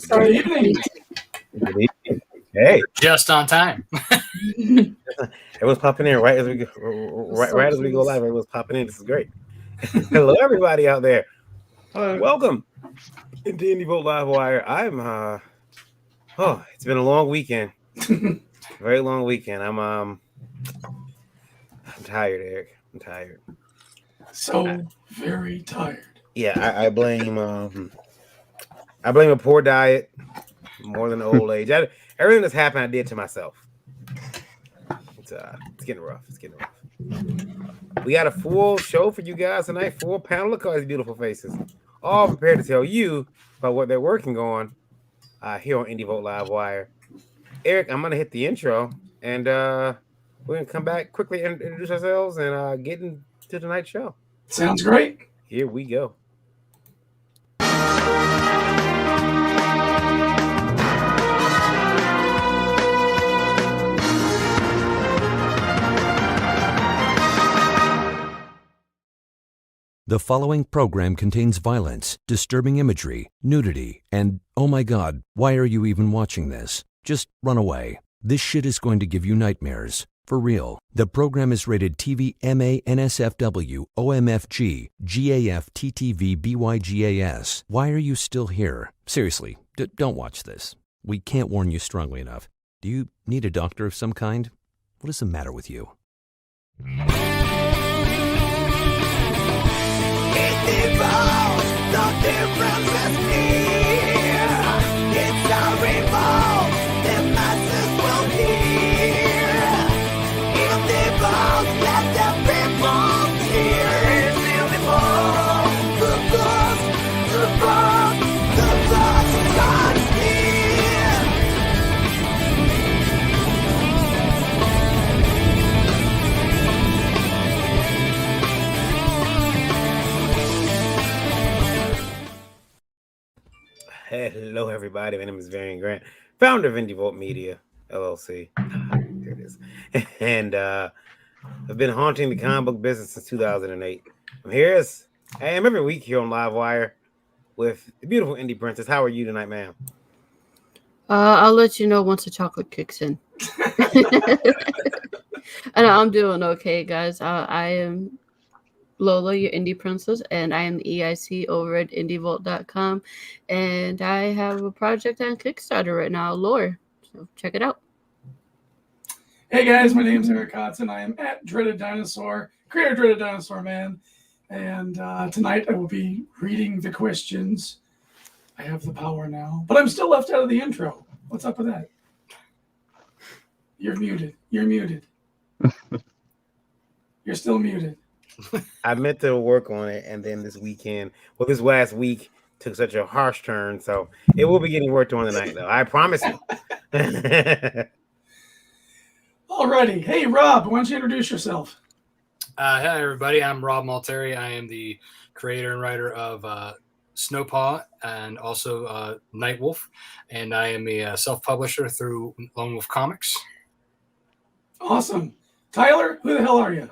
Good evening. Good evening. Hey, Just on time. everyone's popping in right as we go, right as we go live. Everyone's popping in. This is great. Hello, everybody out there. Hello. Welcome into Indie Vote Live Wire. I'm it's been a long weekend. Very long weekend. I'm tired, Eric. I'm tired. So very tired. Yeah, I blame a poor diet more than old age. Everything that's happened, I did to myself. It's getting rough. It's getting rough. We got a full show for you guys tonight. Full panel. Look at all these beautiful faces. All prepared to tell you about what they're working on here on Indie Vote Live Wire. Eric, I'm gonna hit the intro, and we're gonna come back quickly and introduce ourselves and get into tonight's show. Sounds great. Here we go. The following program contains violence, disturbing imagery, nudity, and, oh my god, why are you even watching this? Just run away. This shit is going to give you nightmares. For real. The program is rated TV MA NSFW OMFG GAF TTV BYGAS. Why are you still here? Seriously, don't watch this. We can't warn you strongly enough. Do you need a doctor of some kind? What is the matter with you? The difference is near. It's a revolt the masses will hear. If they vote, let the people hear. It's beautiful. The blood starts here. Hello, everybody. My name is Varian Grant, founder of Indie Vote Media, LLC. There it is. And I've been haunting the comic book business since 2008. I am every week here on Livewire with the beautiful Indie Princess. How are you tonight, ma'am? I'll let you know once the chocolate kicks in. And I'm doing okay, guys. I am Lola, your Indie Princess, and I am the EIC over at indievolt.com, and I have a project on Kickstarter right now, Lore, so check it out. Hey guys, my name's Eric Hodson. I am at Dreaded Dinosaur, creator of Dreaded Dinosaur Man, and tonight I will be reading the questions. I have the power now, but I'm still left out of the intro. What's up with that? You're muted. You're muted. You're still muted. I meant to work on it, and then this last week took such a harsh turn, so it will be getting worked on tonight, though. I promise you. Alrighty. Hey, Rob, why don't you introduce yourself? Hi, everybody. I'm Rob Malteri. I am the creator and writer of Snowpaw and also Nightwolf, and I am a self-publisher through Lone Wolf Comics. Awesome. Tyler, who the hell are you?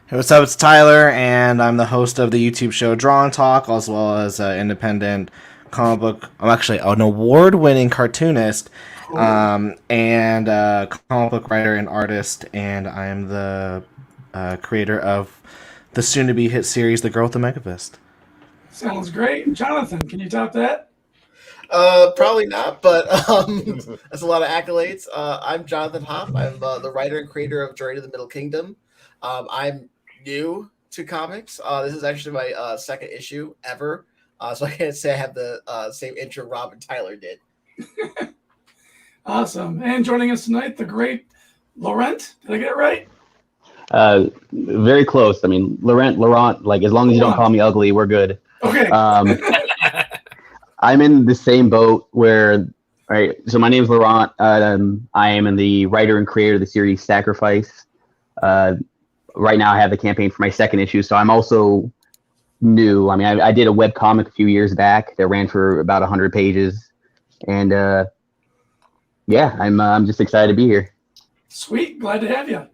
Hey, what's up? It's Tyler, and I'm the host of the YouTube show Draw and Talk, as well as an independent comic book. I'm actually an award-winning cartoonist and a comic book writer and artist, and I am the creator of the soon-to-be hit series The Girl with the Mega Fist. Sounds great. Jonathan, can you top that? Probably not, but that's a lot of accolades. I'm Jonathan Hoff. I'm the writer and creator of Journey to the Middle Kingdom. I'm new to comics. This is actually my second issue ever, so I can't say I have the same intro Rob and Tyler did. Awesome. And joining us tonight, the great Laurent. Did I get it right? Very close. I mean, Laurent, like, as long as you don't call me ugly, we're good. Okay. I'm in the same boat where, right, so my name is Laurent. I am the writer and creator of the series Sacrifice. Right now I have the campaign for my second issue, so I'm also new. I mean, I did a web comic a few years back that ran for about 100 pages, and yeah, I'm just excited to be here. Sweet, glad to have you.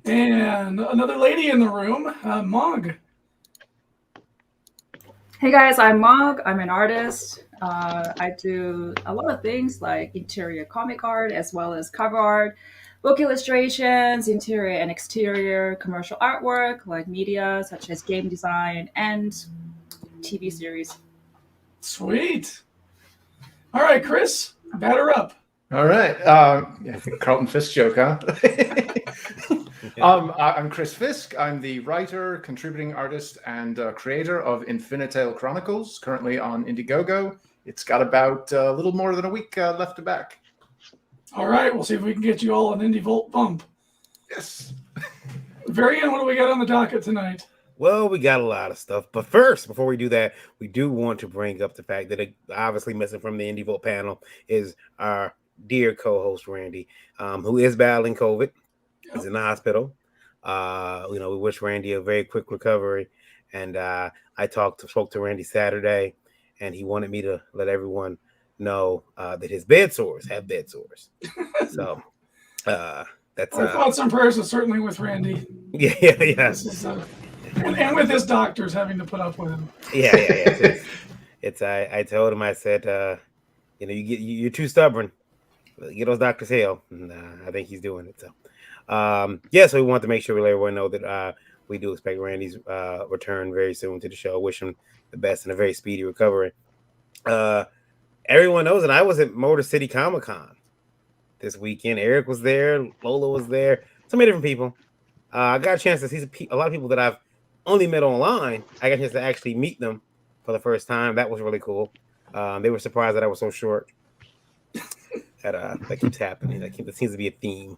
And another lady in the room, Mog. Hey guys, I'm Mog. I'm an artist. I do a lot of things like interior comic art as well as cover art, book illustrations, interior and exterior commercial artwork like media such as game design and TV series. Sweet. All right, Chris, batter up. All right. I think Carlton Fisk joke, huh? I'm Chris Fisk. I'm the writer, contributing artist, and creator of Infinitale Chronicles, currently on Indiegogo. It's got about a little more than a week left to back. All right, we'll see if we can get you all an Indie Vault bump. Yes. Varian, what do we got on the docket tonight? Well, we got a lot of stuff, but first, before we do that, we do want to bring up the fact that obviously missing from the Indie Vault panel is our dear co-host Randy, who is battling COVID. He's in the hospital. We wish Randy a very quick recovery. And I spoke to Randy Saturday, and he wanted me to let everyone know that his bed sores have bed sores. So that's our thoughts and prayers are certainly with Randy. Yeah. And with his doctors having to put up with him. Yeah. I told him, I said, you're too stubborn. Get those doctors hell. And I think he's doing it. So so we want to make sure we let everyone know that we do expect Randy's return very soon to the show. Wish him the best and a very speedy recovery. Everyone knows that I was at Motor City Comic Con this weekend. Eric was there, Lola was there, so many different people. I got a chance to see a lot of people that I've only met online. I got a chance to actually meet them for the first time. That was really cool. They were surprised that I was so short. That keeps happening. That seems to be a theme.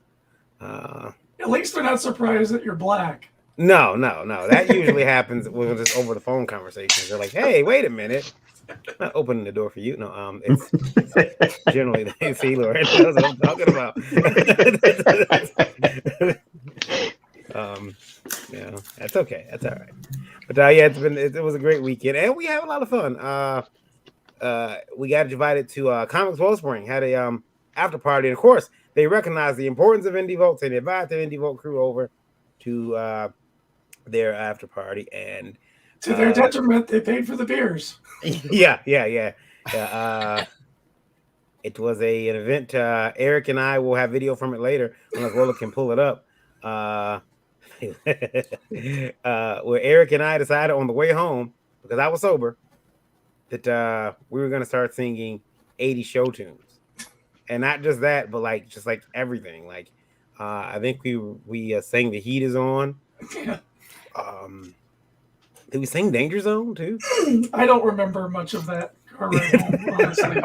At least they're not surprised that you're black. No. That usually happens with just over the phone conversations. They're like, "Hey, wait a minute, I'm not opening the door for you." No, it's generally they see Lauren. That's what I'm talking about. That's okay. That's all right. But it was a great weekend, and we had a lot of fun. We got invited to Comics Wellspring, had a after party, and of course they recognize the importance of Indie Vault, and they invited the Indie Vault crew over to their after party, and to their detriment, they paid for the beers. Yeah. It was an event. Eric and I will have video from it later, unless Lola can pull it up. Where Eric and I decided on the way home, because I was sober, that we were going to start singing 80 show tunes. And not just that, but just everything. I think we sang The Heat Is On. Did we sing Danger Zone too? I don't remember much of that. Honestly.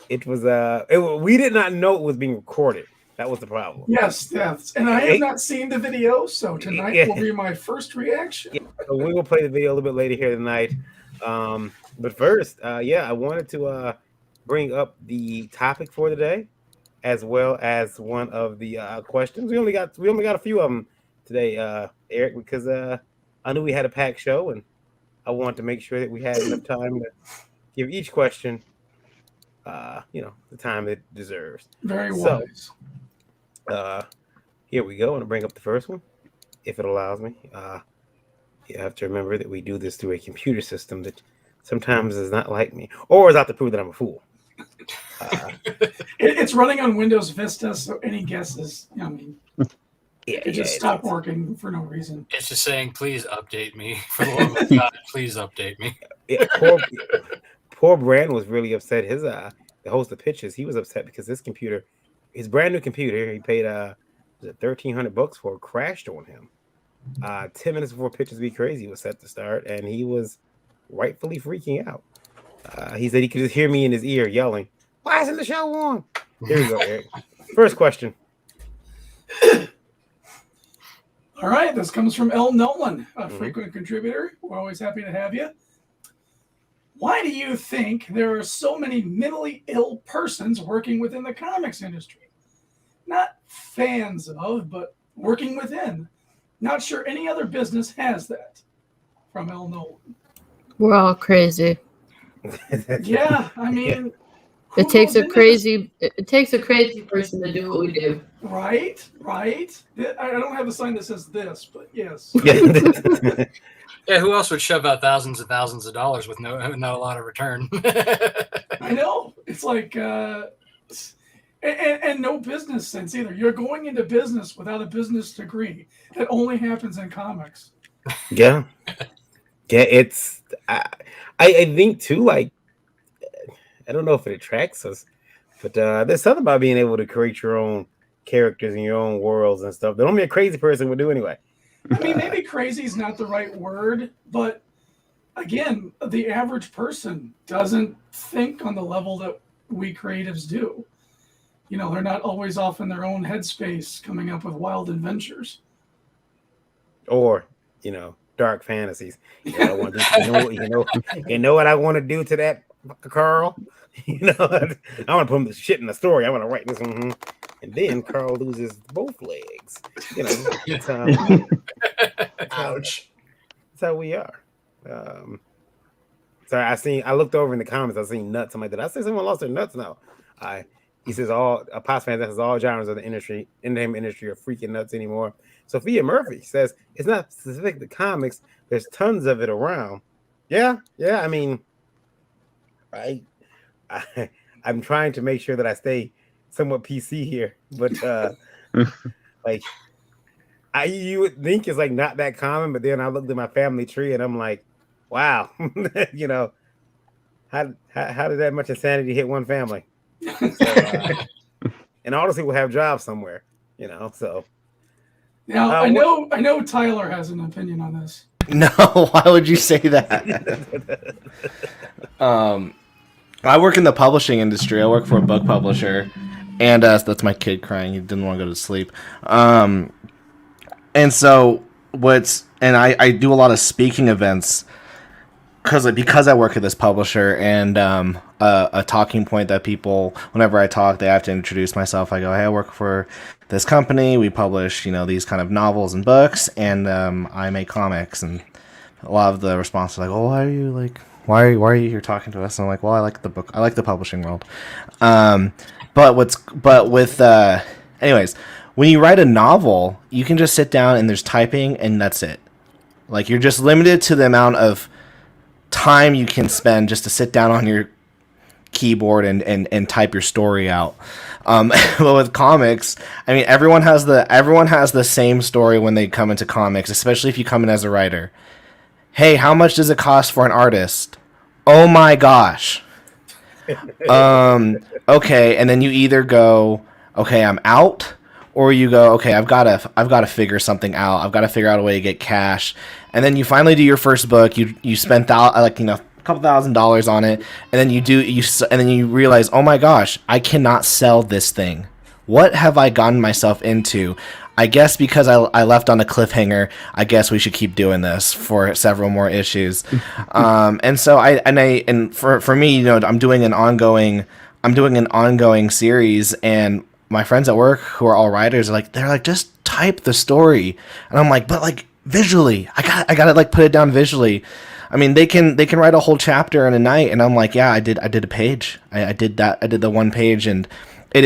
It was we did not know it was being recorded. That was the problem. Yes. And I have not seen the video, so tonight will be my first reaction. Yeah, so we will play the video a little bit later here tonight. But first, I wanted to bring up the topic for today, as well as one of the questions. We only got a few of them today, Eric, because I knew we had a packed show, and I wanted to make sure that we had enough time to give each question, the time it deserves. Very wise. So, here we go. I'm gonna bring up the first one, if it allows me. You have to remember that we do this through a computer system that sometimes is not like me, or is out to prove that I'm a fool. It's running on Windows Vista, so any guesses, it just stopped working for no reason. It's just saying, please update me. For the love of God, please update me. Yeah, poor Brand was really upset. His the host of Pitches, he was upset because his brand new computer, he paid $1,300 for, crashed on him. 10 minutes before Pitches Be Crazy was set to start, and he was rightfully freaking out. He said he could just hear me in his ear yelling, "Why isn't the show on?" Here we go, Eric. First question. All right, this comes from L. Nolan, a frequent contributor. We're always happy to have you. Why do you think there are so many mentally ill persons working within the comics industry? Not fans of, but working within. Not sure any other business has that. From L. Nolan. We're all crazy. Yeah, It takes a crazy person to do what we do. Right. I don't have a sign that says this, but yes. Yeah, who else would shove out thousands and thousands of dollars with not a lot of return? I know. It's like, and no business sense either. You're going into business without a business degree. That only happens in comics. Yeah. It's I think too. Like, I don't know if it attracts us, but there's something about being able to create your own characters and your own worlds and stuff that only a crazy person would do anyway. I mean, maybe crazy is not the right word, but again, the average person doesn't think on the level that we creatives do. You know, they're not always off in their own headspace coming up with wild adventures. Or, dark fantasies. You know what I want to do to that Carl? I want to put this shit in the story. I want to write this. And then Carl loses both legs. It's, Ouch. That's how we are. Sorry, I looked over in the comments. I seen nuts. I'm like, did I say someone lost their nuts? No. He says a past fan that says all genres of the entertainment industry are freaking nuts anymore. Sophia Murphy says it's not specific to comics. There's tons of it around. Yeah. I mean, I'm trying to make sure that I stay somewhat PC here, but you would think it's like not that common, but then I looked at my family tree and I'm like, wow, how did that much insanity hit one family? And all those people have jobs somewhere, so. Now I know Tyler has an opinion on this. No, why would you say that? I work in the publishing industry. I work for a book publisher, and that's my kid crying. He didn't want to go to sleep. And so I do a lot of speaking events because I work at this publisher, and a talking point that people, whenever I talk, they have to introduce myself. I go, hey, I work for this company. We publish, these kind of novels and books, and I make comics. And a lot of the responses are like, oh, why are you here talking to us? And I'm like, well, I like the book. I like the publishing world. Anyways, when you write a novel, you can just sit down and there's typing and that's it. Like, you're just limited to the amount of time you can spend just to sit down on your keyboard and type your story out. But with comics, I mean, everyone has the same story when they come into comics, especially if you come in as a writer. Hey, how much does it cost for an artist? Oh my gosh. Okay, and then you either go, okay, I'm out, or you go, okay, I've got to figure something out. I've got to figure out a way to get cash. And then you finally do your first book. You spent a couple $1,000s on it, and then you realize, oh my gosh, I cannot sell this thing. What have I gotten myself into? I guess because I left on a cliffhanger, I guess we should keep doing this for several more issues. And so for me, I'm doing an ongoing series, and my friends at work who are all writers they're like, just type the story. And I'm like, but like visually, I gotta like put it down visually. I mean, they can write a whole chapter in a night, and I'm like, yeah, I did a page. I did that. I did the one page, and I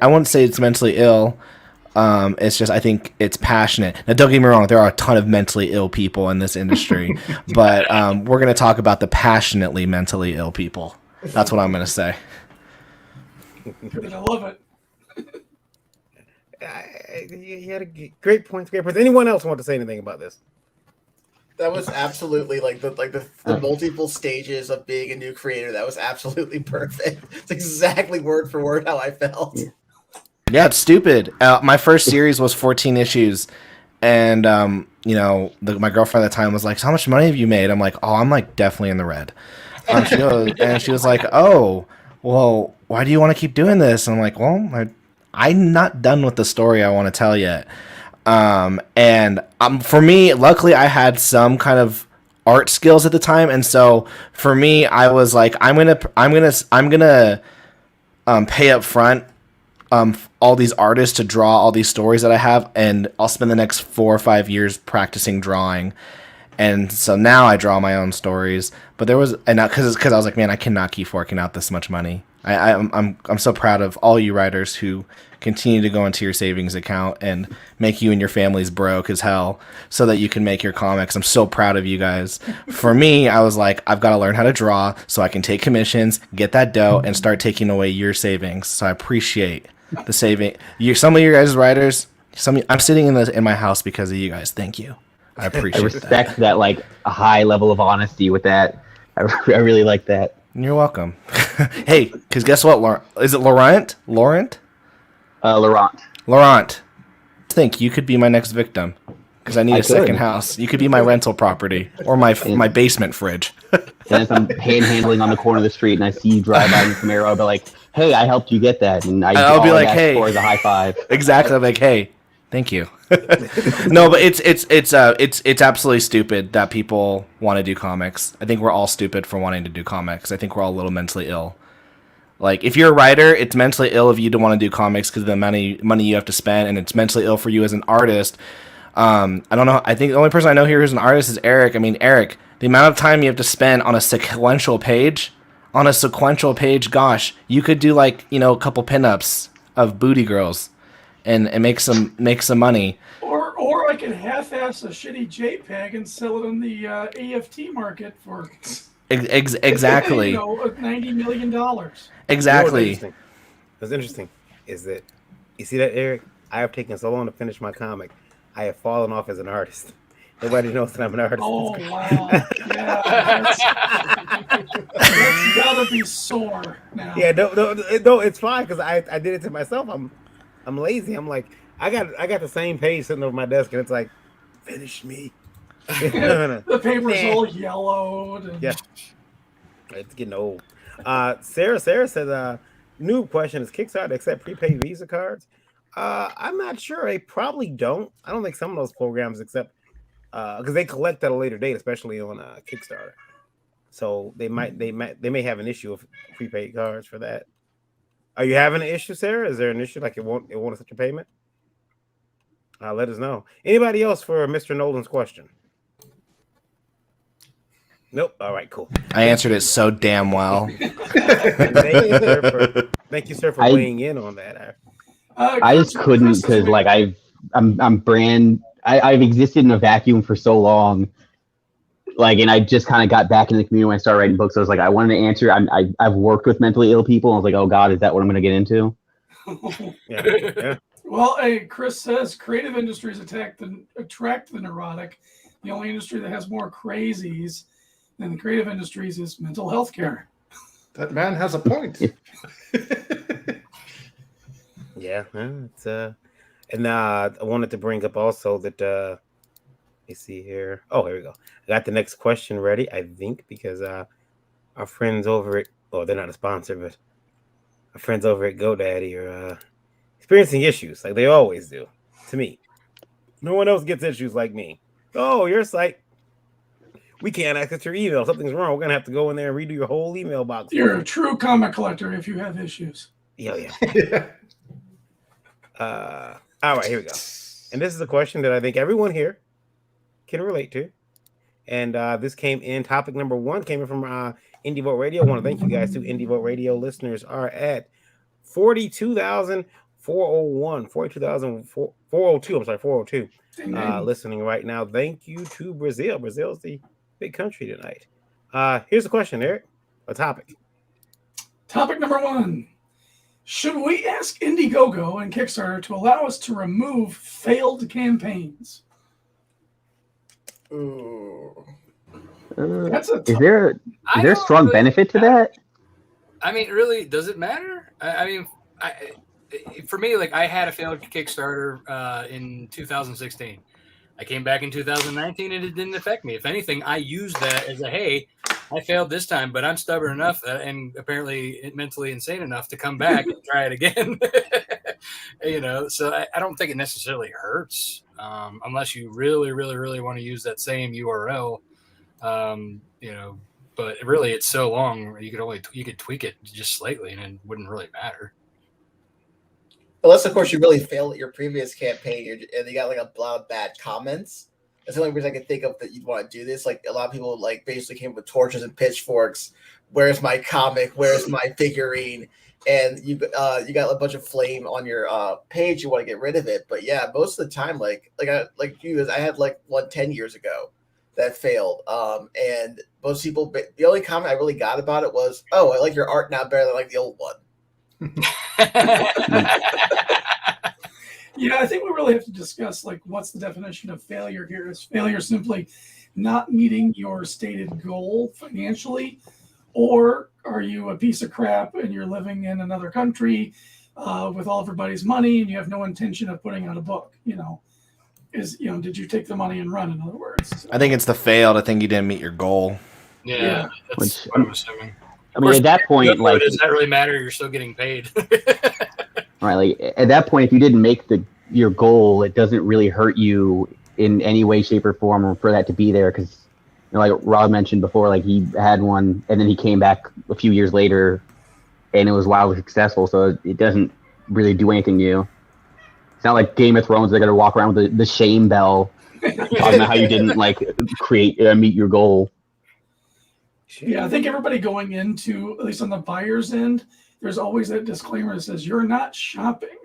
wouldn't say it's mentally ill. It's just, I think it's passionate. Now, don't get me wrong, there are a ton of mentally ill people in this industry, but we're going to talk about the passionately mentally ill people. That's what I'm going to say. I love it. You had a great point. Anyone else want to say anything about this? That was absolutely the multiple stages of being a new creator. That was absolutely perfect. It's exactly word for word how I felt. Yeah, it's stupid. My first series was 14 issues, and my girlfriend at the time was like, "So how much money have you made?" I'm like, "Oh, I'm like definitely in the red." She was like, "Oh, well, why do you want to keep doing this?" And I'm like, "Well, I'm not done with the story I want to tell yet." And for me, luckily, I had some kind of art skills at the time, and so for me, I was like, I'm gonna pay up front. All these artists to draw all these stories that I have, and I'll spend the next 4 or 5 years practicing drawing. And so now I draw my own stories. But there was, and because I was like, man, I cannot keep forking out this much money. I'm so proud of all you writers who continue to go into your savings account and make you and your families broke as hell so that you can make your comics. I'm so proud of you guys. For me, I was like, I've got to learn how to draw so I can take commissions, get that dough, and start taking away your savings. So I appreciate the saving. Some of you guys writers, I'm sitting in my house because of you guys. Thank you. I appreciate I respect that like a high level of honesty with that. I really like that. You're welcome. Hey, because guess what? Is it Laurent? Laurent? Laurent. Laurent. Think you could be my next victim because I need a second house. You could be my rental property or my basement fridge. And if I'm panhandling on the corner of the street and I see you drive by in Camaro, I'll be like, "Hey, I helped you get that," and I'll be like, "Hey," for the high five. Exactly. I'm like, "Hey, thank you." No, but it's absolutely stupid that people want to do comics. I think we're all stupid for wanting to do comics. I think we're all a little mentally ill. Like, if you're a writer, it's mentally ill of you to want to do comics because of the money you have to spend, and it's mentally ill for you as an artist. I don't know. I think the only person I know here who's an artist is Eric. I mean, Eric, the amount of time you have to spend on a sequential page, gosh, you could do like, a couple pinups of booty girls and make some money. Or I could half-ass a shitty JPEG and sell it in the AFT market for exactly $90 million. Exactly. What's interesting is that you see that, Eric? I have taken so long to finish my comic. I have fallen off as an artist. Nobody knows that I'm an artist. Oh wow! Yeah, that's gotta be sore now. Yeah, no, it's fine because I did it to myself. I'm lazy. I'm like, I got the same page sitting over my desk, and it's like, finish me. The paper's all yellowed. And... Yeah, it's getting old. Sarah said, new question: is Kickstarter accept prepaid Visa cards? I'm not sure. They probably don't. I don't think some of those programs accept because they collect at a later date, especially on Kickstarter. So they may have an issue of prepaid cards for that. Are you having an issue, Sarah? Is there an issue like it won't accept your payment? Let us know. Anybody else for Mr. Nolan's question? Nope. All right, cool. I answered it so damn well. Thank you, sir, for weighing in on that. I just couldn't because like I've existed in a vacuum for so long, like, and I just kind of got back in the community when I started writing books. So I was like, I wanted to answer. I've worked with mentally ill people. And I was like, oh God, is that what I'm going to get into? Yeah. Well, hey, Chris says creative industries attract the neurotic. The only industry that has more crazies than the creative industries is mental health care. That man has a point. Yeah, it's and I wanted to bring up also that let me see here. Oh, here we go. I got the next question ready, I think, because our friends over at they're not a sponsor, but our friends over at GoDaddy are experiencing issues like they always do. To me, no one else gets issues like me. Oh, your site, we can't access your email. Something's wrong. We're gonna have to go in there and redo your whole email box. You're a true comic collector if you have issues. Yeah. All right, here we go. And this is a question that I think everyone here can relate to. And this came in, topic number 1 came in from Indie Vote Radio. I want to thank you guys too. Indie Vote Radio listeners are at 42,401, 42,402. I'm sorry, 402. Listening right now. Thank you to Brazil. Brazil's the big country tonight. Here's the question, Eric. A topic. Topic number 1. Should we ask Indiegogo and Kickstarter to allow us to remove failed campaigns? Ooh. That's a Is there a strong benefit to that? I mean, really, does it matter? I mean, for me, like I had a failed Kickstarter in 2016. I came back in 2019 and it didn't affect me. If anything, I used that as a, hey, I failed this time, but I'm stubborn enough and apparently mentally insane enough to come back and try it again. So I don't think it necessarily hurts unless you really, really, really want to use that same URL. But really it's so long you could tweak it just slightly and it wouldn't really matter. Unless, of course, you really failed at your previous campaign and you got like a lot of bad comments. That's the only reason I can think of that you'd want to do this. Like a lot of people like basically came with torches and pitchforks. Where's my comic? Where's my figurine? And you got a bunch of flame on your page. You want to get rid of it, but yeah, most of the time, I had like one 10 years ago that failed. And most people, the only comment I really got about it was, "Oh, I like your art now better than like the old one." Yeah, I think we really have to discuss like what's the definition of failure here. Is failure simply not meeting your stated goal financially, or are you a piece of crap and you're living in another country with all everybody's money and you have no intention of putting out a book? Did you take the money and run? In other words, I think it's the failed. I think you didn't meet your goal. Yeah, that's what I'm assuming. I mean, at that point, like, does that really matter? You're still getting paid. right? Like at that point, if you didn't make your goal, it doesn't really hurt you in any way, shape, or form, or for that to be there. Because, like Rob mentioned before, like he had one, and then he came back a few years later, and it was wildly successful. So it doesn't really do anything to you. It's not like Game of Thrones. They're gonna walk around with the shame bell, talking about how you didn't like meet your goal. Yeah, I think everybody going into, at least on the buyer's end, there's always that disclaimer that says you're not shopping.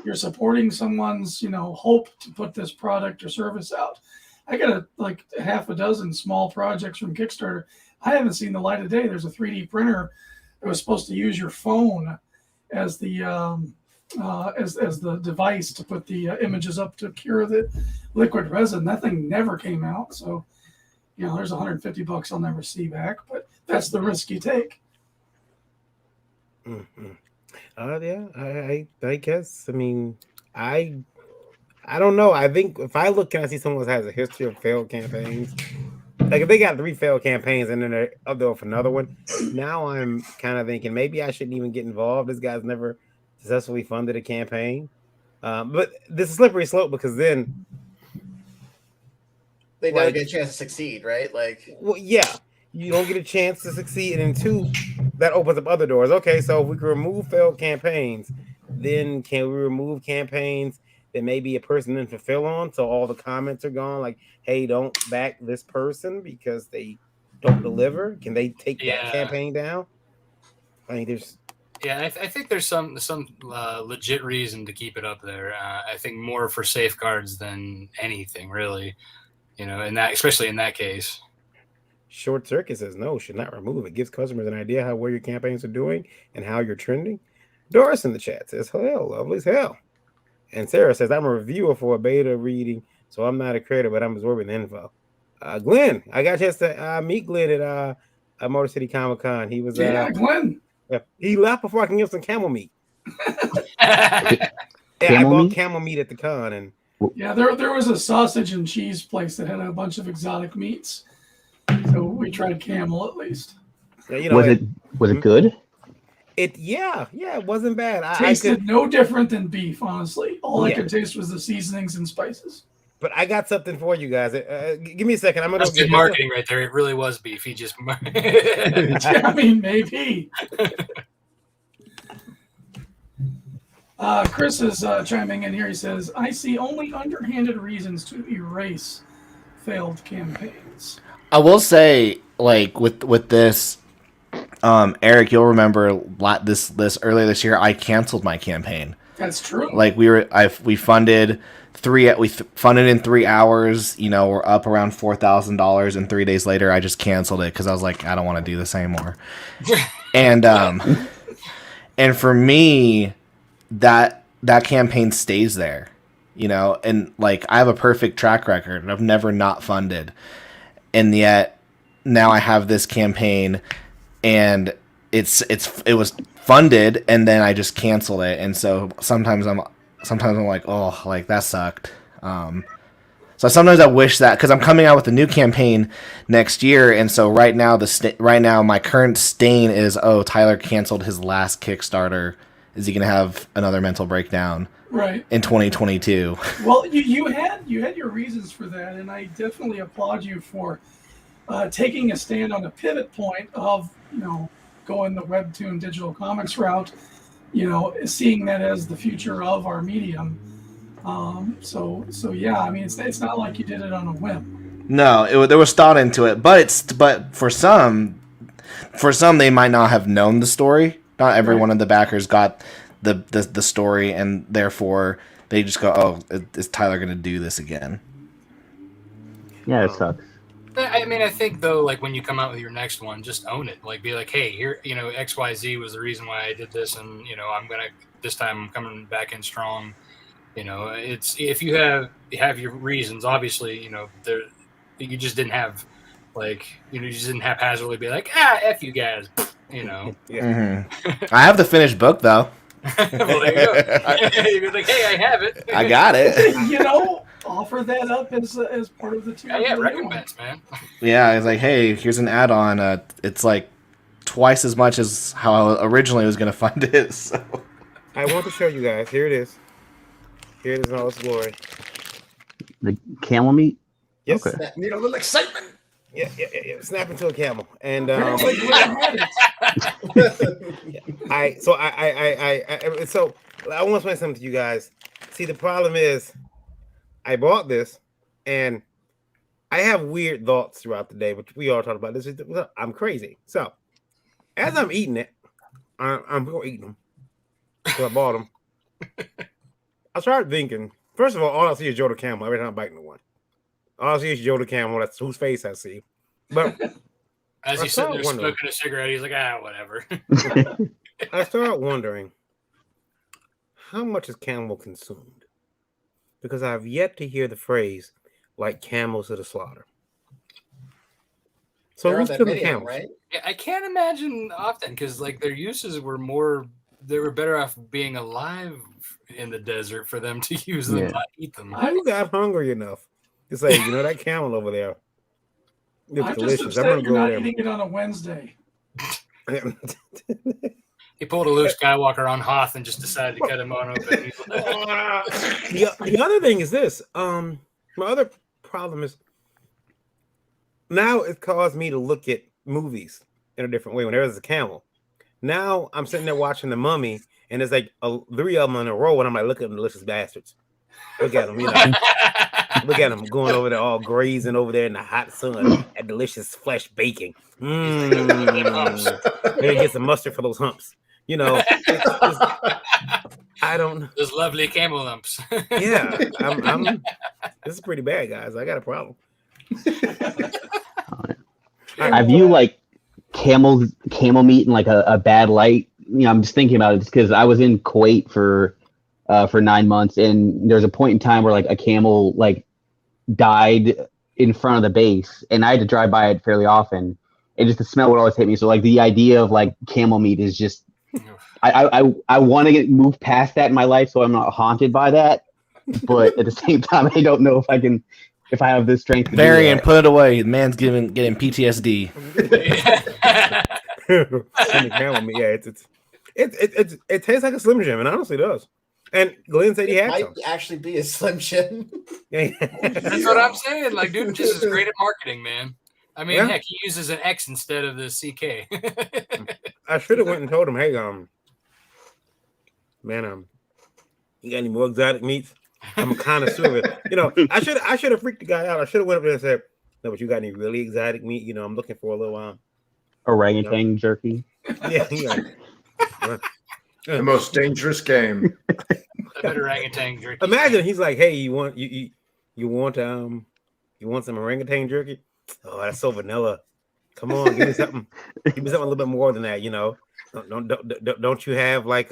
You're supporting someone's, hope to put this product or service out. I got like half a dozen small projects from Kickstarter. I haven't seen the light of day. There's a 3D printer that was supposed to use your phone as the as the device to put the images up to cure the liquid resin. That thing never came out. So, there's $150 I'll never see back, but that's the risk you take. Mm-hmm. Yeah, I guess. I mean, I don't know. I think if I look and I see someone that has a history of failed campaigns, like if they got 3 failed campaigns and then they're up there with another one, now I'm kind of thinking maybe I shouldn't even get involved. This guy's never successfully funded a campaign. But this is a slippery slope because then they never get a chance to succeed, right? Like, well, yeah, you don't get a chance to succeed, and then 2, that opens up other doors. Okay, so if we can remove failed campaigns, then can we remove campaigns that maybe a person didn't fulfill on? So all the comments are gone, like, hey, don't back this person because they don't deliver. Can they take that campaign down? I mean, there's. Yeah, I think there's some legit reason to keep it up there. I think more for safeguards than anything, really. Especially in that case. Short Circuit says no, should not remove it. Gives customers an idea where your campaigns are doing and how you're trending. Doris in the chat says, hell, lovely as hell. And Sarah says, I'm a reviewer for a beta reading, so I'm not a creator, but I'm absorbing the info. Glenn, I got a chance to meet Glenn at Motor City Comic Con. He was Glenn. Yeah, he left before I can give some camel meat. I bought camel meat at the con, and there was a sausage and cheese place that had a bunch of exotic meats. So we tried camel at least. Yeah, was it good? It wasn't bad. Tasted no different than beef, honestly. All I could taste was the seasonings and spices. But I got something for you guys. Give me a second. That's good marketing right there. It really was beef. He just. I mean, maybe. Chris is chiming in here. He says, "I see only underhanded reasons to erase failed campaigns." I will say, like with this, Eric, you'll remember this earlier this year. I canceled my campaign. That's true. Like we funded funded in 3 hours. We're up around $4,000, and 3 days later, I just canceled it because I was like, I don't want to do this anymore. And and for me, that campaign stays there, and like I have a perfect track record. I've never not funded, and yet now I have this campaign, and it was funded, and then I just canceled it, and so sometimes I'm like, oh, like that sucked. So sometimes I wish that, because I'm coming out with a new campaign next year, and so right now my current stain is, oh, Tyler canceled his last Kickstarter. Is he going to have another mental breakdown? Right. In 2022? Well, you had your reasons for that, and I definitely applaud you for taking a stand on the pivot point of going the webtoon digital comics route. Seeing that as the future of our medium. So yeah, I mean, it's not like you did it on a whim. No, there was thought into it, but for some they might not have known the story. Not every one of the backers got the story, and therefore they just go, "Oh, is Tyler going to do this again?" Yeah, it sucks. I mean, I think though, like when you come out with your next one, just own it. Like, be like, hey, here, you know, XYZ was the reason why I did this, and you know, this time I'm coming back in strong. You know, it's if you have your reasons, obviously, you know, you just didn't have, like, you know, you just didn't haphazardly be like, F you guys, you know. I have the finished book though. Well, there you go. You're like, hey, I have it. I got it. You know, offer that up as part of the tier. Yeah, recompense, man. Yeah, it's like, hey, here's an add-on. It's like twice as much as how I originally was going to fund it. So. I want to show you guys. Here it is. Here it is in all its glory. The camel meat? Yes. Okay. Need a little excitement. Yeah. Snap into a camel. And so I want to explain something to you guys. See, the problem is I bought this and I have weird thoughts throughout the day, which we all talk about. I'm crazy. So as I'm eating it, I'm eating them. So I bought them. I started thinking, first of all I see is Joe the Camel every time I'm biting one. All I see is Joe the Camel. That's whose face I see. But as he's sitting there smoking a cigarette, he's like, whatever. I started wondering, how much is camel consumed? Because I've yet to hear the phrase, like camels to the slaughter. So who's killing camels? Right? Yeah, I can't imagine often because like their uses were more. They were better off being alive in the desert for them to use them, not eat them. I got hungry enough to say, you know, that camel over there. It's I'm delicious. just upset you're not eating it on a Wednesday. He pulled a Luke Skywalker on Hoth and just decided to cut him on open. The other thing is this. My other problem is now it caused me to look at movies in a different way when there's a camel. Now I'm sitting there watching The Mummy, and there's like 3 of them in a row, and I'm like, look at them delicious bastards. Look at them, you know. Look at them going over there, all grazing over there in the hot sun, that delicious flesh baking. Maybe get some mustard for those humps. You know, I don't know. Those lovely camel lumps. Yeah, I'm this is pretty bad, guys. I got a problem. I view like camel meat in like a bad light. You know, I'm just thinking about it just because I was in Kuwait for 9 months, and there's a point in time where like a camel like died in front of the base, and I had to drive by it fairly often, and just the smell would always hit me. So like the idea of like camel meat is just I want to move past that in my life so I'm not haunted by that, but at the same time I don't know if I have the strength to Varian, put it away. The man's getting PTSD. Camel meat, yeah, it tastes like a Slim Jim, and honestly does. And Glenn said he had might some. actually be a Slim Jim. That's what I'm saying. Like, dude, just is great at marketing, man. I mean, heck, he uses an X instead of the CK. I should have went and told him, hey, man, you got any more exotic meats? I'm a connoisseur of it. You know, I should have freaked the guy out. I should have went up there and said, no, but you got any really exotic meat? You know, I'm looking for a little orangutan jerky. Yeah. The most dangerous game. Orangutan jerky. Imagine he's like, hey, you want some orangutan jerky? Oh, that's so vanilla. Come on, give me something. Give me something a little bit more than that. You know, don't you have like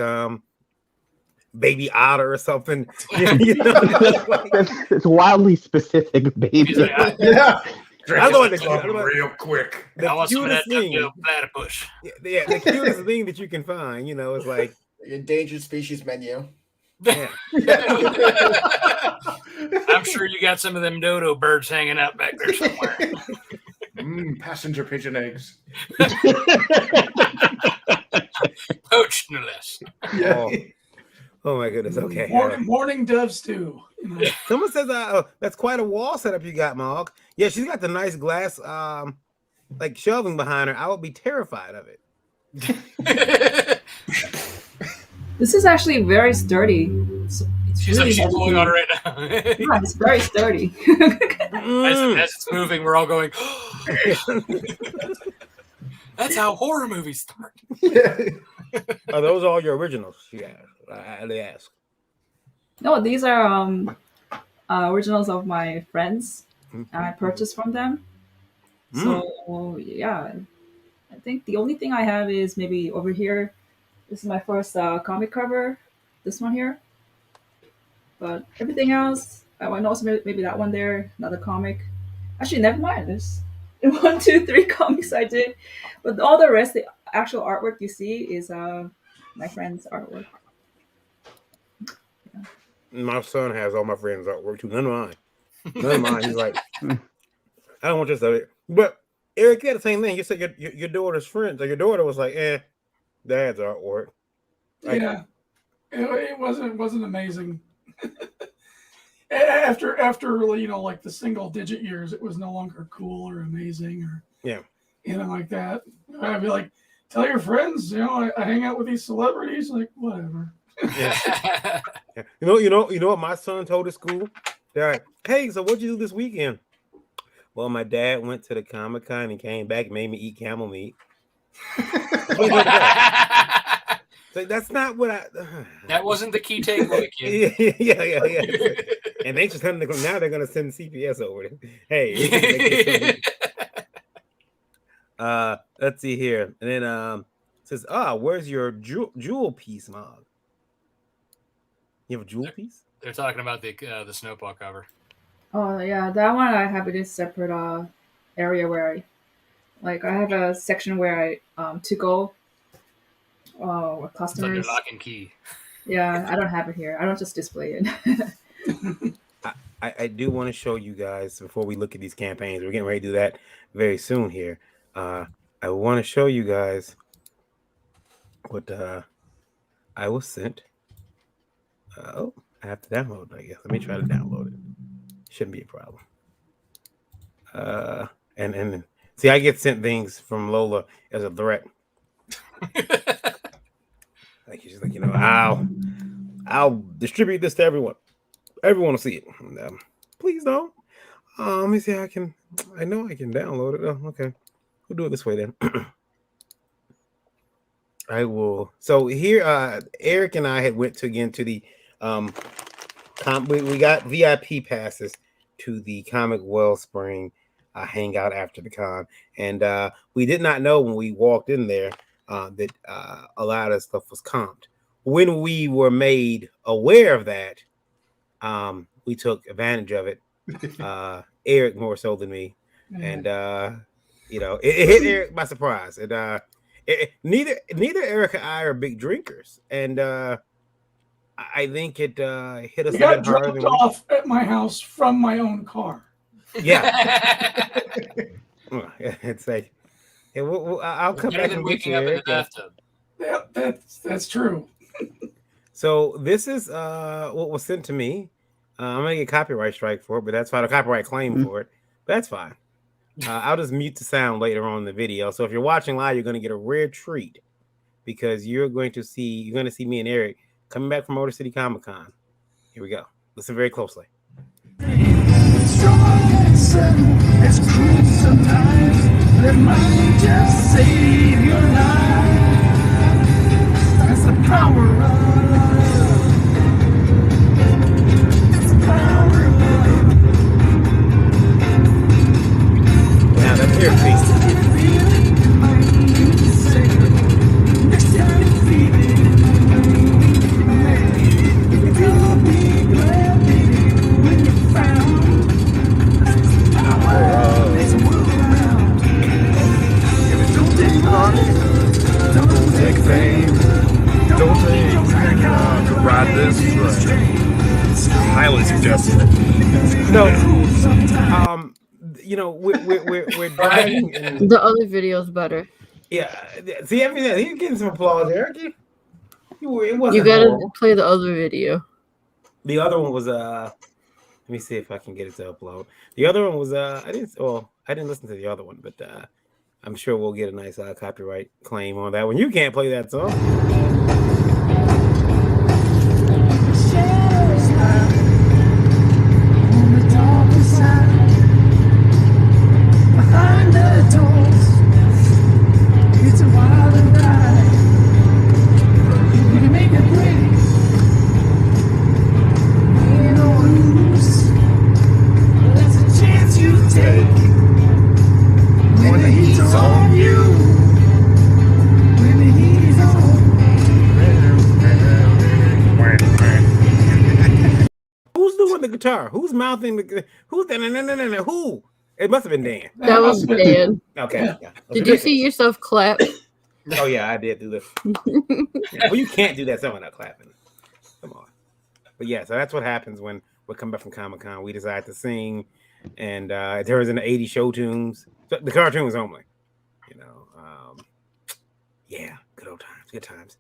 baby otter or something? You know, it's wildly specific, baby. Like, yeah. I'm going real quick. I want some of that platypus. Yeah, the cutest thing that you can find, you know, is like endangered species menu. Yeah. I'm sure you got some of them dodo birds hanging out back there somewhere. Passenger pigeon eggs. Poached, no less. Yeah. Oh my goodness. Okay. Morning dove stew. Someone says that's quite a wall setup you got, Mog. Yeah, she's got the nice glass like shelving behind her. I would be terrified of it. This is actually very sturdy. It's She's really she's pulling on it right now. Yeah, it's very sturdy. As it's moving, we're all going. That's how horror movies start. Are those all your originals? Yeah, they ask. No, these are originals of my friends. I purchased from them. So yeah, I think the only thing I have is maybe over here. This is my first comic cover. This one here. But everything else, I want also maybe that one there, another comic. Actually, never mind. There's 1, 2, 3 comics I did, but all the rest, the actual artwork you see is my friend's artwork. My son has all my friends' artwork too. None of mine. None of mine. He's like, I don't want this of it. But Eric, you had the same thing. You said your daughter's friends, or your daughter was like, Dad's artwork. Like, yeah, it wasn't amazing. after like the single digit years, it was no longer cool or amazing or like that. I'd be like, tell your friends, I hang out with these celebrities, like whatever. Yeah. You know what my son told at school? They're like, hey, so what'd you do this weekend? Well, my dad went to the Comic-Con and came back and made me eat camel meat. So that's not what That wasn't the key takeaway, kid. Yeah. And they just now they're gonna send CPS over. Hey. Let's see here. And then it says, where's your jewel piece, Mog? You have a jewel piece? They're talking about the Snowpaw cover. Oh yeah, that one I have in a separate area where I have a section where I to go with customers. It's under lock and key. Yeah, I don't have it here. I don't just display it. I do want to show you guys before we look at these campaigns. We're getting ready to do that very soon here. I want to show you guys what I was sent. I have to download it, I guess. Let me try to download it. Shouldn't be a problem. And see, I get sent things from Lola as a threat. Like she's like, I'll distribute this to everyone. Everyone will see it. Please don't. Let me see. I know I can download it. Oh, okay. We'll do it this way then. I will. So here, Eric and I had went to the we got VIP passes to the Comic Wellspring hangout after the con, and we did not know when we walked in there that a lot of stuff was comped. When we were made aware of that, we took advantage of it. Eric more so than me, and it hit Eric by surprise. And neither Eric and I are big drinkers, and I think it hit us. We got dropped off at my house from my own car. Yeah, it's like I'll come back and waking up in the bathtub. Yeah, that's true. So this is what was sent to me. I'm gonna get copyright strike for it, but that's fine. A copyright claim for it, but that's fine. I'll just mute the sound later on in the video. So if you're watching live, you're gonna get a rare treat because you're going to see me and Eric coming back from Motor City Comic Con. Here we go. Listen very closely. It's cruel sometimes. That might just save your life. That's the power of love. It's the power of love. Now that's here, please. Next time you feel it, you'll be glad, baby, when you found. There's a world around. Don't take money, don't take fame, don't take time to ride this train. Highly suggested. No, we're driving. And, The other video is better. yeah, see everything. He's getting some applause, Eric. It wasn't You gotta horrible. play the other video. The other one was let me see if I can get it to upload. The other one was I didn't listen to the other one, but I'm sure we'll get a nice copyright claim on that one. You can't play that song. Shadows guitar? Who's mouthing the? Who's that? No. Who? It must have been Dan. That was Dan. Okay. Yeah. Did you see yourself clap? Oh yeah, I did do this. Well, you can't do that. Someone not clapping. Come on. But yeah, so that's what happens when we come back from Comic-Con. We decide to sing, and there was in the '80s show tunes. So the cartoon was only, you know. Yeah, good old times, good times.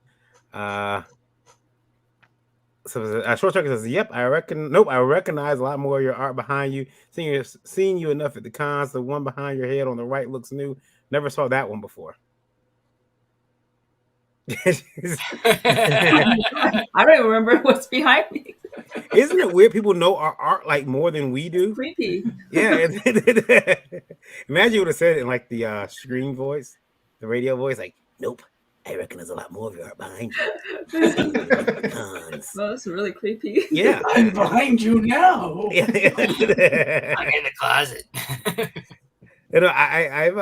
So Short Circuit says, "Yep, I recognize a lot more of your art behind you. Seeing you enough at the cons. The one behind your head on the right looks new. Never saw that one before." I don't even remember what's behind me. Isn't it weird? People know our art like more than we do. Creepy. Yeah. Imagine you would have said it in like the screen voice, the radio voice. Like, nope. I reckon there's a lot more of your art behind you. Well, that's really creepy. Yeah. I'm behind you now. Yeah. I'm in the closet. You know, I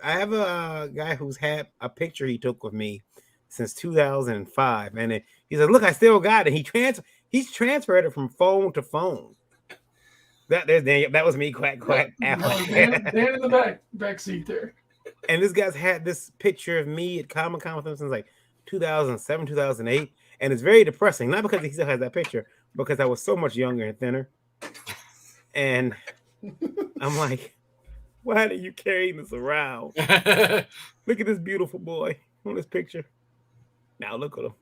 have a guy who's had a picture he took with me since 2005, and he said, "Look, I still got it." He's transferred it from phone to phone. There's Daniel. That was me. Quack. Dan in the back seat there. And this guy's had this picture of me at Comic-Con with him since like 2007, 2008, and it's very depressing. Not because he still has that picture, because I was so much younger and thinner. And I'm like, why are you carrying this around? Look at this beautiful boy on this picture. Now look at him.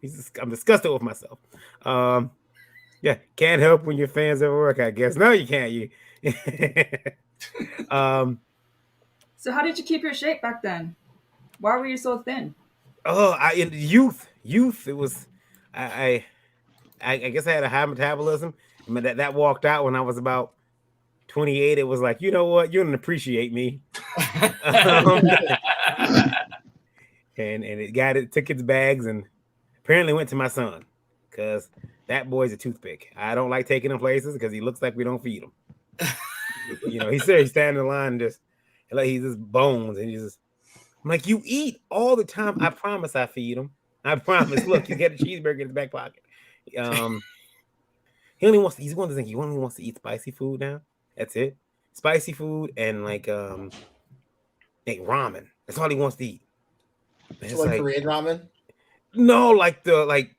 I'm disgusted with myself. Yeah, can't help when your fans ever work, I guess. No, you can't. You. So how did you keep your shape back then? Why were you so thin? Oh, in youth, it was. I guess I had a high metabolism. I mean, that walked out when I was about 28. It was like, you know what? You don't appreciate me. And it took its bags and apparently went to my son, because that boy's a toothpick. I don't like taking him places because he looks like we don't feed him. You know, he's standing in line and just like he's just bones, and I'm like, you eat all the time. I promise I feed him. I promise. Look, he's got a cheeseburger in his back pocket. He only wants to eat spicy food now. That's it. Spicy food and like ramen. That's all he wants to eat. So like Korean ramen? No, like that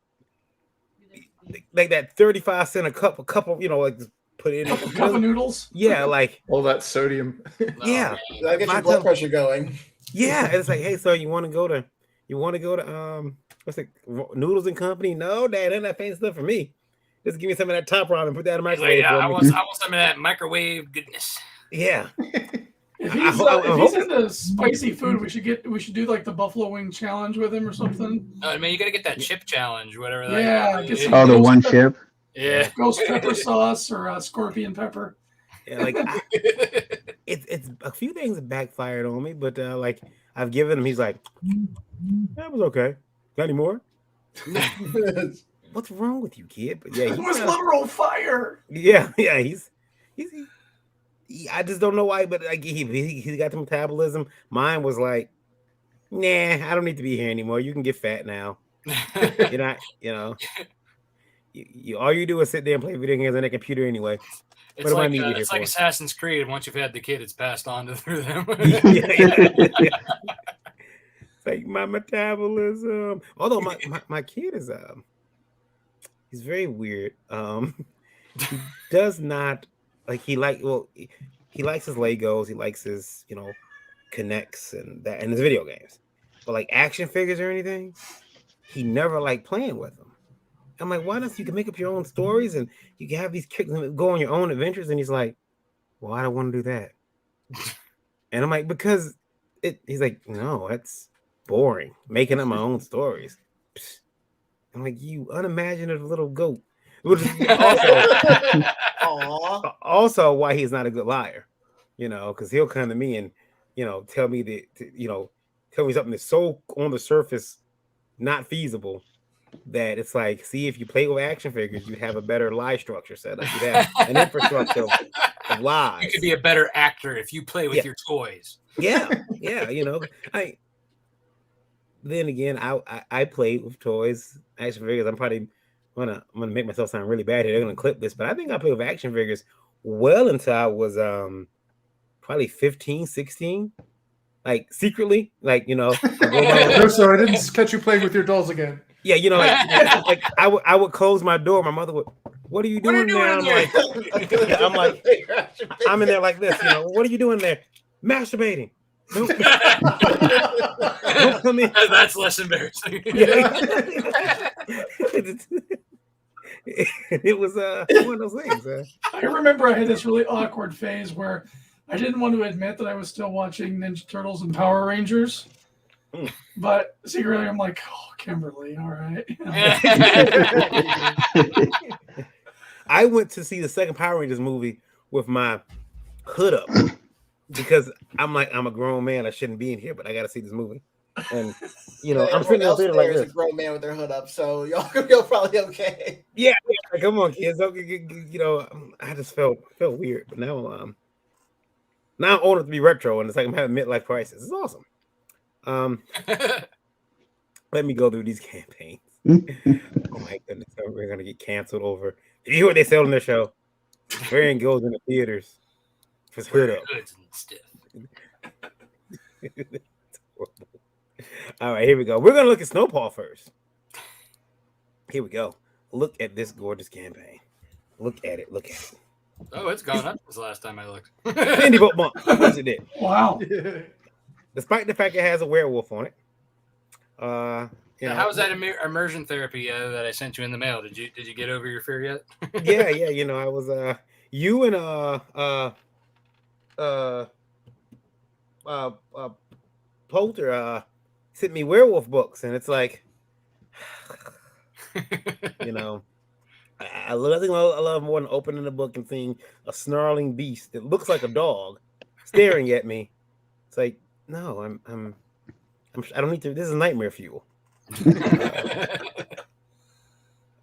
35-cent a cup of, you know, like put in a cup of noodles. Yeah, like all that sodium. Yeah, that gets your blood pressure going. Yeah, it's like, hey, so you want to go to what's it, Noodles and Company? No, Dad, ain't that fancy stuff for me. Just give me some of that top ramen, put that in the microwave. I want some of that microwave goodness. Yeah. If he's into spicy food, we should do like the buffalo wing challenge with him or something. No, I mean, you got to get that chip challenge, whatever. Yeah. The one chip. Yeah. Ghost pepper sauce or scorpion pepper. Yeah, like it's a few things that backfired on me, but like I've given him, he's like, that was okay. Got any more? What's wrong with you, kid? But yeah, it was literal fire. Yeah, he's I just don't know why, but like he got the metabolism. Mine was like, nah, I don't need to be here anymore. You can get fat now. You're not, you know. You all you do is sit there and play video games on that computer anyway. It's like Assassin's Creed. Once you've had the kid, it's passed on through them. It's like my metabolism. Although my kid is he's very weird. He does not like he likes his Legos. He likes his, you know, Connects and his video games. But like action figures or anything, he never liked playing with them. I'm like, why don't you can make up your own stories and you can have these kids go on your own adventures? And he's like, well, I don't want to do that. And I'm like, because he's like, no, that's boring. Making up my own stories. I'm like, you unimaginative little goat. Which is also why he's not a good liar, you know, because he'll come to me and, you know, tell me something that's so on the surface not feasible that it's like, see, if you play with action figures, you'd have a better lie structure set up. You'd have an infrastructure of lies. You could be a better actor if you play with your toys. Yeah, you know. Then again, I played with toys, action figures. I'm probably I'm gonna make myself sound really bad here. They're gonna clip this, but I think I played with action figures well until I was probably 15, 16. Like secretly, like No, so I didn't catch you playing with your dolls again. Yeah, like I would close my door. My mother would, "What are you doing there?" I'm like, I'm in there like this. What are you doing there? Masturbating. Don't come in. That's less embarrassing. It was one of those things. I remember I had this really awkward phase where I didn't want to admit that I was still watching Ninja Turtles and Power Rangers. But secretly, I'm like, oh, Kimberly, all right. I went to see the second Power Rangers movie with my hood up because I'm like, I'm a grown man. I shouldn't be in here, but I got to see this movie. And, I'm sitting in the theater like this. A grown man with their hood up, so you're probably okay. Yeah, come on, kids. I just felt weird, but now I'm older to be retro, and it's like I'm having midlife crisis. It's awesome. Let me go through these campaigns. Oh my goodness, we're gonna get canceled over. Did you hear what they said on their show? Varian goes in the theaters. Just hood up. All right, here we go. We're gonna look at Snowpaw first. Here we go. Look at this gorgeous campaign. Look at it. Oh, it's gone up since the last time I looked. Indie Book Month. Yes, it did. Wow. Despite the fact it has a werewolf on it. How was that immersion therapy that I sent you in the mail? Did you get over your fear yet? Yeah. I was you and Polter sent me werewolf books, and it's like I love more than opening the book and seeing a snarling beast that looks like a dog staring at me. It's like, no, I don't need to. This is nightmare fuel. This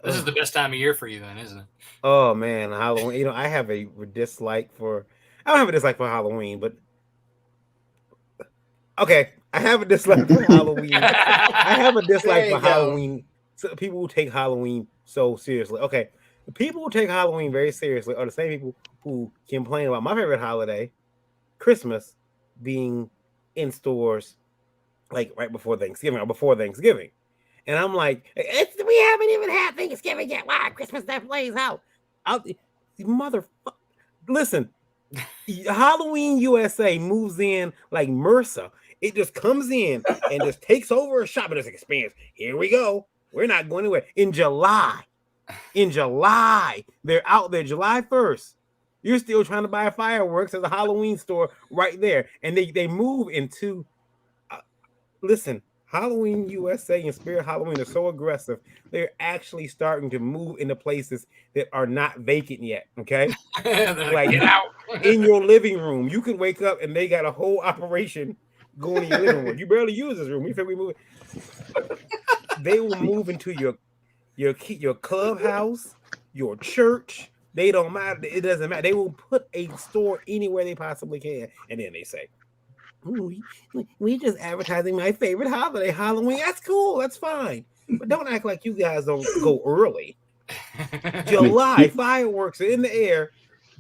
is the best time of year for you, then, isn't it? Oh man, Halloween. I have a dislike for. I don't have a dislike for Halloween, but okay, I have a dislike for Halloween. I have a dislike for Halloween. So people who take Halloween so seriously. Okay, the people who take Halloween very seriously are the same people who complain about my favorite holiday, Christmas, being in stores like right before Thanksgiving or before Thanksgiving. And I'm like, we haven't even had Thanksgiving yet. Why? Christmas that plays out. Listen, Halloween USA moves in like MRSA. It just comes in and just takes over a shop and just expands. Here we go. We're not going anywhere. In July, they're out there July 1st. You're still trying to buy fireworks at the Halloween store right there. And they move into, listen, Halloween USA and Spirit Halloween are so aggressive. They're actually starting to move into places that are not vacant yet. Okay. Like, get out. In your living room, you can wake up and they got a whole operation going in your living room. You barely use this room. You think we move it? They will move into your clubhouse, your church. They don't matter. It doesn't matter. They will put a store anywhere they possibly can. And then they say, we just advertising my favorite holiday, Halloween. That's cool. That's fine. But don't act like you guys don't go early. July, fireworks are in the air,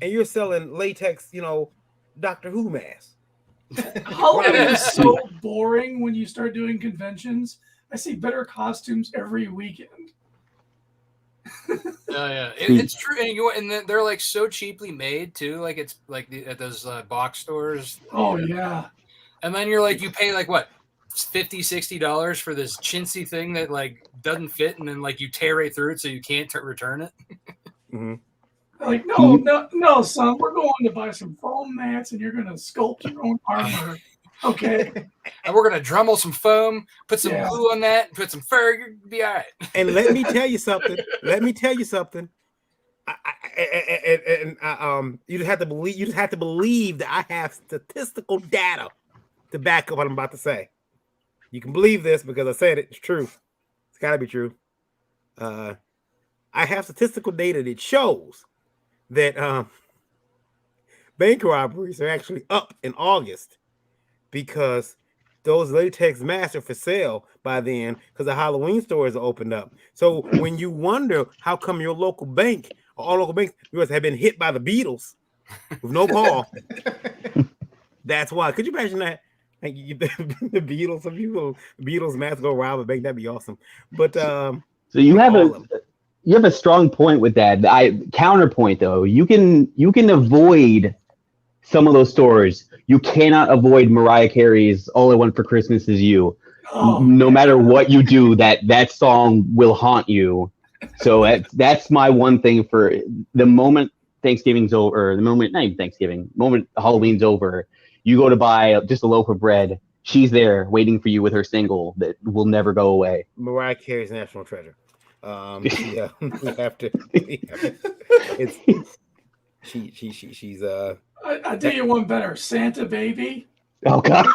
and you're selling latex, Doctor Who masks. Halloween is so boring when you start doing conventions. I see better costumes every weekend. Yeah, it's true, and they're like so cheaply made too. Like it's like at those box stores. Oh yeah. And then you're like, you pay like what, $50-$60 for this chintzy thing that like doesn't fit, and then like you tear right through it, so you can't return it. Mm-hmm. Like no, son, we're going to buy some foam mats, and you're going to sculpt your own armor. Okay. And we're going to Dremel some foam, put some glue on that, put some fur. You'll be all right. And let me tell you something. You just have to believe. You just have to believe that I have statistical data to back up what I'm about to say. You can believe this because I said it. It's true. It's got to be true. I have statistical data that shows that bank robberies are actually up in August because those latex masks are for sale by then because the Halloween stores are opened up. So when you wonder how come your local bank or all local banks have been hit by the Beatles with no call, that's why. Could you imagine that? Like the Beatles, some people, the Beatles mask go rob a bank. That'd be awesome. But so you have a strong point with that. Counterpoint though, you can avoid some of those stores. You cannot avoid Mariah Carey's "All I Want for Christmas Is You." No matter what you do, that song will haunt you. So that's my one thing for the moment Thanksgiving's over, or the moment, not even Thanksgiving, moment Halloween's over, you go to buy just a loaf of bread. She's there waiting for you with her single that will never go away. Mariah Carey's national treasure. Yeah, we have to. She's I tell you one better, Santa Baby. Oh God.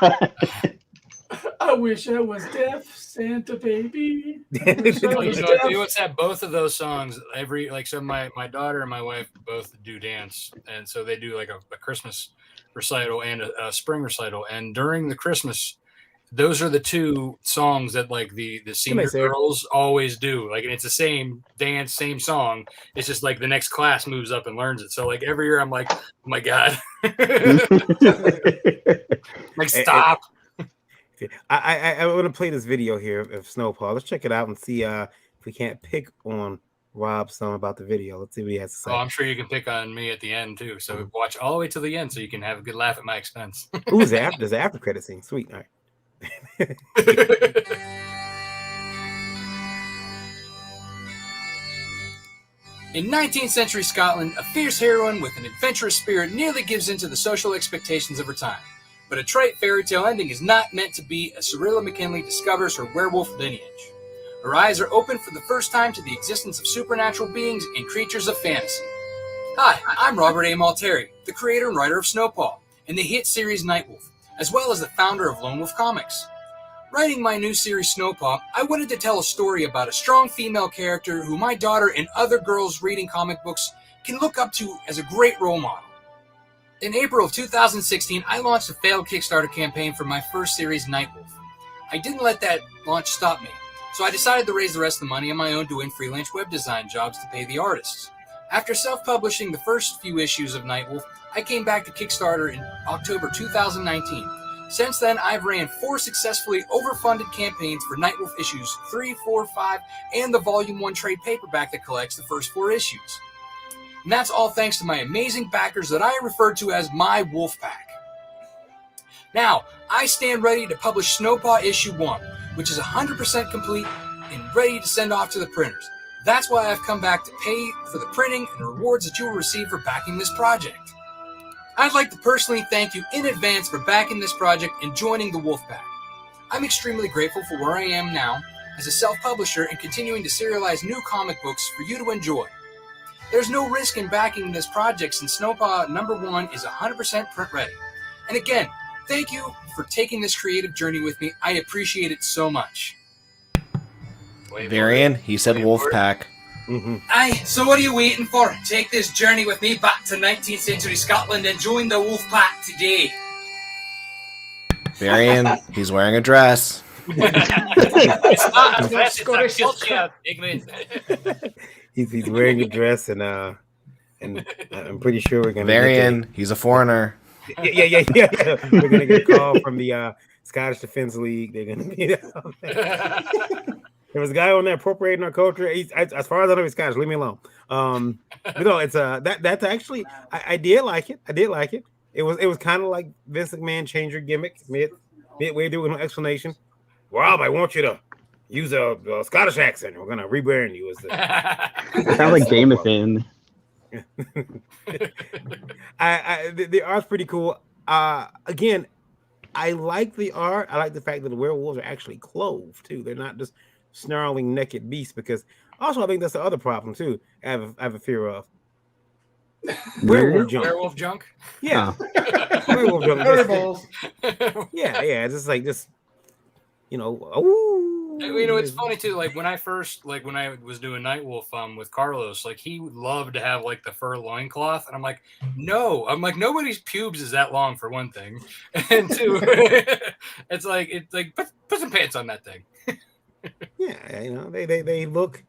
I wish I was deaf, Santa Baby. It's that both of those songs so my daughter and my wife both do dance, and so they do like a Christmas recital and a spring recital, and during the Christmas, those are the two songs that like the senior girls always do. Like, and it's the same dance, same song. It's just like the next class moves up and learns it. So like every year I'm like, oh my God. Like, stop. I want to play this video here of Snowpaw. Let's check it out and see if we can't pick on Rob some about the video. Let's see what he has to say. Oh, I'm sure you can pick on me at the end too. So watch all the way to the end so you can have a good laugh at my expense. Ooh, there's an after credit scene. Sweet. All right. In 19th century Scotland, a fierce heroine with an adventurous spirit nearly gives in to the social expectations of her time. But a trite fairy tale ending is not meant to be as Cyrilla McKinley discovers her werewolf lineage. Her eyes are open for the first time to the existence of supernatural beings and creatures of fantasy. Hi, I'm Robert A. Malteri, the creator and writer of Snowpaw and the hit series Nightwolf, as well as the founder of Lone Wolf Comics. Writing my new series Snowpaw, I wanted to tell a story about a strong female character who my daughter and other girls reading comic books can look up to as a great role model. In April of 2016, I launched a failed Kickstarter campaign for my first series, Nightwolf. I didn't let that launch stop me, so I decided to raise the rest of the money on my own doing freelance web design jobs to pay the artists. After self-publishing the first few issues of Nightwolf, I came back to Kickstarter in October 2019. Since then, I've ran 4 successfully overfunded campaigns for Nightwolf issues 3, 4, 5, and the Volume 1 trade paperback that collects the first 4 issues. And that's all thanks to my amazing backers that I refer to as my Wolf Pack. Now, I stand ready to publish Snowpaw Issue 1, which is 100% complete and ready to send off to the printers. That's why I've come back to pay for the printing and rewards that you will receive for backing this project. I'd like to personally thank you in advance for backing this project and joining the Wolf Pack. I'm extremely grateful for where I am now as a self-publisher and continuing to serialize new comic books for you to enjoy. There's no risk in backing this project since Snowpaw #1 is 100% print ready. And again, thank you for taking this creative journey with me. I appreciate it so much. Varian, he said Wolfpack. Aye, so what are you waiting for? Take this journey with me back to 19th century Scotland and join the Wolf Pack today. Varian, he's wearing a dress. It's not a dress, it's a culture. He's wearing a dress, and I'm pretty sure we're gonna. Varian, he's a foreigner. Yeah. We're gonna get a call from the Scottish Defence League. They're gonna be. There was a guy on there appropriating our culture. As far as I know, he's Scottish. Leave me alone. But no, it's that's actually I did like it. I did like it. It was kind of like Vince McMahon change your gimmick midway through with no explanation. Rob, I want you to use a Scottish accent. We're gonna rebrand you as the. Sounds like Jameson. The art's pretty cool. Again, I like the art. I like the fact that the werewolves are actually clothed too. They're not just snarling naked beasts. Because also, I think that's the other problem too. I have a fear of werewolf junk. Yeah, werewolf junk. Yeah. It's just like you know. Ooh. You know, it's funny too. Like when I was doing Nightwolf with Carlos, like he would love to have like the fur loincloth, and I'm like, no, nobody's pubes is that long for one thing, and two, it's like put some pants on that thing. Yeah, you know, they look.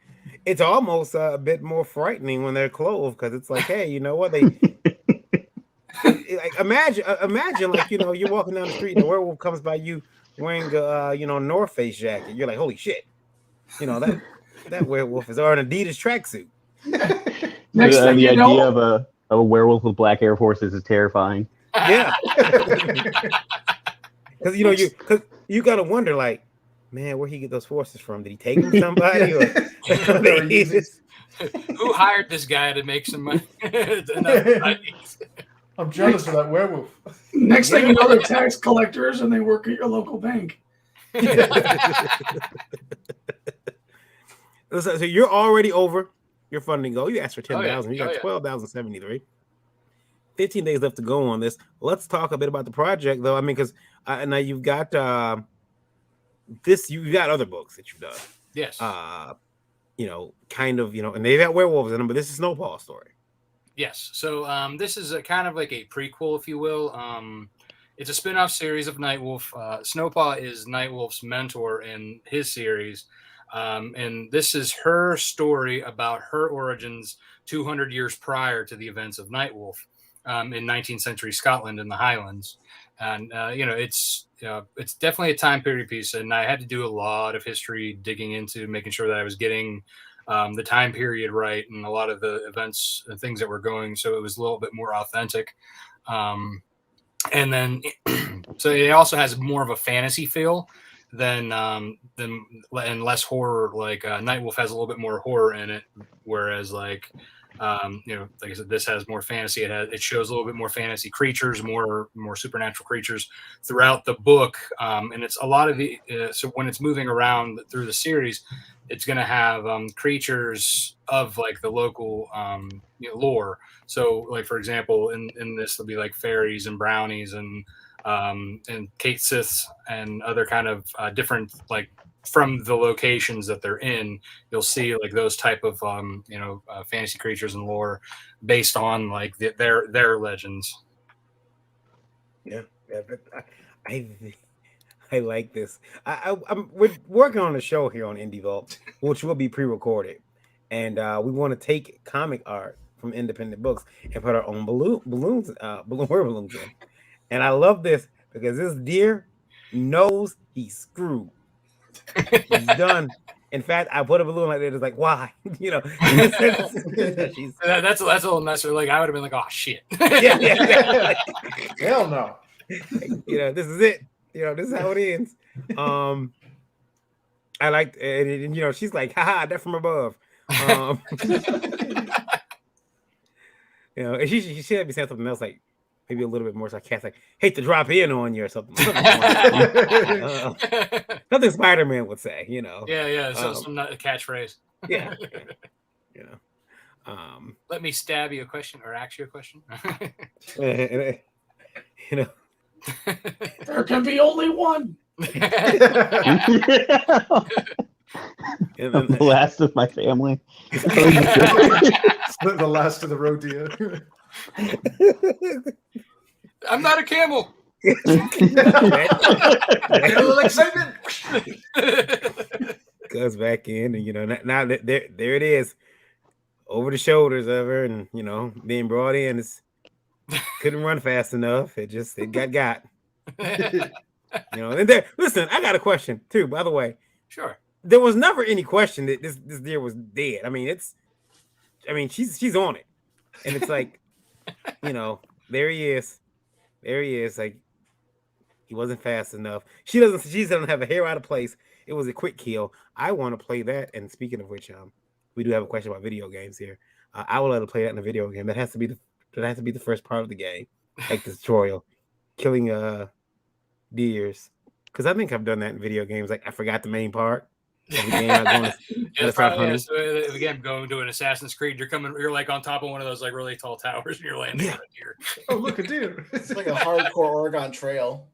It's almost a bit more frightening when they're clothed because it's like, hey, you know what they. Like imagine like, you know, you're walking down the street and a werewolf comes by you wearing a North Face jacket. You're like, holy shit, you know that werewolf is or an Adidas tracksuit. The idea of a werewolf with black Air Forces is terrifying. Yeah, because you gotta wonder, like, man, where he get those forces from? Did he take them from somebody? Or who hired this guy to make some money? I'm jealous of that werewolf. Next thing you know, they're tax collectors and they work at your local bank. So you're already over your funding goal. You asked for 10,000. You got 12,073. 15 days left to go on this. Let's talk a bit about the project, though. I mean, because now you've got you've got other books that you've done. Yes. And they've got werewolves in them, but this is Snowpaw's story. Yes. So this is a kind of like a prequel, if you will. It's a spin-off series of Nightwolf. Snowpaw is Nightwolf's mentor in his series. And this is her story about her origins 200 years prior to the events of Nightwolf in 19th century Scotland in the Highlands. And, it's definitely a time period piece. And I had to do a lot of history digging into making sure that I was getting the time period right and a lot of the events and things that were going. So it was a little bit more authentic. And then, so it also has more of a fantasy feel than and less horror. Like Nightwolf has a little bit more horror in it, whereas like I said, this has more fantasy. It shows a little bit more fantasy creatures, more supernatural creatures throughout the book. And it's a lot of the so when it's moving around through the series, it's going to have creatures of like the local lore. So like, for example, in this, there'll be like fairies and brownies and Kate Siths and other kind of different, like from the locations that they're in, you'll see like those type of fantasy creatures and lore based on like their legends. Yeah, but I like this. We're working on a show here on Indie Vault, which will be pre-recorded, and we want to take comic art from independent books and put our own balloons in. And I love this because this deer knows he's screwed. He's done. In fact, I put a balloon like that. It's like, why? That's a little messy. Like I would have been like, oh shit. Yeah. Hell no. This is it. This is how it ends. I like, and she's like, haha, that from above. And she should be saying something else like maybe a little bit more sarcastic. Hate to drop in on you or something. Nothing Spider-Man would say, Yeah. So some catchphrase. Yeah. Let me stab you a question or ask you a question. There can be only one. The last of my family. The last of the rodeo. I'm not a camel. Excitement. Goes back in, and now that there it is, over the shoulders of her, and being brought in. Couldn't run fast enough. It got. And listen, I got a question too. By the way, sure. There was never any question that this deer was dead. I mean, she's on it, and it's like, there he is. Like, he wasn't fast enough. She doesn't have a hair out of place. It was a quick kill. I want to play that. And speaking of which, we do have a question about video games here. I will let her play that in a video game. That has to be the first part of the game, like the tutorial, killing deers. Because I think I've done that in video games. Like I forgot the main part. Again, going to an Assassin's Creed, you're like on top of one of those like really tall towers, and you're landing on a deer. Oh, look, a deer! It's like a hardcore Oregon Trail.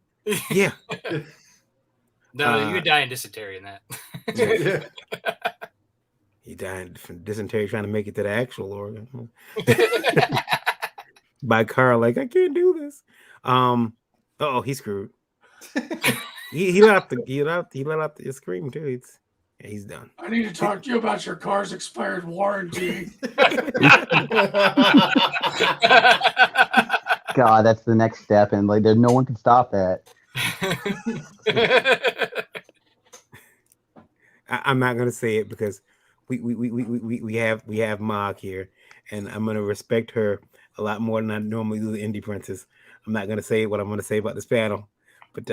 Yeah. No, you die in dysentery in that. He died from dysentery trying to make it to the actual organ. By Carl, like, I can't do this. Oh, he's screwed. he let out the scream too. He's done. I need to talk to you about your car's expired warranty. God, that's the next step, and like, there's no one can stop that. I'm not gonna say it because we have Mog here, and I'm gonna respect her a lot more than I normally do the Indie Princess. I'm not gonna say what I'm gonna say about this panel, but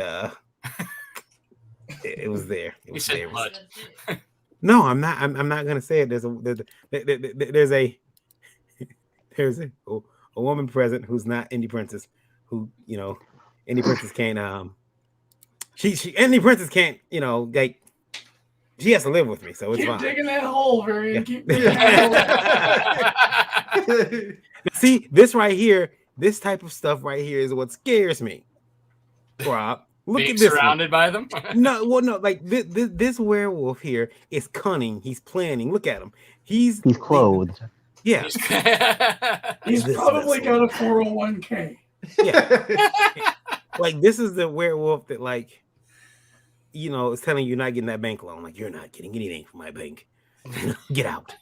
it was there. It was there. No, I'm not. I'm not gonna say it. There's a woman present who's not Indie Princess, who Indie Princess can't Indie Princess can't like. She has to live with me, so it's keep fine. Digging that hole, Varian. Yeah. Keep digging that hole. See, this right here, this type of stuff right here is what scares me. Rob, look Being at this. surrounded by them? No, like this werewolf here is cunning. He's planning. Look at him. He's clothed. Yeah. He's probably got a 401k. Yeah. Like, this is the werewolf that, like, is telling you you're not getting that bank loan. Like, you're not getting anything from my bank. Get out.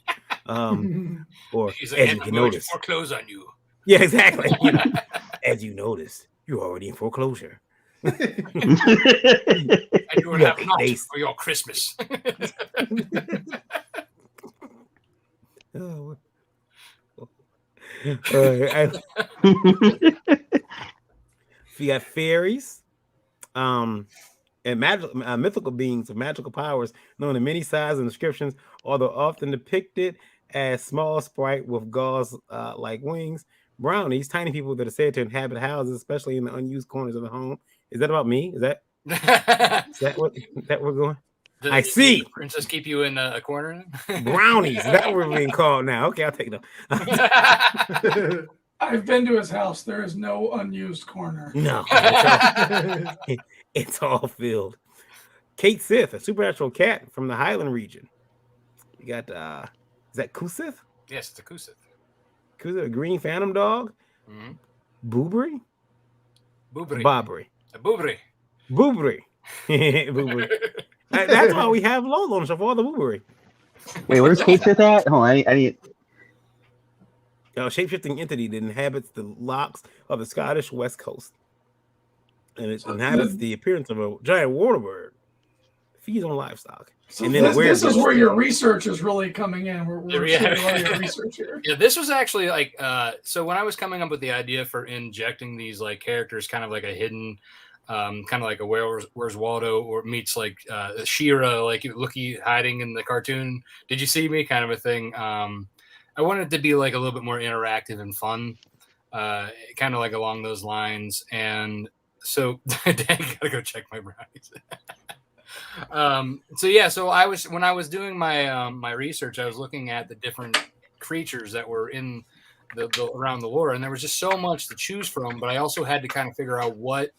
Or He's as you can notice, foreclose on you. Yeah, exactly. As you notice, you're already in foreclosure. And you will have lots for your Christmas. Oh. You got fairies, and mythical beings with magical powers known in many sizes and descriptions, although often depicted as small sprite with gauze like wings. Brownies, tiny people that are said to inhabit houses, especially in the unused corners of the home. Is that about me? Is that what we're going? I see. Princess keep you in a corner. Brownies. Is that what we're being called now? Okay, I'll take them. I've been to his house. There is no unused corner. No, it's all filled. Kate Sith, a supernatural cat from the Highland region. You got is that Kusith? Yes, it's a Kusith. Kusith, a green phantom dog. Mm-hmm. Boobry. Boobry. A boobry. Boobry. That's why we have Lola on the show for all the boobery. Wait, where's Kate Sith at? Hold on, I need. A shape-shifting entity that inhabits the locks of the Scottish West Coast, and it inhabits the appearance of a giant water bird. Feeds on livestock. So and then this is where your research is really coming in. We're Yeah. seeing a lot of your research here. Yeah, this was actually like so when I was coming up with the idea for injecting these like characters, kind of like a hidden, kind of like a Where's Waldo or meets like She-Ra, like Looky hiding in the cartoon. Did you see me? Kind of a thing. I wanted it to be like a little bit more interactive and fun, kind of like along those lines. And so, dang, gotta go check my brownies. So when I was doing my my research, I was looking at the different creatures that were in the around the lore, and there was just so much to choose from. But I also had to kind of figure out what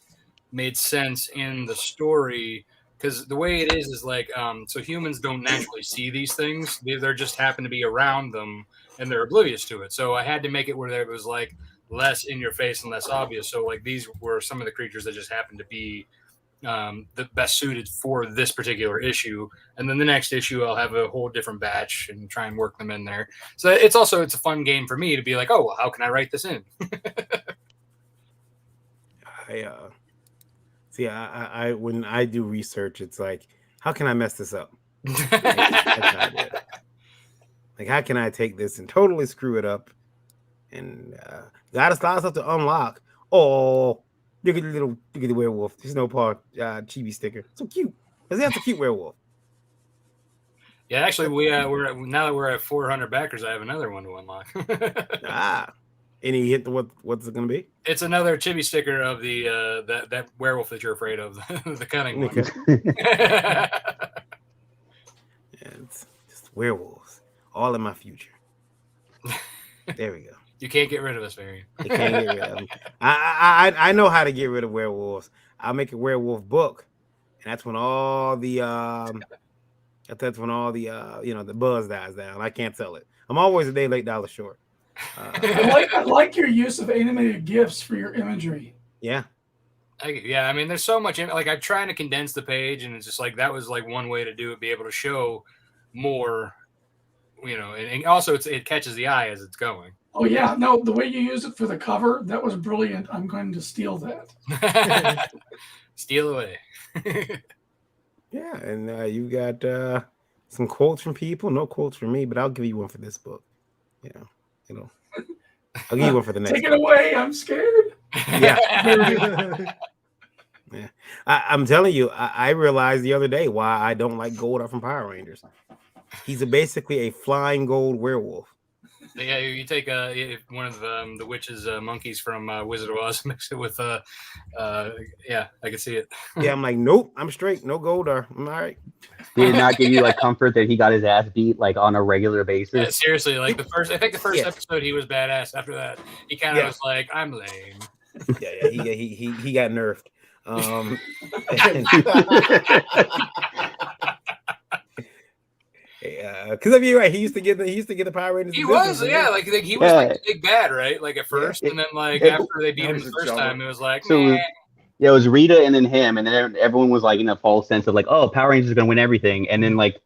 made sense in the story, because the way it is like so humans don't naturally see these things; they're just happen to be around them, and they're oblivious to it. So I had to make it where there was like less in your face and less obvious. So like these were some of the creatures that just happened to be the best suited for this particular issue, and then the next issue I'll have a whole different batch and try and work them in there. So it's a fun game for me to be like, oh, well, how can I write this in? I when I do research, it's like, how can I mess this up? Like, how can I take this and totally screw it up? And got a lot of stuff to unlock. Oh, look at the werewolf. The Snowpaw chibi sticker. So cute. That's a cute werewolf. Yeah, actually, we're now that we're at 400 backers, I have another one to unlock. Any hint to what's it going to be? It's another chibi sticker of the that werewolf that you're afraid of, the cunning one. Yeah, it's just werewolves, all in my future. There we go. You can't get rid of us, Barry. You can't get rid of them. I know how to get rid of werewolves. I'll make a werewolf book, that's when all the the buzz dies down. I can't sell it. I'm always a day late, dollar short. I like your use of animated GIFs for your imagery. Yeah. Yeah, I mean, there's so much. Like, I'm trying to condense the page, and it's just like that was like one way to do it, be able to show more, and also it catches the eye as it's going. Oh yeah, no, the way you used it for the cover, that was brilliant. I'm going to steal that. Steal away. Yeah, and you got some quotes from people. No quotes from me, but I'll give you one for this book. I'll give you one for the next. Take it away. I'm scared. Yeah. Yeah. I'm telling you, I realized the other day why I don't like Goldar from Power Rangers. He's basically a flying gold werewolf. Yeah, you take one of the witch's monkeys from Wizard of Oz, mix it with yeah, I can see it. Yeah, I'm like, nope, I'm straight, no Goldar. I'm all right. Did it not give you like comfort that he got his ass beat like on a regular basis? Yeah, seriously, like the first episode he was badass. After that, he kind of was like, I'm lame. Yeah, he got nerfed. Because you're right, he used to get the Power Rangers. He was, yeah, like he was like the big bad, right? Like at first, and then like after they beat him the first time, it was like, yeah, it was Rita and then him, and then everyone was like in a false sense of like, oh, Power Rangers are gonna win everything, and then like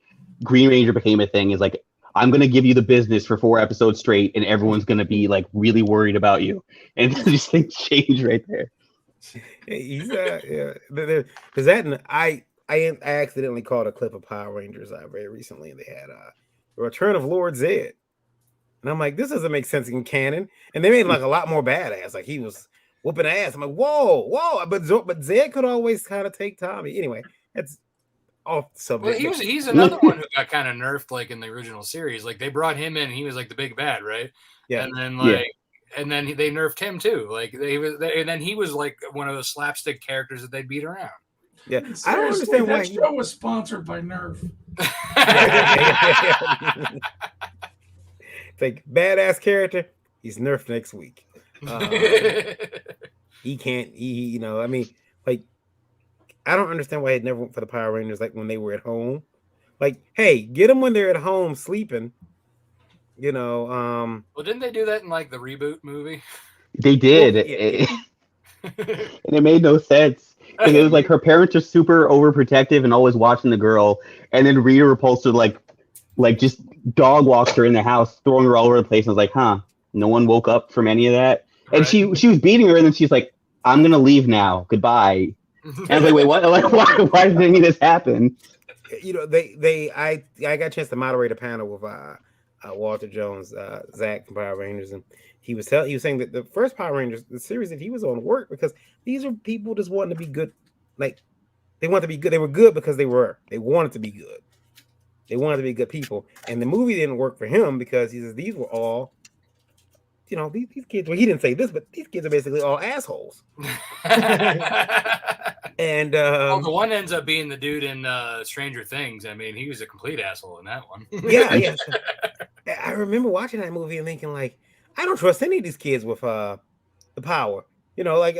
Green Ranger became a thing. Is like, I'm gonna give you the business for 4 episodes straight, and everyone's gonna be like really worried about you, and these things change right there. He's there's that, and I accidentally caught a clip of Power Rangers very recently, and they had the Return of Lord Zed, and I'm like, this doesn't make sense in canon, and they made him like a lot more badass, like he was whooping ass. I'm like, whoa, but Zed could always kind of take Tommy. Anyway, that's off the subject. Well, he's another one who got kind of nerfed, like in the original series. Like they brought him in, he was like the big bad, right? Yeah, and then like. Yeah. And then they nerfed him too. Like and then he was like one of those slapstick characters that they beat around. Yeah, I don't understand why that show was sponsored by Nerf. It's like badass character. He's nerfed next week. He can't. I mean, like, I don't understand why he never went for the Power Rangers. Like when they were at home, like, hey, get them when they're at home sleeping. Well, didn't they do that in like the reboot movie? They did. And it made no sense. Because it was like her parents are super overprotective and always watching the girl, and then Rita Repulsor like just dog walks her in the house, throwing her all over the place. And I was like, huh, no one woke up from any of that. And right. she was beating her, and then she's like, I'm gonna leave now. Goodbye. And I was like, wait, what? Like, why did any of this happen? I got a chance to moderate a panel with Walter Jones, Zach from Power Rangers, and he was saying that the first Power Rangers, the series that he was on, worked because these are people just wanting to be good. Like they want to be good. They were good because they wanted to be good. They wanted to be good people, and the movie didn't work for him because he says these were all, these kids. Well, he didn't say this, but these kids are basically all assholes. And the one ends up being the dude in Stranger Things. I mean, he was a complete asshole in that one. Yeah. I remember watching that movie and thinking, like, I don't trust any of these kids with the power. Like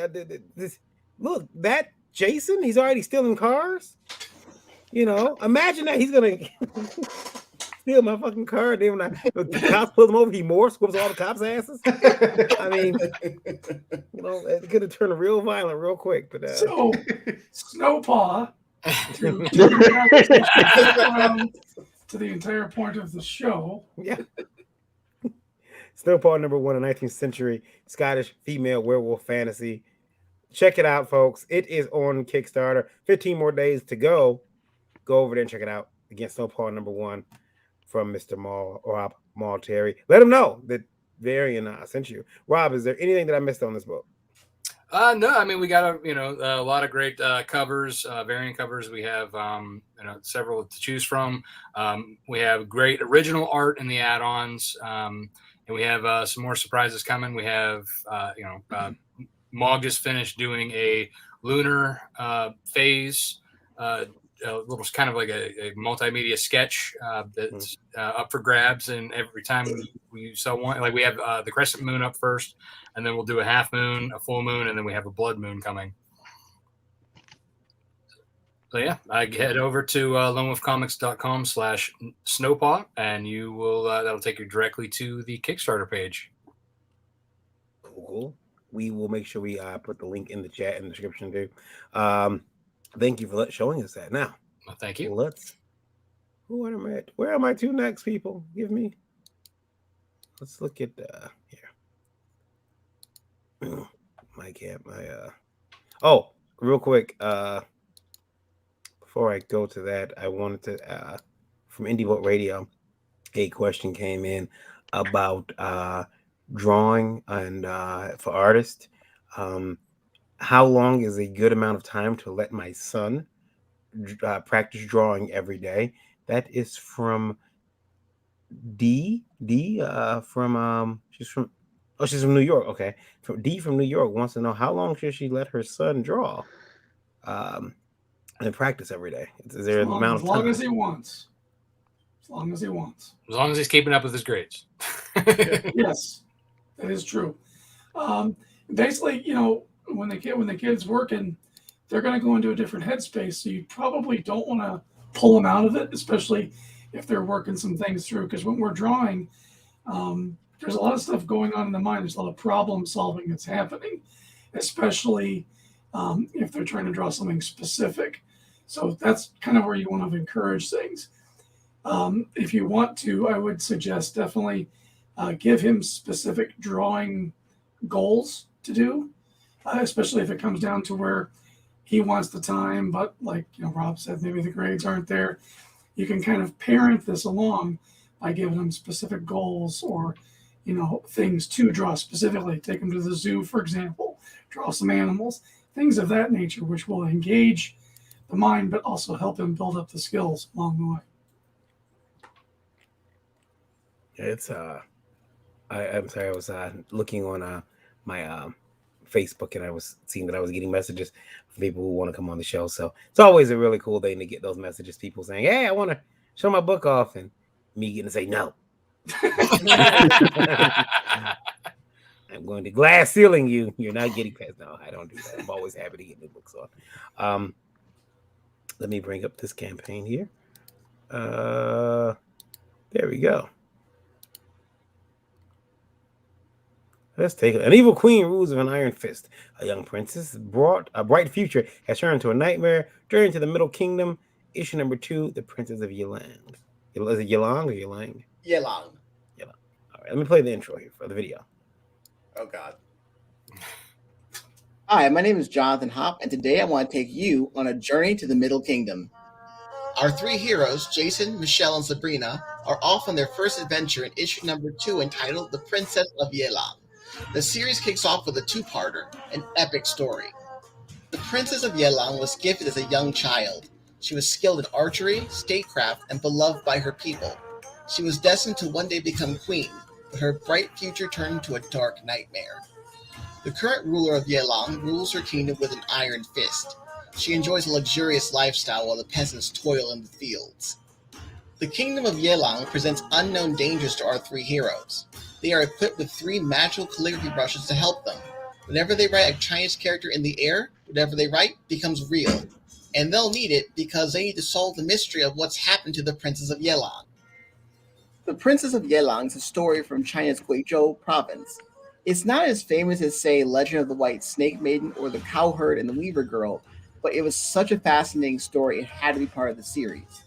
look, that Jason, he's already stealing cars. Imagine that he's gonna steal my fucking car, and then when the cops pull him over, he whoops all the cops' asses. I mean, it could have turned real violent real quick. But so Snowpaw to the entire point of the show. Yeah. Snowpaw #1, a 19th century Scottish female werewolf fantasy. Check it out, folks. It is on Kickstarter. 15 more days to go. Go over there and check it out. Again, Snowpaw #1 from Mr. Rob Malteri. Let him know that Varian sent you. Rob, is there anything that I missed on this book? No, I mean, we got a lot of great covers, variant covers. We have several to choose from. We have great original art in the add-ons, and we have some more surprises coming. We have Mog just finished doing a lunar phase, a little kind of like a multimedia sketch that's up for grabs. And every time we sell one, like we have the crescent moon up first, and then we'll do a half moon, a full moon, and then we have a blood moon coming. So yeah, I head over to lonewolfcomics.com/snowpaw, and you will that'll take you directly to the Kickstarter page. Cool. We will make sure we put the link in the chat and the description too. Thank you for showing us that. Now, Well, thank you. Where are my two next people? Let's look at here. Oh, real quick. Before I go to that, I wanted to from Indie Vote Radio, a question came in about drawing and for artists. How long is a good amount of time to let my son practice drawing every day? That is from D from she's from New York. Okay, from New York wants to know how long should she let her son draw and practice every day. Is there an amount of time? As long as he wants. As long as he wants. As long as he's keeping up with his grades. Yes, that is true. Basically, when the kid's working, they're going to go into a different headspace. So you probably don't want to pull them out of it, especially if they're working some things through. Because when we're drawing, there's a lot of stuff going on in the mind. There's a lot of problem solving that's happening, especially if they're trying to draw something specific. So that's kind of where you want to encourage things. If you want to, I would suggest definitely give him specific drawing goals to do, especially if it comes down to where he wants the time, but like Rob said, maybe the grades aren't there. You can kind of parent this along by giving him specific goals or things to draw specifically. Take him to the zoo, for example, draw some animals, things of that nature, which will engage the mind, but also help him build up the skills along the way. It's I'm sorry, I was looking on my Facebook and I was seeing that I was getting messages from people who want to come on the show. So it's always a really cool thing to get those messages, people saying, "Hey, I want to show my book off," and me getting to say no. I'm going to glass ceiling you. You're not getting past. No, I don't do that. I'm always happy to get new books on. Let me bring up this campaign here. There we go. Let's take it. An evil queen rules with an iron fist. A young princess brought a bright future has turned into a nightmare. Journey to the Middle Kingdom. Issue number 2, The Princess of Yelang. Is it Yelang or Yelang? Yelang. All right, let me play the intro here for the video. Oh, God. Hi, my name is Jonathan Hopp, and today I want to take you on a journey to the Middle Kingdom. Our 3 heroes, Jason, Michelle, and Sabrina, are off on their first adventure in issue number 2 entitled The Princess of Yelang. The series kicks off with a 2-parter, an epic story. The Princess of Yelang was gifted as a young child. She was skilled in archery, statecraft, and beloved by her people. She was destined to one day become queen, but her bright future turned into a dark nightmare. The current ruler of Yelang rules her kingdom with an iron fist. She enjoys a luxurious lifestyle while the peasants toil in the fields. The kingdom of Yelang presents unknown dangers to our 3 heroes. They are equipped with 3 magical calligraphy brushes to help them. Whenever they write a Chinese character in the air, whatever they write becomes real. And they'll need it because they need to solve the mystery of what's happened to the Princess of Yelang. The Princess of Yelang is a story from China's Guizhou province. It's not as famous as, say, Legend of the White Snake Maiden or The Cowherd and the Weaver Girl, but it was such a fascinating story it had to be part of the series.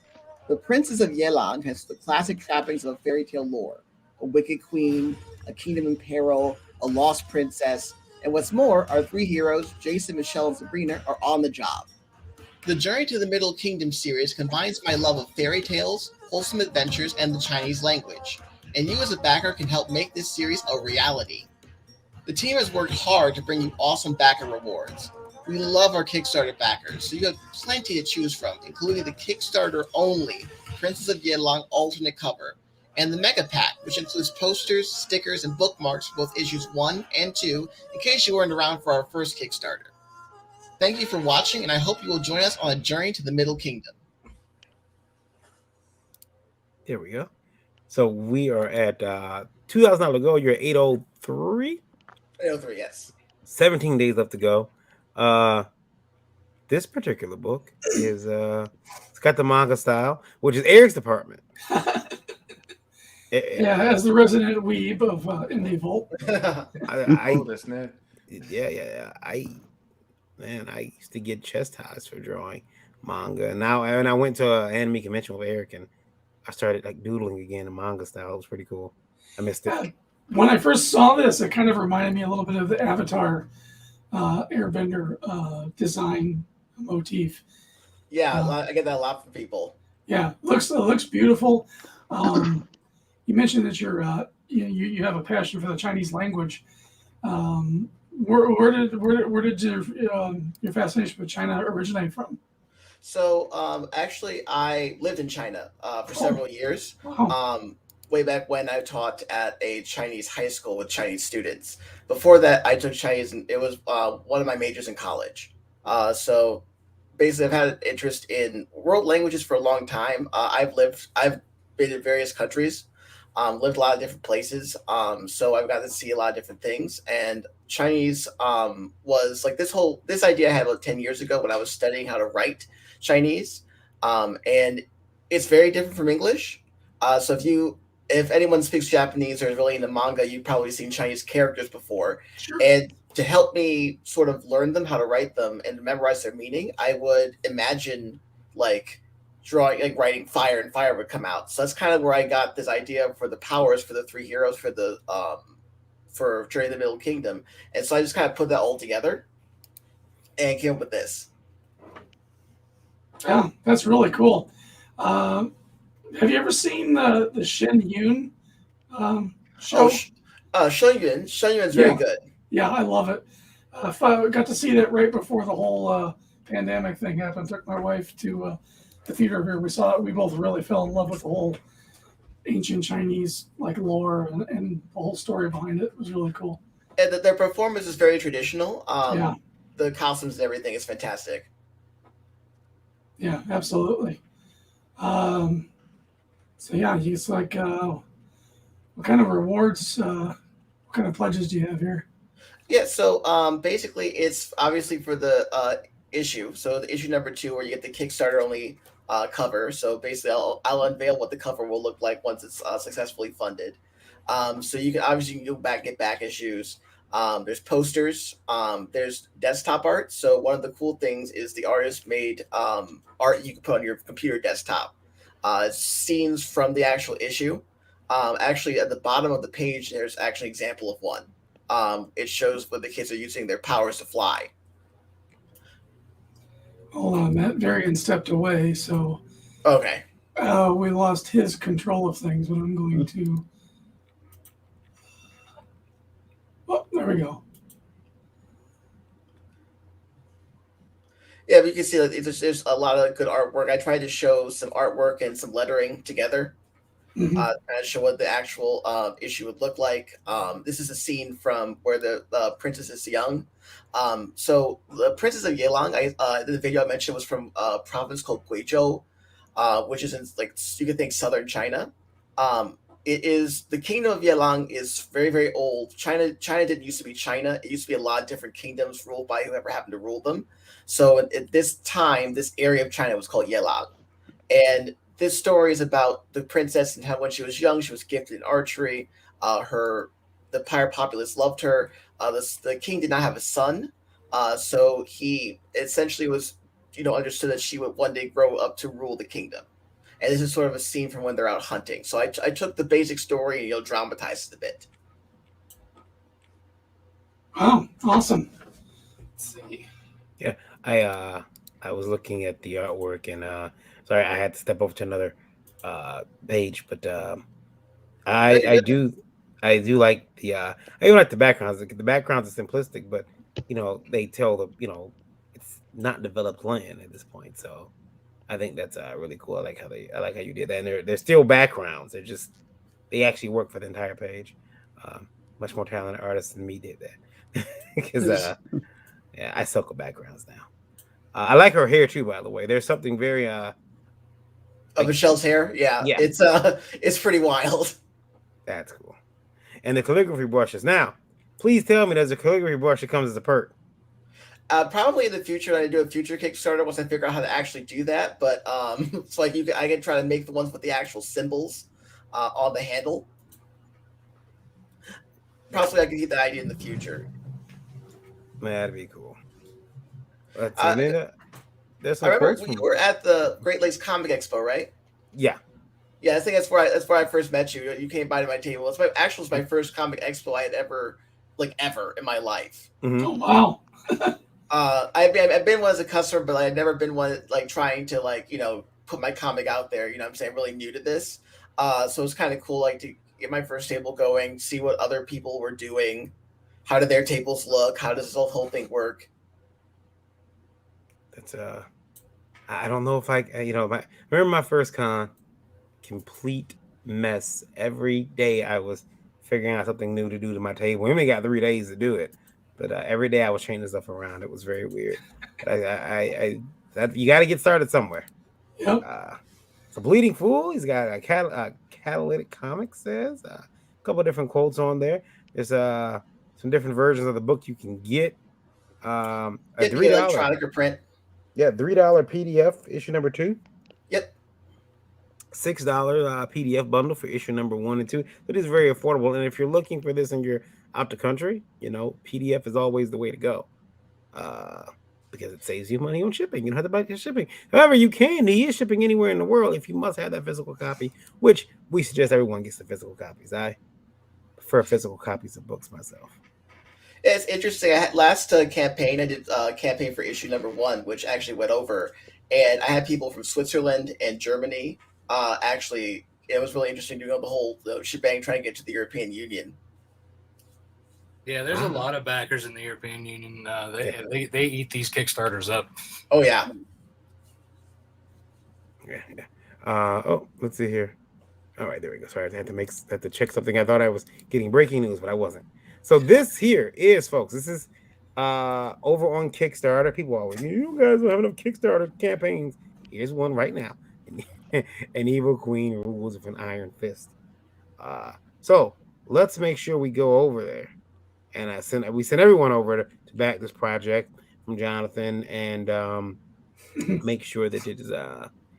The Princess of Yelang has the classic trappings of a fairy tale lore: a wicked queen, a kingdom in peril, a lost princess, and what's more, our 3 heroes, Jason, Michelle, and Sabrina, are on the job. The Journey to the Middle Kingdom series combines my love of fairy tales, wholesome adventures, and the Chinese language, and you as a backer can help make this series a reality. The team has worked hard to bring you awesome backer rewards. We love our Kickstarter backers, so you have plenty to choose from, including the Kickstarter-only Princess of Yelang alternate cover, and the Mega Pack, which includes posters, stickers, and bookmarks for both issues 1 and 2, in case you weren't around for our first Kickstarter. Thank you for watching, and I hope you will join us on a journey to the Middle Kingdom. There we go. So we are at $2,000 to go. You're at 803? 803, yes. 17 days left to go. this particular book is it's got the manga style, which is Eric's department. Yeah, as the resident weeb of Indie Vault. I used to get chastised for drawing manga, and I went to an anime convention with Eric, and I started like doodling again in manga style. It was pretty cool. I missed it. When I first saw this, it kind of reminded me a little bit of the Avatar Airbender design motif. Yeah, I get that a lot from people. Yeah, it looks beautiful. You mentioned that you have a passion for the Chinese language. Where did your fascination with China originate from? So actually, I lived in China for several years. Wow. Way back when I taught at a Chinese high school with Chinese students. Before that, I took Chinese, and it was one of my majors in college. So basically, I've had an interest in world languages for a long time. I've been in various countries, lived a lot of different places. So I've got to see a lot of different things. And Chinese was like this idea I had about 10 years ago when I was studying how to write Chinese. And it's very different from English. So if anyone speaks Japanese or is really into manga, you've probably seen Chinese characters before. Sure. And to help me sort of learn them, how to write them, and memorize their meaning, I would imagine like writing fire, and fire would come out. So that's kind of where I got this idea for the powers for the three heroes for the for Journey to the Middle Kingdom. And so I just kind of put that all together and came up with this. Yeah, that's really cool. Have you ever seen the Shen Yun show? Shen Yun's very good. Yeah, I love it. I got to see that right before the whole pandemic thing happened. Took my wife to the theater here. We saw it. We both really fell in love with the whole ancient Chinese like lore and the whole story behind it. It was really cool. And their performance is very traditional. Yeah. The costumes and everything is fantastic. Yeah, absolutely. So yeah, he's like, what kind of rewards, what kind of pledges do you have here? Yeah, so basically it's obviously for the issue. So the issue number 2, where you get the Kickstarter only cover. So basically I'll unveil what the cover will look like once it's successfully funded. So you can obviously go back, get back issues. There's posters. There's desktop art. So one of the cool things is the artist made art you can put on your computer desktop. Scenes from the actual issue. Actually, at the bottom of the page, there's actually an example of one. It shows when the kids are using their powers to fly. Hold on, Matt Varian stepped away, so okay. We lost his control of things, but I'm going to. Oh, there we go. Yeah, but you can see that there's a lot of good artwork. I tried to show some artwork and some lettering together. Mm-hmm. And show what the actual issue would look like. This is a scene from where the princess is young. So the Princess of Yelang, the video I mentioned was from a province called Guizhou, which is in you could think southern China. It is the kingdom of Yelang is very, very old. China didn't used to be China. It used to be a lot of different kingdoms ruled by whoever happened to rule them. So at this time, this area of China was called Yelang, and this story is about the princess and how when she was young, she was gifted in archery. The pirate populace loved her. The king did not have a son, so he essentially was, understood that she would one day grow up to rule the kingdom. And this is sort of a scene from when they're out hunting. So I took the basic story and dramatized it a bit. Oh, awesome! Let's see. Yeah, I was looking at the artwork and sorry, I had to step over to another page, but I do like the I even like the backgrounds. The backgrounds are simplistic, but they tell it's not developed land at this point. So I think that's really cool. I like how you did that. And they're still backgrounds. They actually work for the entire page. Much more talented artists than me did that because yeah, I suck at backgrounds now. I like her hair too, by the way. There's something very Michelle's hair, yeah, it's pretty wild. That's cool. And the calligraphy brushes. Now, please tell me, there's a calligraphy brush that comes as a perk. Probably in the future, I do a future Kickstarter once I figure out how to actually do that. But so like I can try to make the ones with the actual symbols on the handle. Possibly I could get the idea in the future. Man, that'd be cool. But there's I some remember quotes you were at the Great Lakes Comic Expo, right? Yeah. Yeah, I think that's where I first met you. You came by to my table. It's my first comic expo I had ever in my life. Mm-hmm. Oh wow. I've been one as a customer, but I've never been one like trying to put my comic out there. You know what I'm saying? Really new to this. So it's kind of cool to get my first table going, see what other people were doing, how do their tables look, how does this whole thing work? That's I don't know if remember my first con, complete mess. Every day I was figuring out something new to do to my table. We only got 3 days to do it, but every day I was changing stuff around. It was very weird. You got to get started somewhere. Yep. It's a Bleeding Fool. He's got a Catalytic Comics says a couple of different quotes on there. There's some different versions of the book you can get. A $3 electronic or print. Yeah, $3 PDF issue number 2. Yep. $6 PDF bundle for issue number 1 and 2. It is very affordable, and if you're looking for this and you're out the country, PDF is always the way to go, because it saves you money on shipping. You don't have to buy your shipping. However, he is shipping anywhere in the world if you must have that physical copy, which we suggest everyone gets the physical copies. I prefer physical copies of books myself. It's interesting. Last campaign, I did a campaign for issue number 1, which actually went over, and I had people from Switzerland and Germany. Actually, it was really interesting doing the whole shebang trying to get to the European Union. Yeah, there's a lot of backers in the European Union. They eat these Kickstarters up. Oh yeah. Yeah. Let's see here. All right, there we go. Sorry, I had to check something. I thought I was getting breaking news, but I wasn't. So this here is, folks. This is over on Kickstarter. People always, you guys don't have enough Kickstarter campaigns. Here's one right now. An evil queen rules with an iron fist. So let's make sure we go over there, and we send everyone over to back this project from Jonathan, and make sure that it is.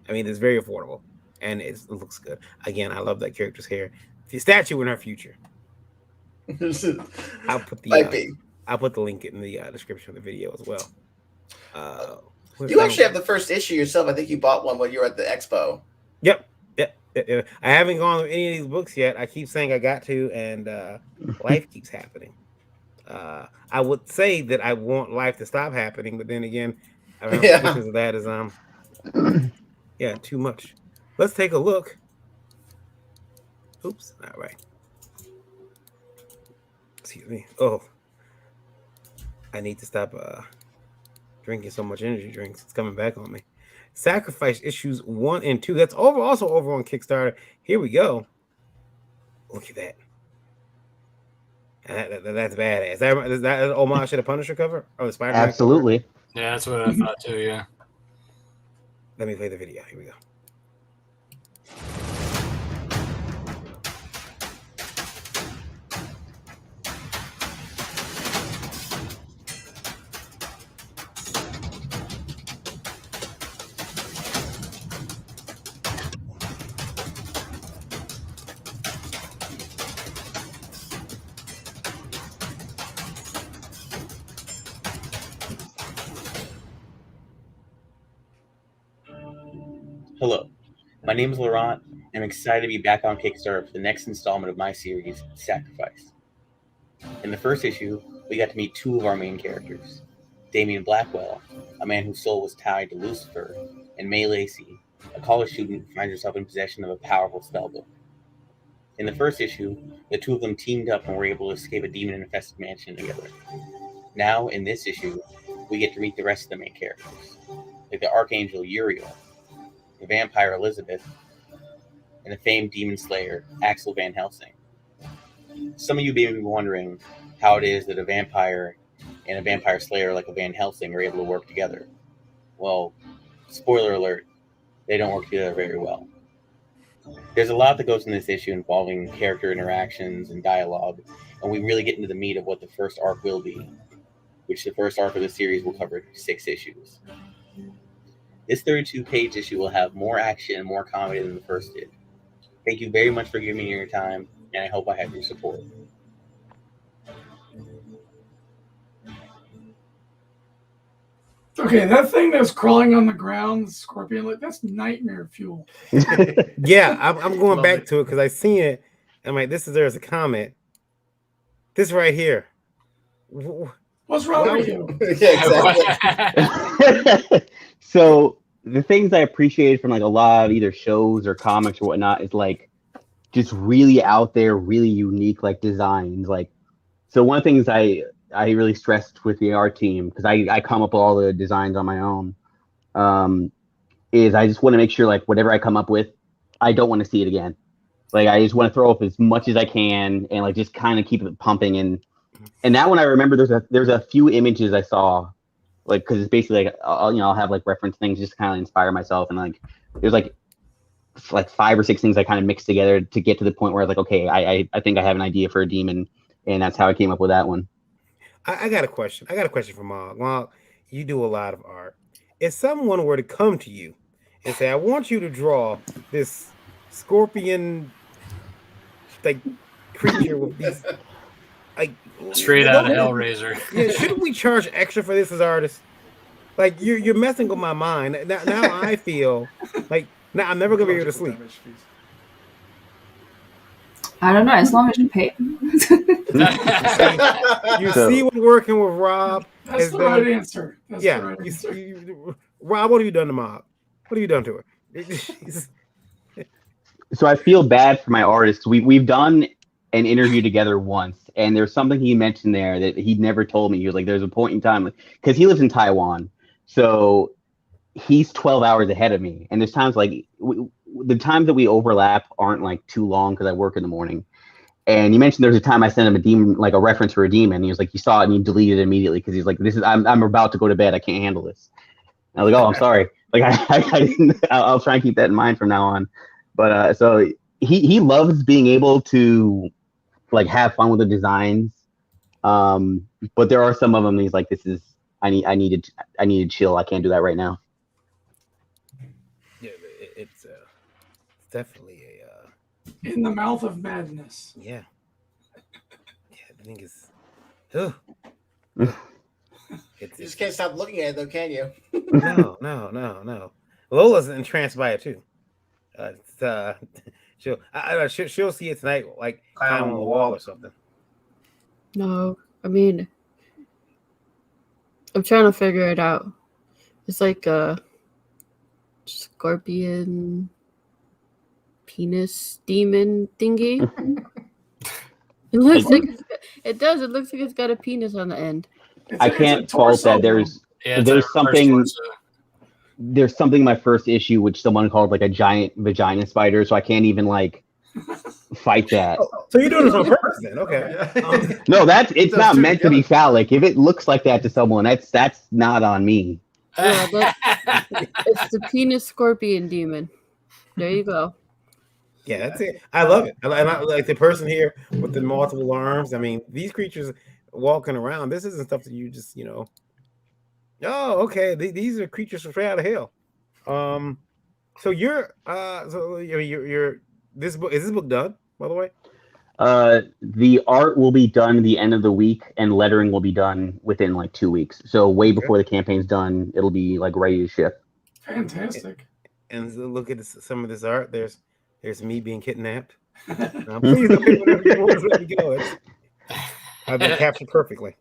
It's very affordable and it looks good. Again, I love that character's hair. The statue in her future. I'll put the link in the description of the video as well. You actually have the first issue yourself. I think you bought one when you were at the expo. Yep. I haven't gone through any of these books yet. I keep saying I got to, and life keeps happening. I would say that I want life to stop happening, but then again, I don't know because of that is too much. Let's take a look. Oops, not right. Excuse me. Oh, I need to stop drinking so much energy drinks. It's coming back on me. Sacrifice issues 1 and 2. That's also over on Kickstarter. Here we go. Look at that. That's badass. Is that an homage to the Punisher cover? Oh, the Spider-Man Absolutely. cover? Yeah, that's what I thought too. Yeah. Let me play the video. Here we go. Hello, my name is Laurent, and I'm excited to be back on Kickstarter for the next installment of my series, Sacrifice. In the first issue, we got to meet 2 of our main characters, Damien Blackwell, a man whose soul was tied to Lucifer, and May Lacey, a college student who finds herself in possession of a powerful spellbook. In the first issue, the 2 of them teamed up and were able to escape a demon-infested mansion together. Now, in this issue, we get to meet the rest of the main characters, like the Archangel Uriel, the vampire Elizabeth, and the famed demon slayer Axel Van Helsing. Some of you may be wondering how it is that a vampire and a vampire slayer like a Van Helsing are able to work together. Well, spoiler alert, they don't work together very well. There's a lot that goes in this issue involving character interactions and dialogue, and we really get into the meat of what the first arc will be. which the first arc of the series will cover 6 issues. This 32-page issue will have more action and more comedy than the first did. Thank you very much for giving me your time, and I hope I have your support. Okay, that thing that's crawling on the ground, the scorpion, like that's nightmare fuel. Yeah, I'm going back to it because I seen it. I'm like, there's a comment. This right here. What's wrong with you? Yeah, exactly. So the things I appreciated from like a lot of either shows or comics or whatnot is like just really out there, really unique like designs. Like, so one of the things I really stressed with the art team, because I come up with all the designs on my own, is I just want to make sure like whatever I come up with, I don't want to see it again. Like I just want to throw up as much as I can and like just kind of keep it pumping. And that one I remember there's a few images I saw, like because it's basically like I'll have like reference things just kind of inspire myself, and like there's like 5 or 6 things I kind of mixed together to get to the point where I was like, okay, I think I have an idea for a demon, and that's how I came up with that one. I got a question. I got a question for Mog. Mog, you do a lot of art. If someone were to come to you and say, I want you to draw this scorpion like creature with these like Straight out of Hellraiser. Yeah, shouldn't we charge extra for this as artists? Like you're messing with my mind. Now I feel like now I'm never gonna be able to sleep. I don't know, as long as you pay. You see what working with Rob That's has the done? right answer. That's Yeah, the right answer. Rob, what have you done to Mob? What have you done to her? So I feel bad for my artists. We've done an interview together once, and there's something he mentioned there that he'd never told me. He was like, there's a point in time, because he lives in Taiwan, so he's 12 hours ahead of me, and there's times like the times that we overlap aren't like too long because I work in the morning. And he mentioned there's a time I sent him a demon, like a reference for a demon. And he was like, he saw it and he deleted it immediately because he's like, I'm about to go to bed. I can't handle this. And I was like, oh, I'm sorry. Like I didn't. I'll try and keep that in mind from now on. But so he loves being able to like have fun with the designs. But there are some of them he's like, I need to chill. I can't do that right now. Yeah, it's definitely In the mouth of madness. yeah. I think it's. Ugh. You just can't stop looking at it, though, can you? No. Lola's entranced by it too. She'll see it tonight, like climb on the wall or something. No, I mean, I'm trying to figure it out. It's like a scorpion penis demon thingy. It looks like it does. It looks like it's got a penis on the end. I can't fault that. There's something. There's something in my first issue which someone called like a giant vagina spider, so I can't even like fight that. So you're doing this on purpose then? Okay. No, it's not meant to be phallic. If it looks like that to someone, that's not on me. Yeah, it's the penis scorpion demon. There you go. Yeah, that's it. I love it. And I like the person here with the multiple arms. I mean, these creatures walking around. This isn't stuff that you just, oh, okay. These are creatures from straight out of hell. So you're this book, is this book done, by the way? The art will be done at the end of the week, and lettering will be done within like 2 weeks. So way before the campaign's done, it'll be like ready to ship. Fantastic. And look at some of this art. There's me being kidnapped. Please don't let me go. I've been captured perfectly.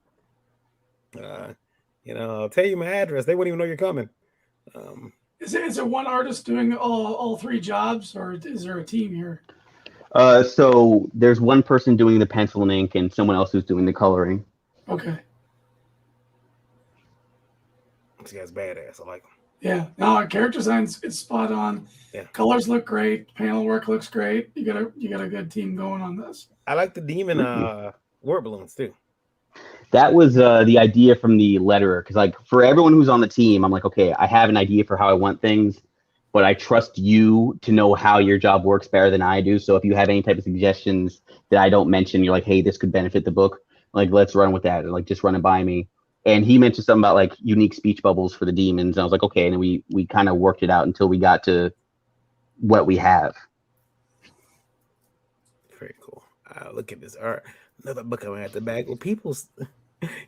I'll tell you my address. They wouldn't even know you're coming. Is it one artist doing all 3 jobs, or is there a team here? So there's one person doing the pencil and ink, and someone else who's doing the coloring. Okay. This guy's badass. I like him. Yeah. No, character designs it's spot on. Yeah. Colors look great. Panel work looks great. You got a good team going on this. I like the demon word balloons too. That was the idea from the letterer, because like for everyone who's on the team, I'm like, okay, I have an idea for how I want things, but I trust you to know how your job works better than I do. So if you have any type of suggestions that I don't mention, you're like, hey, this could benefit the book. Like, let's run with that, and like just run it by me. and he mentioned something about like unique speech bubbles for the demons. And I was like, okay, and then we kind of worked it out until we got to what we have. Very cool. Look at this art. Another book I at the back. Well,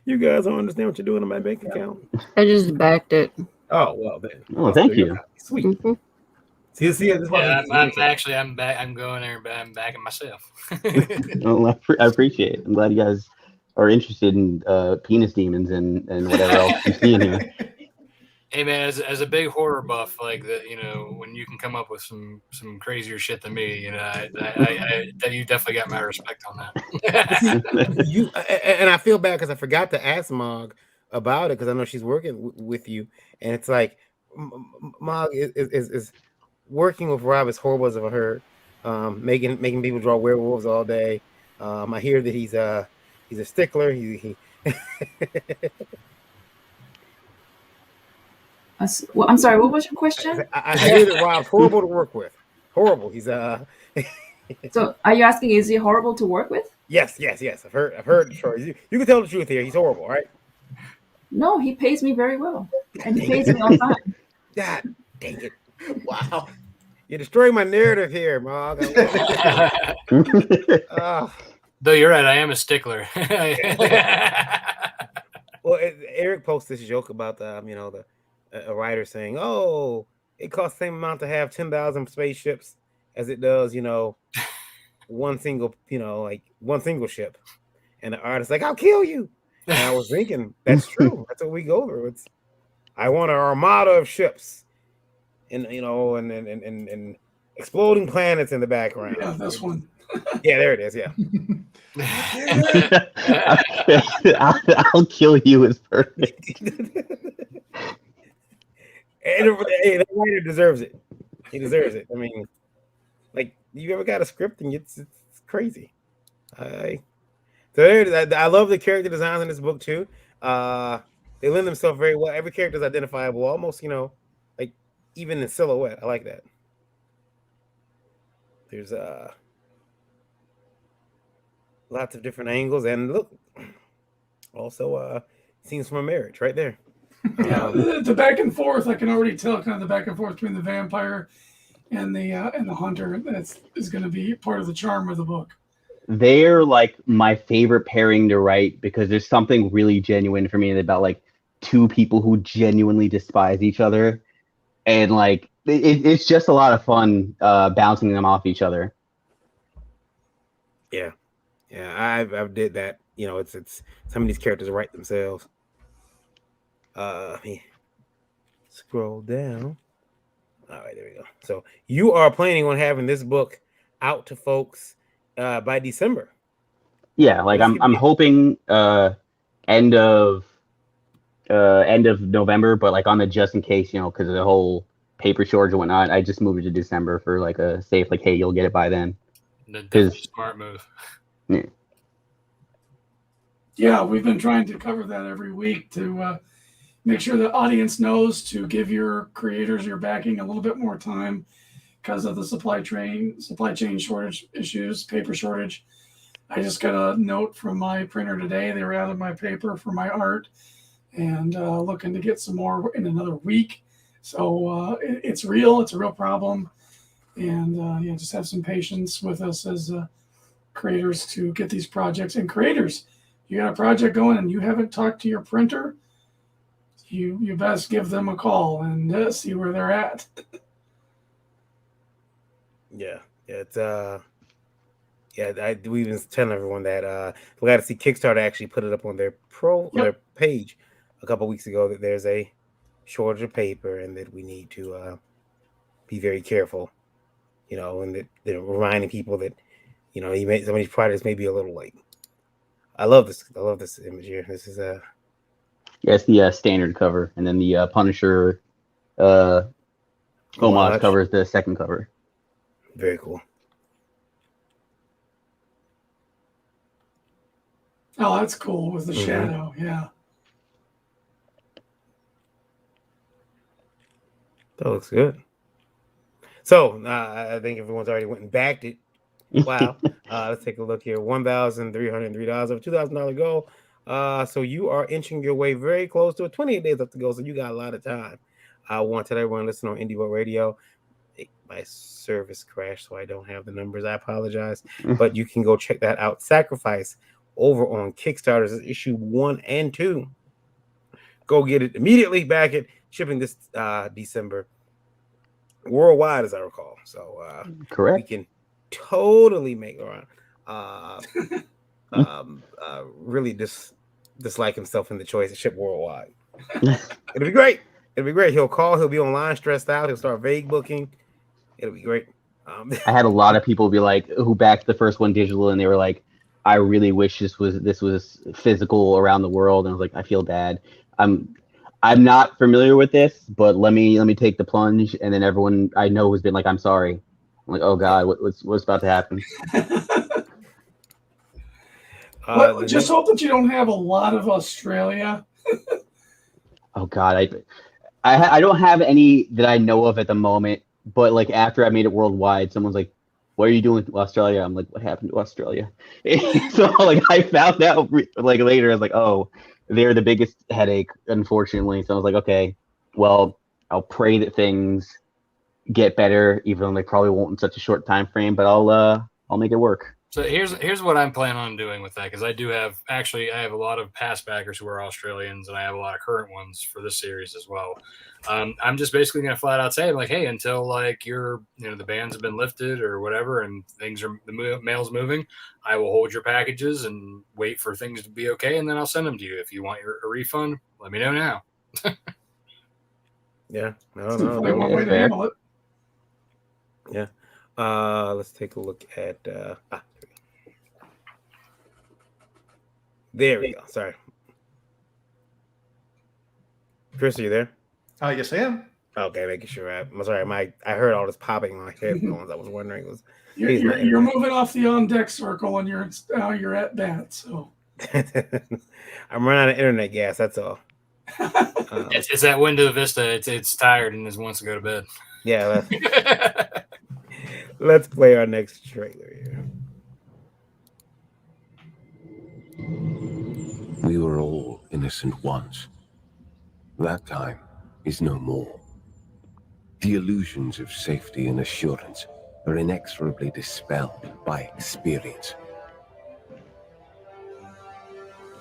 you guys don't understand what you're doing on my bank account. I just backed it. Oh well, then. Oh, thank you. Sweet. Mhm. See, this is why I'm back. I'm going there, but I'm backing myself. Well, I appreciate it. I'm glad you guys are interested in penis demons and whatever else you see in here. Hey man, as a big horror buff, like that, when you can come up with some crazier shit than me, you definitely got my respect on that. And I feel bad because I forgot to ask Mog about it because I know she's working with you, and it's like Mog is working with Rob as horrible as I've heard, making people draw werewolves all day. I hear that he's a stickler. He Well, I'm sorry. What was your question? I hear that Rob's horrible to work with. Horrible. He's So, are you asking, is he horrible to work with? Yes. I've heard the stories. You can tell the truth here. He's horrible, right? No, he pays me very well, and he pays me on time. God dang it! Wow. You're destroying my narrative here, Mog. Though you're right, I am a stickler. Well, Eric posted this joke about a writer saying, "Oh, it costs the same amount to have 10,000 spaceships as it does, one single ship." And the artist's like, "I'll kill you." And I was thinking, that's true. That's what we go through. I want an armada of ships, and exploding planets in the background. Yeah, this one. Yeah, there it is. Yeah. I'll kill you is perfect. And the writer deserves it. He deserves it. I mean, like, you ever got a script and it's crazy. I love the character designs in this book too. They lend themselves very well. Every character is identifiable, almost, like even in silhouette. I like that. There's lots of different angles, and look, also scenes from a marriage right there. Yeah, the back and forth, I can already tell kind of the back and forth between the vampire and the hunter. Is going to be part of the charm of the book. They're like my favorite pairing to write because there's something really genuine for me about like two people who genuinely despise each other, and like it's just a lot of fun bouncing them off each other. Yeah, I've did that. It's some of these characters write themselves. Let me scroll down. All right, there we go. So you are planning on having this book out to folks by December. Yeah, like I'm hoping end of November, but like on the just in case, because of the whole paper shortage and whatnot, I just moved it to December for like a safe, like, hey, you'll get it by then. That's a smart move. Yeah, we've been trying to cover that every week to make sure the audience knows to give your creators your backing a little bit more time because of the supply chain shortage issues, paper shortage. I just got a note from my printer today. They were out of my paper for my art and looking to get some more in another week. So it's real. It's a real problem. And just have some patience with us as creators to get these projects. And creators, you got a project going and you haven't talked to your printer, you best give them a call and see where they're at. We've been telling everyone that we got to see Kickstarter actually put it up on their their page a couple weeks ago that there's a shortage of paper and that we need to be very careful, and that they're reminding people that some of these products may be a little late. I love this image here. This is it's the standard cover, and then the Punisher homage cover is the second cover. Very cool. Oh, that's cool with the shadow. Yeah. That looks good. So I think everyone's already went and backed it. Wow. Let's take a look here. $1,303 over $2,000 goal. So you are inching your way very close to it. 28 days left to go, so you got a lot of time. I want to let everyone listen on Indie Vote Radio. My service crashed, so I don't have the numbers. I apologize, but you can go check that out. Sacrifice over on Kickstarter's issue 1 and 2. Go get it immediately. Back it, shipping this December worldwide, as I recall. So correct. We can totally make really dislike himself in the choice to ship worldwide. It'll be great. It'll be great. He'll call. He'll be online, stressed out. He'll start vague booking. It'll be great. I had a lot of people be like, who backed the first one digital, and they were like, I really wish this was physical around the world. And I was like, I feel bad. I'm not familiar with this, but let me take the plunge. And then everyone I know has been like, I'm sorry. I'm like, oh God, what's about to happen? Well, just hope that you don't have a lot of Australia. Oh God, I don't have any that I know of at the moment. But like after I made it worldwide, someone's like, "What are you doing with Australia?" I'm like, "What happened to Australia?" So like I found out like later. I was like, "Oh, they're the biggest headache, unfortunately." So I was like, "Okay, well, I'll pray that things get better, even though they probably won't in such a short time frame. But I'll make it work." So here's what I'm planning on doing with that, because I have a lot of past backers who are Australians, and I have a lot of current ones for this series as well. I'm just basically going to flat out say, like, hey, until like the bans have been lifted or whatever, and the mail's moving, I will hold your packages and wait for things to be okay, and then I'll send them to you. If you want a refund, let me know now. Yeah, One way to handle it. Yeah. Let's take a look at there we go. Sorry. Chris, are you there? Yes, I am. Okay, making sure. I'm sorry. I heard all this popping on my headphones. I was wondering. You're moving off the on deck circle, and you're at bat. So I'm running out of internet gas. That's all. It's that window Vista. It's tired and just wants to go to bed. Yeah. Let's play our next trailer here. We were all innocent once. That time is no more. The illusions of safety and assurance are inexorably dispelled by experience.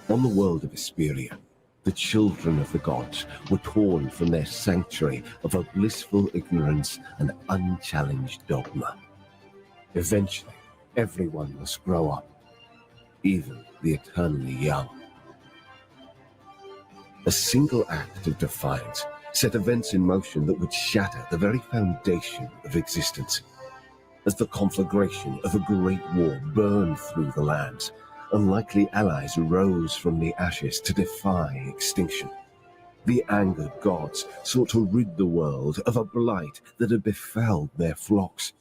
On the world of Asperia, the children of the gods were torn from their sanctuary of a blissful ignorance and unchallenged dogma. Eventually, everyone must grow up, even the eternally young. A single act of defiance set events in motion that would shatter the very foundation of existence. As the conflagration of a great war burned through the lands, unlikely allies rose from the ashes to defy extinction. The angered gods sought to rid the world of a blight that had befell their flocks.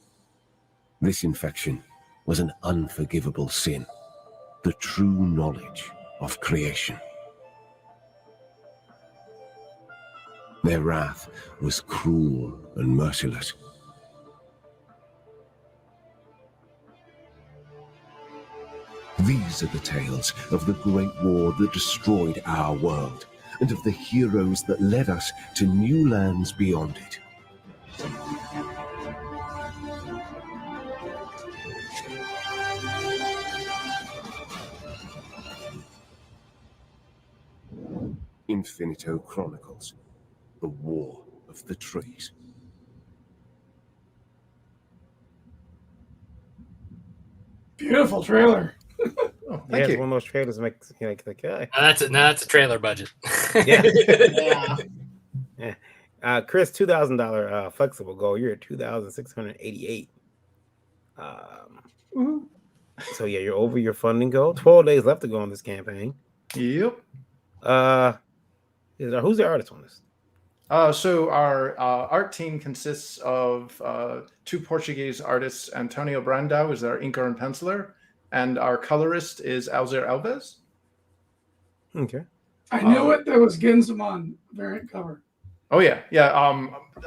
This infection was an unforgivable sin, the true knowledge of creation. Their wrath was cruel and merciless. These are the tales of the great war that destroyed our world, and of the heroes that led us to new lands beyond it. Infinito Chronicles, the War of the Trees. Beautiful trailer. Thank you. One of those trailers makes like That's a trailer budget. Yeah. Yeah. Chris, $2,000 flexible goal. You're at 2,688. So yeah, you're over your funding goal. 12 days left to go on this campaign. Yep. Who's the artist on this? So our art team consists of two Portuguese artists. Antonio Brandão is our inker and penciler, and our colorist is Alzir Elves. Okay. I knew it. There was Genzamon variant cover. Oh yeah.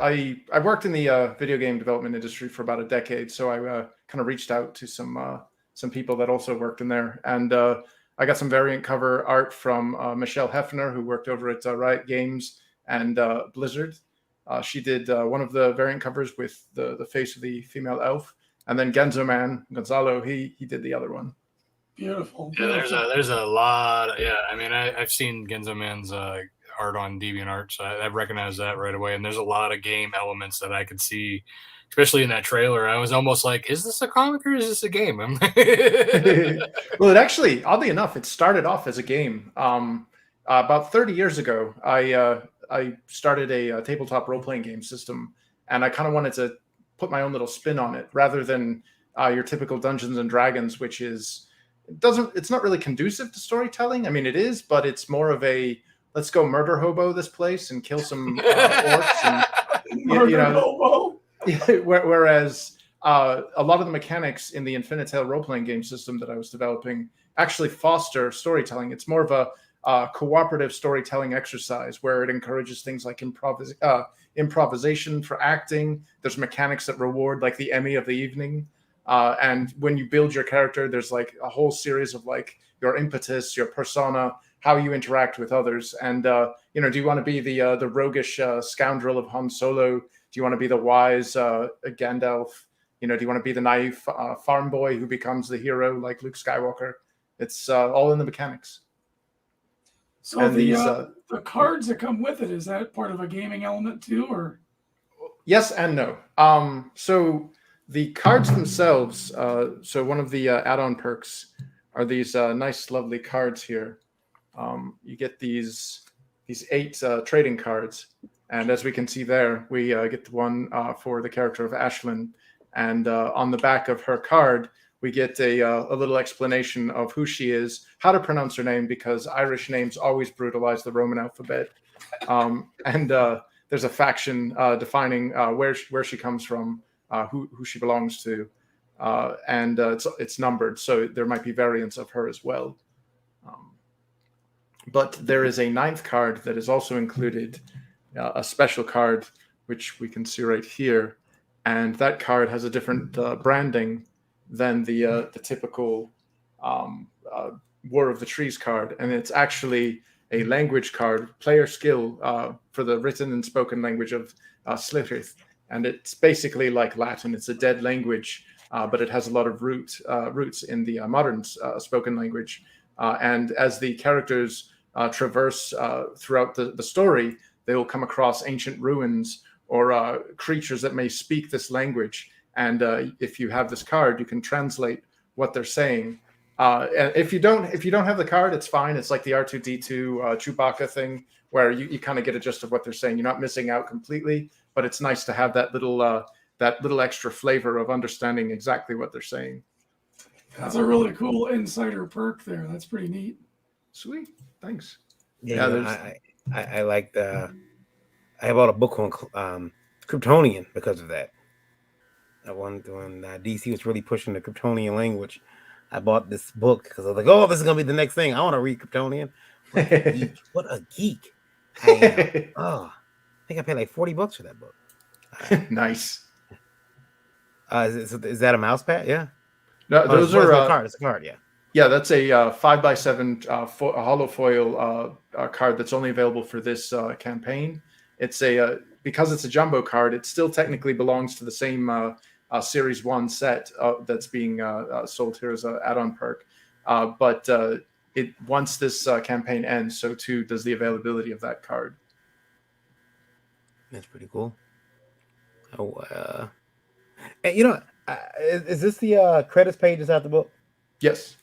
I worked in the video game development industry for about a decade, so I kind of reached out to some people that also worked in there, and I got some variant cover art from Michelle Hefner, who worked over at Riot Games and Blizzard. She did one of the variant covers with the face of the female elf, and then Genzo Man Gonzalo, he did the other one. Beautiful. Yeah, there's a lot. I mean, I've seen Genzo Man's art on DeviantArt, so I recognize that right away. And there's a lot of game elements that I could see, especially in that trailer. I was almost like, is this a comic or is this a game? Well, it actually, oddly enough, it started off as a game. About 30 years ago, I started a tabletop role-playing game system, and I kind of wanted to put my own little spin on it rather than your typical Dungeons and Dragons, which is it's not really conducive to storytelling. I mean, it is, but it's more of a let's go murder hobo this place and kill some orcs and hobo. Whereas a lot of the mechanics in the Infinitel role-playing game system that I was developing actually foster storytelling. It's more of a cooperative storytelling exercise where it encourages things like improvisation for acting. There's mechanics that reward like the Emmy of the evening. And when you build your character, there's like a whole series of like your impetus, your persona, how you interact with others. And, do you want to be the roguish scoundrel of Han Solo? Do you want to be the wise Gandalf? Do you want to be the naive farm boy who becomes the hero like Luke Skywalker? It's all in the mechanics. So and the cards that come with it, is that part of a gaming element too, or? Yes and no. So the cards themselves, so one of the add-on perks are these nice, lovely cards here. You get these 8 trading cards, and as we can see there, we get the one for the character of Ashlyn, and on the back of her card, we get a little explanation of who she is, how to pronounce her name, because Irish names always brutalize the Roman alphabet. And there's a faction defining where she comes from, who she belongs to, and it's numbered, so there might be variants of her as well. But there is a 9th card that is also included, a special card, which we can see right here, and that card has a different branding than the typical War of the Trees card, and it's actually a language card, player skill for the written and spoken language of Slithith, and it's basically like Latin. It's a dead language, but it has a lot of roots in the modern spoken language, and as the characters traverse throughout the story, they will come across ancient ruins or creatures that may speak this language. And if you have this card, you can translate what they're saying. And if you don't have the card, it's fine. It's like the R2D2 Chewbacca thing, where you kind of get a gist of what they're saying. You're not missing out completely, but it's nice to have that little extra flavor of understanding exactly what they're saying. That's a really cool insider perk there. That's pretty neat. Sweet, thanks. Yeah, I like the. I bought a book on Kryptonian because of that. When DC was really pushing the Kryptonian language, I bought this book because I was like, "Oh, this is gonna be the next thing. I want to read Kryptonian." What a geek! I think I paid like $40 for that book. Nice. Is that a mouse pad? Yeah. No, those are a card. It's a card. Yeah. Yeah, that's a 5x7 hollow foil card that's only available for this campaign. It's because it's a jumbo card. It still technically belongs to the same Series 1 set that's being sold here as an add-on perk. But once this campaign ends, so too does the availability of that card. That's pretty cool. Oh, is this the credits pages out the book? Yes.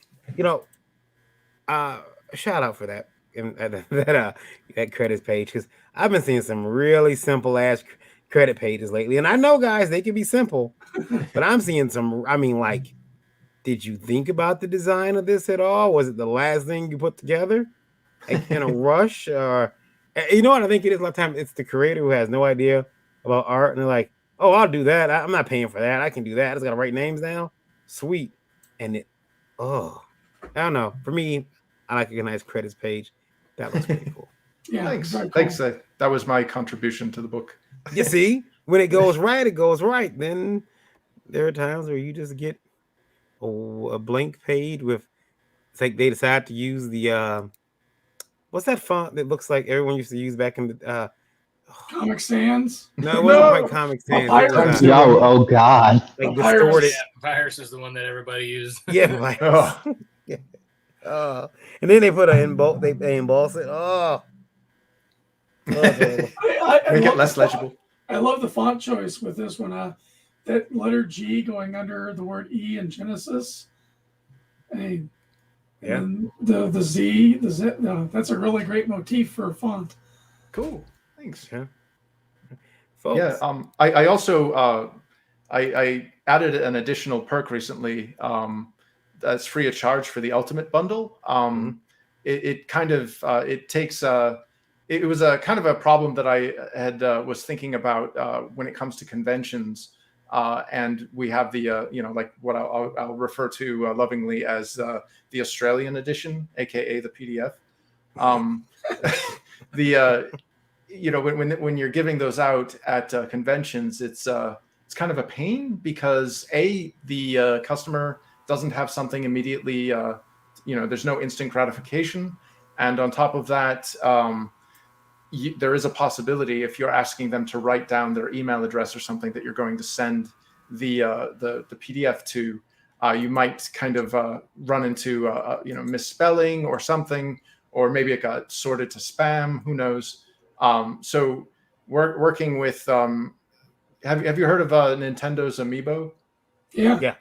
Shout out for that that credits page, because I've been seeing some really simple ass credit pages lately, and I know, guys, they can be simple, but I'm seeing some. I mean, like, did you think about the design of this at all? Was it the last thing you put together, like, in a rush? Or you know what I think it is? A lot of times it's the creator who has no idea about art, and they're like, "Oh, I'll do that. I'm not paying for that. I can do that. I just gotta write names down. Sweet." And I don't know. For me, I like a nice credits page. That looks pretty cool. Yeah, thanks. cool. Thanks. That was my contribution to the book. You see, when it goes right, it goes right. Then there are times where you just get a blank page with it's like they decided to use the what's that font that looks like everyone used to use back in the Comic Sans. no, it wasn't quite Comic Sans. It was, Papyrus. Yo, oh God. like Papyrus. distorted. Yeah, Virus is the one that everybody used. Yeah, Papyrus. Oh. Yeah. And then they put they emboss it. Oh, okay. I Make it love less the font- legible. I love the font choice with this one. That letter G going under the word E in Genesis. And the Z, that's a really great motif for a font. Cool. Thanks. Yeah. Folks. Yeah. I also I added an additional perk recently that's free of charge for the Ultimate Bundle. It kind of it takes it was a kind of a problem that I had was thinking about when it comes to conventions. And we have the like what I'll refer to lovingly as the Australian edition, aka the PDF. When you're giving those out at conventions, it's kind of a pain because the customer doesn't have something immediately. There's no instant gratification, and on top of that, there is a possibility if you're asking them to write down their email address or something that you're going to send the PDF to, you might kind of run into misspelling or something, or maybe it got sorted to spam. Who knows? So we're working with. Have you heard of Nintendo's Amiibo? Yeah. Yeah.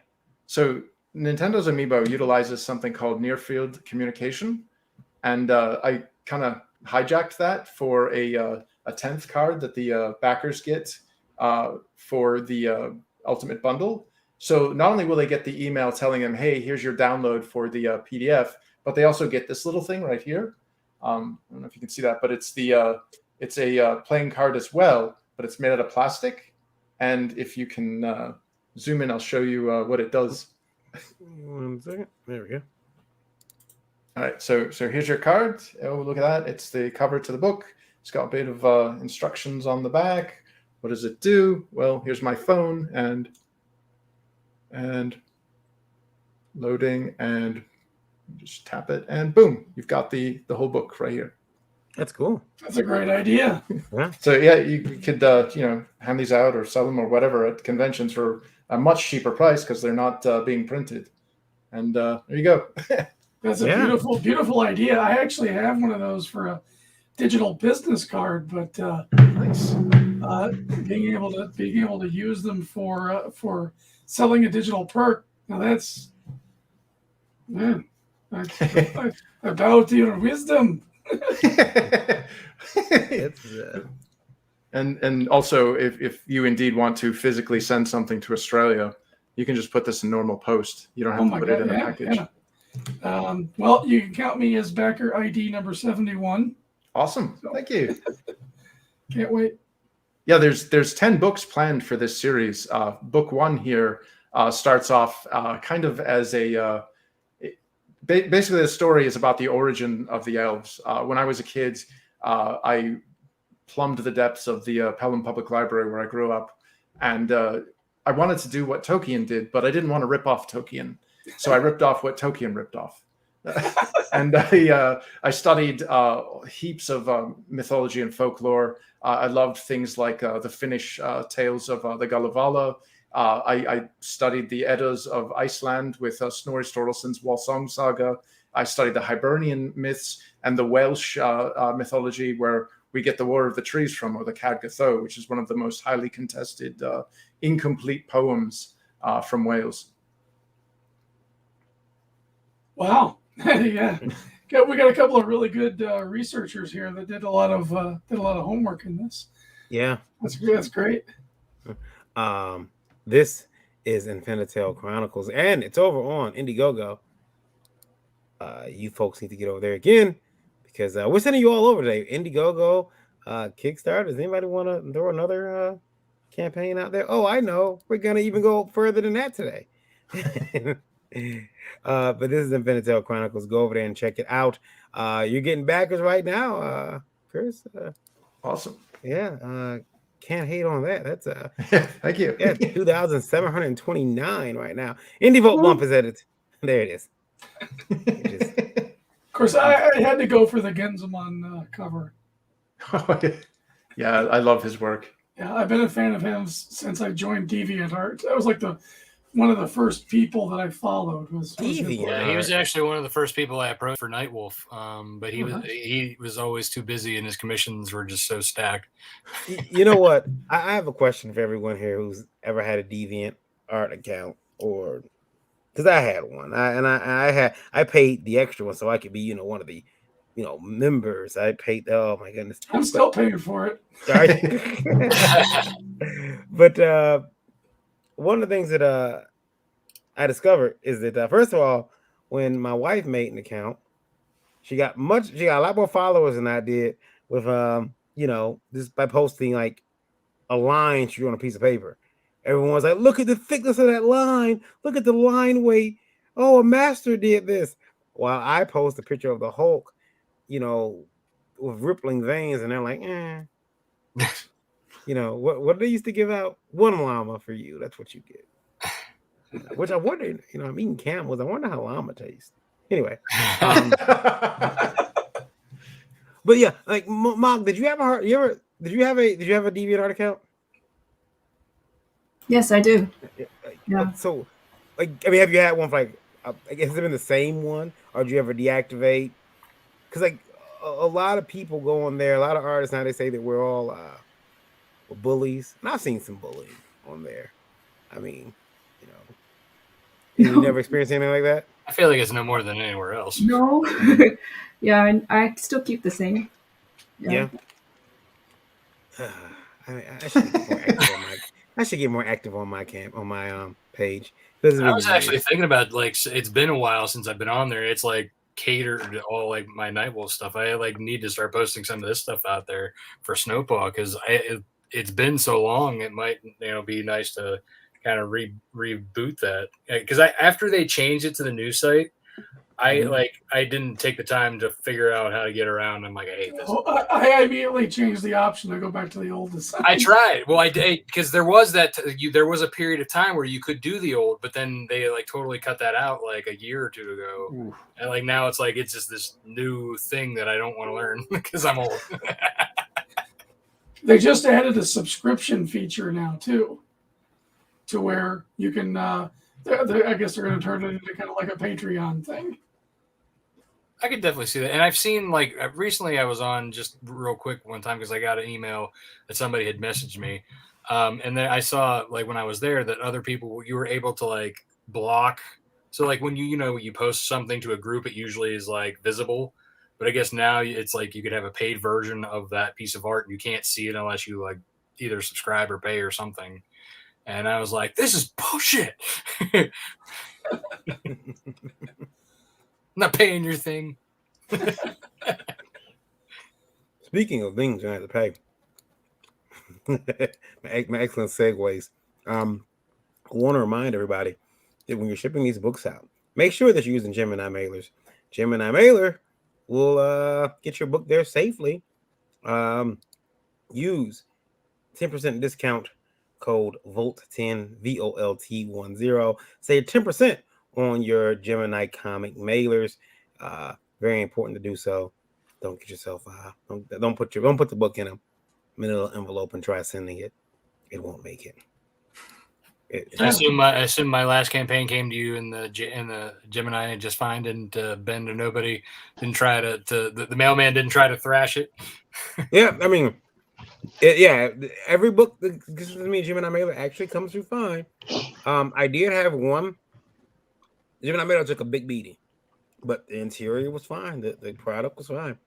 So Nintendo's Amiibo utilizes something called near field communication, and I kind of hijacked that for a 10th card that the backers get for the Ultimate Bundle. So not only will they get the email telling them, hey, here's your download for the PDF, but they also get this little thing right here. I don't know if you can see that, but it's a playing card as well, but it's made out of plastic. And if you can zoom in, I'll show you what it does. 1 second. There we go. All right, so here's your card. Oh, look at that. It's the cover to the book. It's got a bit of instructions on the back. What does it do? Well, here's my phone and loading, and just tap it, and boom, you've got the whole book right here. That's cool. That's a great idea. Yeah. So yeah, you could hand these out or sell them or whatever at conventions for a much cheaper price because they're not being printed. And there you go. That's a beautiful, beautiful idea. I actually have one of those for a digital business card, but nice. Being able to use them for selling a digital perk. Now that's man, I bow to your wisdom. And also, if you indeed want to physically send something to Australia, you can just put this in normal post. You don't have to put it in a package. Yeah. Well, you can count me as backer ID number 71. Awesome. Thank you. Can't wait. Yeah, there's 10 books planned for this series. Book 1 here starts off kind of as a basically the story is about the origin of the elves. When I was a kid, I plumbed the depths of the Pelham Public Library where I grew up, and I wanted to do what Tolkien did, but I didn't want to rip off Tolkien, so I ripped off what Tolkien ripped off. And I studied heaps of mythology and folklore. I loved things like the Finnish tales of the Kalevala. I studied the Eddas of Iceland with Snorri Sturluson's Walsong Saga. I studied the Hibernian myths and the Welsh mythology, where we get the War of the Trees from, or the Cad Gatho, which is one of the most highly contested incomplete poems from Wales. Wow. Yeah. We got a couple of really good researchers here that did a lot of homework in this. Yeah. That's great. This is Infinitel Chronicles, and it's over on Indiegogo. You folks need to get over there again, because we're sending you all over today. Indiegogo, Kickstarter. Does anybody want to throw another campaign out there? Oh, I know. We're going to even go further than that today. But this is Infinitel Chronicles. Go over there and check it out. You're getting backers right now, Chris. Awesome. Yeah. Can't hate on that. That's thank you. Yeah, 2,729 right now. Indie Vote bump is at it. There it is. Of course, I had to go for the Genzamon cover. Yeah, I love his work. Yeah, I've been a fan of him since I joined DeviantArt. That was like one of the first people that I followed was his work. Yeah, he was actually one of the first people I approached for Nightwolf. But he Uh-huh. he was always too busy, and his commissions were just so stacked. You know what? I have a question for everyone here who's ever had a DeviantArt account, or because I had one, I paid the extra one so I could be one of the members. I paid. Oh my goodness, I'm still paying for it. But one of the things that I discovered is that first of all, when my wife made an account, she got a lot more followers than I did with just by posting like a line she drew on a piece of paper. Everyone was like, look at the thickness of that line, look at the line weight. Oh, a master did this. While I post a picture of the Hulk, with rippling veins, and they're like, what they used to give out? One llama for you. That's what you get. Which I wondered, I'm eating camels. I wonder how llama tastes. Anyway. But yeah, like Mom, did you have a DeviantArt account? Yes, I do. Yeah. So, have you had one for has it been the same one, or do you ever deactivate? Because a lot of people go on there. A lot of artists now, they say that we're all bullies, and I've seen some bullying on there. I mean, you never experienced anything like that? I feel like it's no more than anywhere else. No. Yeah, I still keep the same. Yeah. I should get more active on my page. I was actually thinking about it's been a while since I've been on there. It's like catered to all like my Nightwolf stuff. I need to start posting some of this stuff out there for Snowpaw because it's been so long. It might be nice to kind of reboot that because after they changed it to the new site, I didn't take the time to figure out how to get around. I'm like, I hate this. Oh, I immediately changed the option to go back to the old design. I tried. Well, I did because there was there was a period of time where you could do the old, but then they totally cut that out like a year or two ago. Ooh. And now it's it's just this new thing that I don't want to learn because I'm old. They just added a subscription feature now too, to where you can. I guess they're going to turn it into kind of like a Patreon thing. I could definitely see that. And I've seen recently I was on just real quick one time because I got an email that somebody had messaged me. And then I saw when I was there that other people, you were able to block. So when you post something to a group, it usually is visible. But I guess now it's you could have a paid version of that piece of art and you can't see it unless you either subscribe or pay or something. And I was like, this is bullshit. Not paying your thing. Speaking of things you have to pay, my excellent segues. I want to remind everybody that when you're shipping these books out, make sure that you're using Gemini mailers. Gemini mailer will get your book there safely. Use 10% discount code VOLT10 VOLT10. Save 10% on your Gemini comic mailers. Very important to do so. Don't get yourself don't put the book in a manila envelope and try sending it. It won't make it. I assume my last campaign came to you in the Gemini just fine. Didn't bend to nobody. Didn't try to the mailman didn't try to thrash it. Yeah, I mean, every book that gives me a Gemini mailer actually comes through fine. I did have one Gemini mailer took a big beating, but the interior was fine. The product was fine.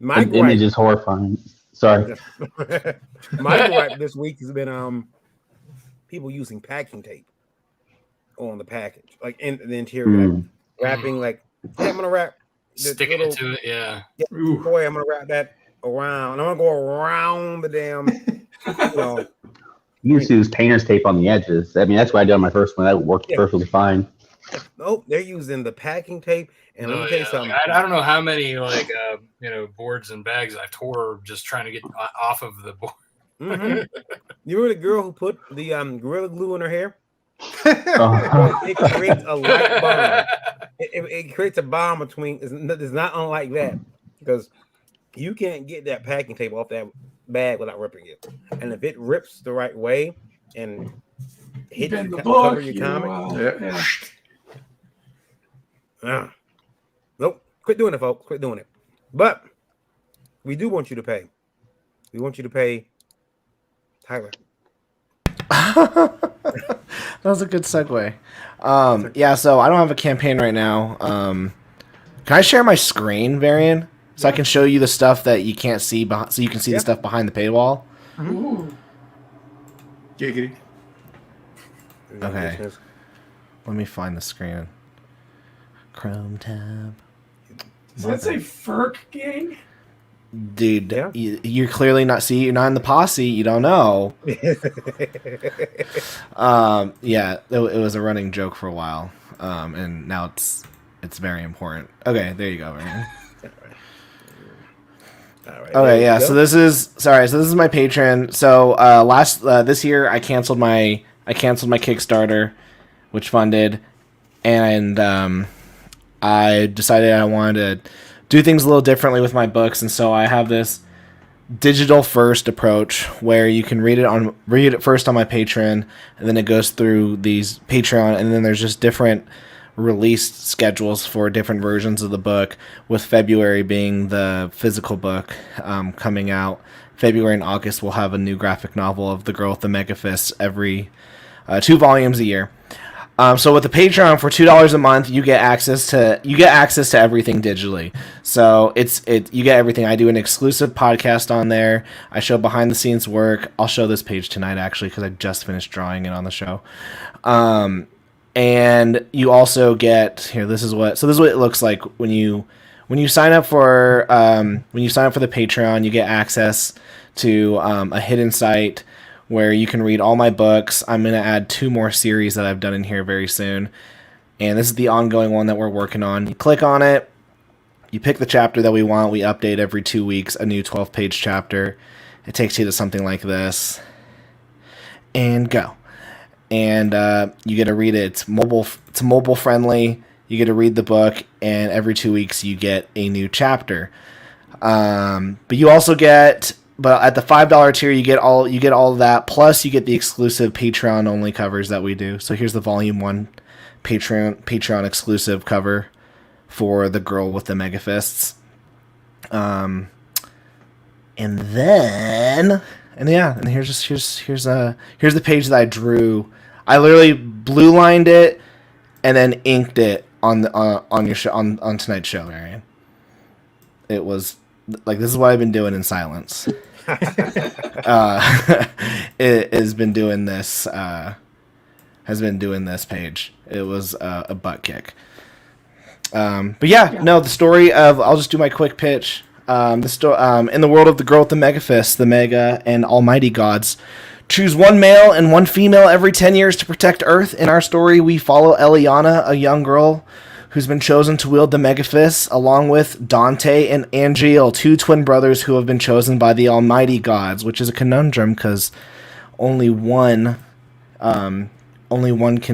My image is horrifying. Sorry. My gripe this week has been people using packing tape on the package, in the interior, wrapping. Hey, I'm gonna wrap sticking it to it. Yeah. Boy, I'm gonna wrap that around. I'm gonna go around the damn. You used to use painter's tape on the edges. I mean, that's what I did on my first one. That worked perfectly fine. Nope, they're using the packing tape. And let me tell you something. I don't know how many boards and bags I tore just trying to get off of the board. Mm-hmm. You were the girl who put the Gorilla Glue in her hair? It creates a light bomb. It creates a bomb between. It's not unlike that because you can't get that packing tape off that bag without ripping it. And if it rips the right way and hits Bend your the book, cover your comic, nope. Quit doing it, folks. Quit doing it. But we do want you to pay. We want you to pay Tyler. That was a good segue. Yeah, so I don't have a campaign right now. Can I share my screen, Varian? So I can show you the stuff that you can't see, so you can see the stuff behind the paywall? Ooh. Giggity. Okay. Let me find the screen. Chrome tab. Does that say FERC gang? Dude, you're clearly not. You're not in the posse. You don't know. Yeah, it was a running joke for a while, and now it's very important. Okay, there you go, Ryan. All right, Okay, yeah. So this is my Patreon. So this year I canceled my Kickstarter, which funded, and I decided I wanted to do things a little differently with my books, and so I have this digital first approach where you can read it first on my Patreon, and then it goes through these Patreon, and then there's just different release schedules for different versions of the book, with February being the physical book coming out. February and August we'll have a new graphic novel of The Girl with the Mega Fists every 2 volumes a year. So with the Patreon for $2 a month, you get access to everything digitally. So you get everything. I do an exclusive podcast on there. I show behind the scenes work. I'll show this page tonight actually because I just finished drawing it on the show. And you also get here. This is what it looks like when you sign up for the Patreon. You get access to a hidden site where you can read all my books. I'm going to add 2 more series that I've done in here very soon. And this is the ongoing one that we're working on. You click on it. You pick the chapter that we want. We update every 2 weeks, a new 12-page chapter. It takes you to something like this. And go. And you get to read it. It's mobile friendly. You get to read the book. And every 2 weeks, you get a new chapter. But you also get... But at the $5 tier, you get all of that. Plus, you get the exclusive Patreon only covers that we do. So here's the Volume 1 Patreon exclusive cover for The Girl with the Mega Fists. And here's the page that I drew. I literally blue lined it and then inked it on your show, on tonight's show, Mariah. It was like, this is what I've been doing in silence. It has been doing this page. It was a butt kick. But the story of, I'll just do my quick pitch. In the world of The Girl with the Mega Fist, the Mega and Almighty gods choose 1 male and 1 female every 10 years to protect Earth. In our story, we follow Eliana, a young girl who's been chosen to wield the Mega Fist, along with Dante and Angeal, 2 twin brothers who have been chosen by the Almighty gods, which is a conundrum because only one can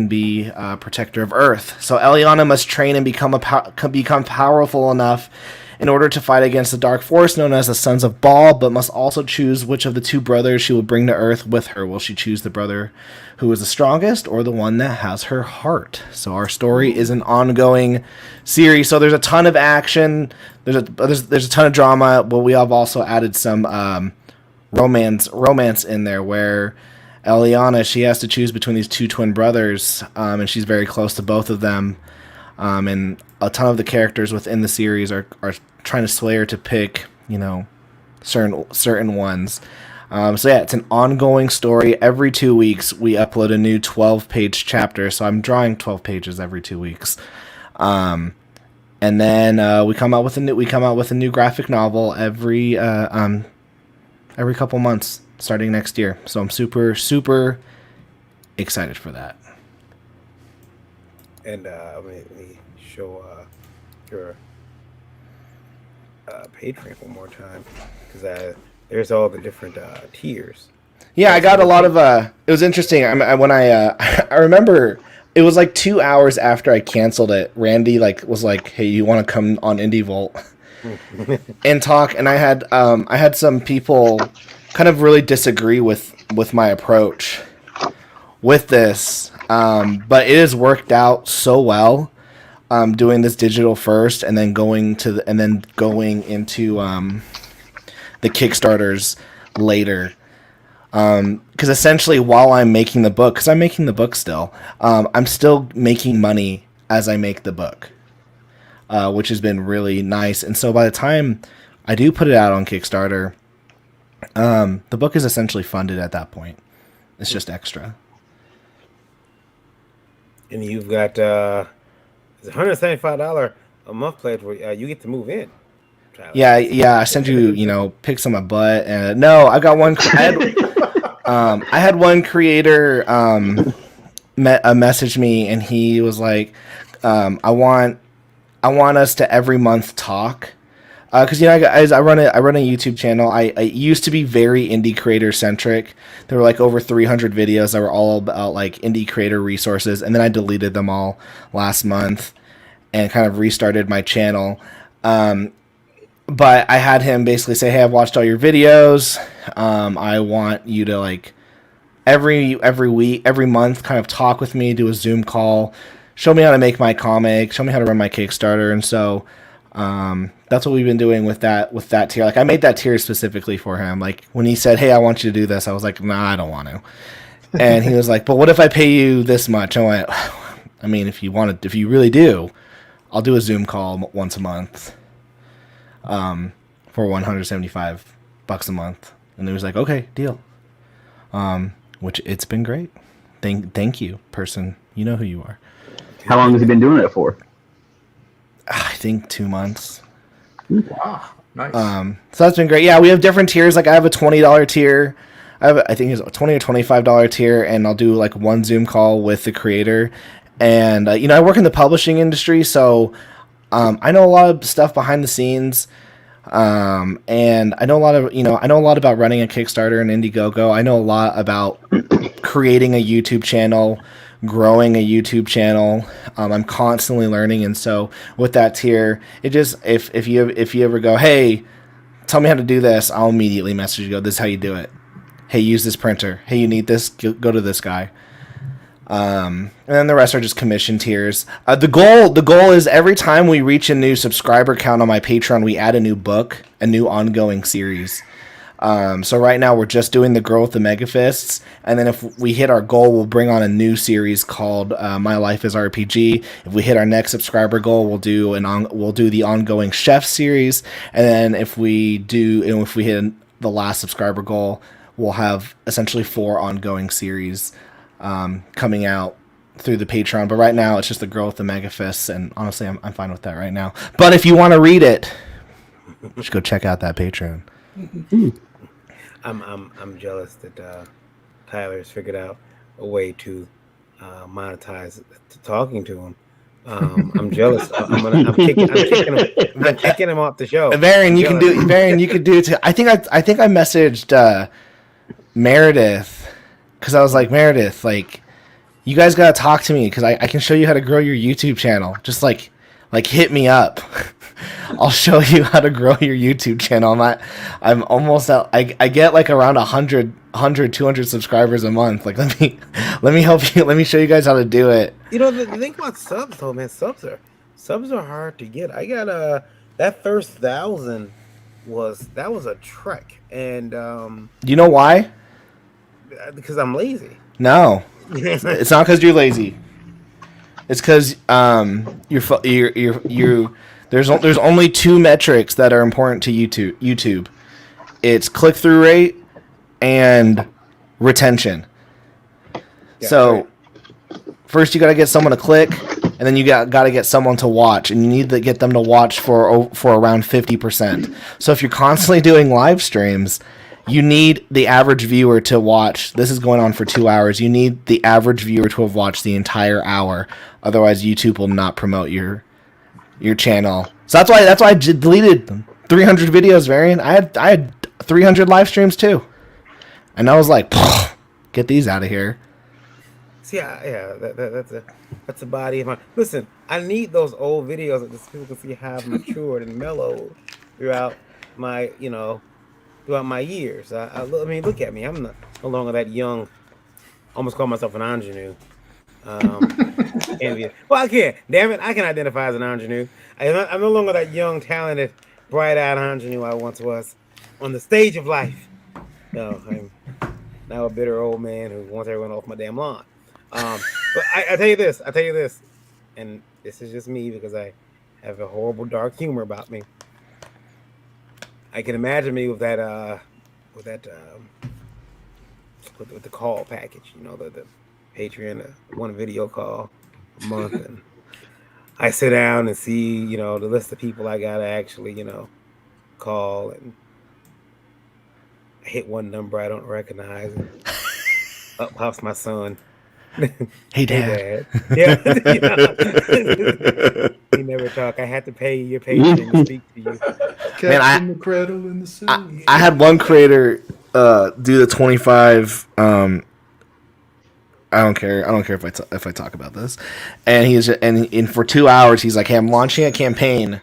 be protector of Earth. So Eliana must train and become powerful enough in order to fight against the dark force known as the Sons of Baal, but must also choose which of the 2 brothers she will bring to Earth with her. Will she choose the brother who is the strongest or the one that has her heart? So our story is an ongoing series. So there's a ton of action. There's a ton of drama, but we have also added some romance in there where Eliana, she has to choose between these 2 twin brothers, and she's very close to both of them. And a ton of the characters within the series are trying to sway her to pick, certain ones. It's an ongoing story. Every 2 weeks, we upload a new 12-page chapter. So I'm drawing 12 pages every 2 weeks, and then we come out with a new graphic novel every couple months starting next year. So I'm super, super excited for that. And let me show your Patreon one more time because there's all the different tiers. Yeah, I got a lot of. It was interesting. I remember it was like 2 hours after I canceled it. Randy was like, "Hey, you want to come on Indie Vault and talk?" And I had some people kind of really disagree with my approach with this, but it has worked out so well. Doing this digital first, and then going into the Kickstarters later. Because essentially, while I'm making the book, because I'm making the book still, I'm still making money as I make the book, which has been really nice. And so by the time I do put it out on Kickstarter, the book is essentially funded at that point. It's just extra. And you've got $175 a month pledge where you get to move in. Yeah. I sent you, pics on my butt. And no, I got one. I had one creator message me, and he was like, "I want us to every month talk." Because I run a YouTube channel. I used to be very indie creator centric. There were like over 300 videos that were all about like indie creator resources, and then I deleted them all last month and kind of restarted my channel. But I had him basically say, "Hey, I've watched all your videos. I want you to like every week, every month, kind of talk with me, do a Zoom call, show me how to make my comic, show me how to run my Kickstarter." And so that's what we've been doing with that tier. Like I made that tier specifically for him. Like when he said, "Hey, I want you to do this," I was like, "Nah, I don't want to." And he was like, "But what if I pay you this much?" I went, "I mean, if you really do, I'll do a Zoom call once a month." For $175 a month. And it was like, "Okay, deal." Which it's been great. Thank you, person. You know who you are. How long has he been doing it for? I think 2 months. Wow, nice. So that's been great. Yeah, we have different tiers. Like I have a $20 tier. I think it's a $20 or $25 tier, and I'll do like one Zoom call with the creator. And I work in the publishing industry, so I know a lot of stuff behind the scenes, and I know a lot about running a Kickstarter and Indiegogo. I know a lot about creating a YouTube channel, growing a YouTube channel. I'm constantly learning, and so with that tier, it just if you ever go, "Hey, tell me how to do this," I'll immediately message you. Go, "This is how you do it. Hey, use this printer. Hey, you need this. Go to this guy." And then the rest are just commission tiers. The goal is every time we reach a new subscriber count on my Patreon, we add a new book, a new ongoing series. So right now we're just doing the Girl with the Megafists, and then if we hit our goal, we'll bring on a new series called My Life is RPG. If we hit our next subscriber goal, we'll do the ongoing Chef series, and then if we hit the last subscriber goal, we'll have essentially 4 ongoing series coming out through the Patreon. But right now it's just the Girl with the Megafists, and honestly I'm fine with that right now. But if you want to read it, just go check out that Patreon. I'm jealous that Tyler has figured out a way to monetize talking to him. I'm jealous. I'm kicking him off the show. Varian, you can do it too. I think I messaged Meredith, because I was like, "Meredith, like, you guys gotta talk to me because I can show you how to grow your YouTube channel. Just like hit me up. I'll show you how to grow your YouTube channel." I'm almost out. I get like around 100, 200 subscribers a month. Like, let me help you. Let me show you guys how to do it. The thing about subs though, man, subs are hard to get. I got that first 1,000 was a trek, and you know why? Because I'm lazy. No, it's not because you're lazy. It's because there's only 2 metrics that are important to YouTube. It's click-through rate and retention. Yeah, so right. First you got to get someone to click, and then you got to get someone to watch, and you need to get them to watch for around 50%. So if you're constantly doing live streams, you need the average viewer to watch. This is going on for 2 hours. You need the average viewer to have watched the entire hour. Otherwise, YouTube will not promote your channel. So that's why I deleted 300 videos, Varian. I had 300 live streams too. And I was like, get these out of here. See, that's a body of mine. Listen, I need those old videos that just people can see how I've matured and mellowed throughout my, throughout my years. I mean, look at me. I'm no longer that young. Almost call myself an ingenue. Well, I can't. Damn it, I can identify as an ingenue. I'm no longer that young, talented, bright-eyed ingenue I once was on the stage of life. No, I'm now a bitter old man who wants everyone off my damn lawn. But I tell you this, and this is just me because I have a horrible dark humor about me. I can imagine me with the call package, the Patreon, one video call a month, and I sit down and see, the list of people I gotta actually, call, and I hit one number I don't recognize, and up pops my son. Hey, Dad. Yeah. He never talk. I had to pay your patron to speak to you. Man, the cradle in the sea. I had one creator do the 25. I don't care if I talk about this. And for 2 hours he's like, "Hey, I'm launching a campaign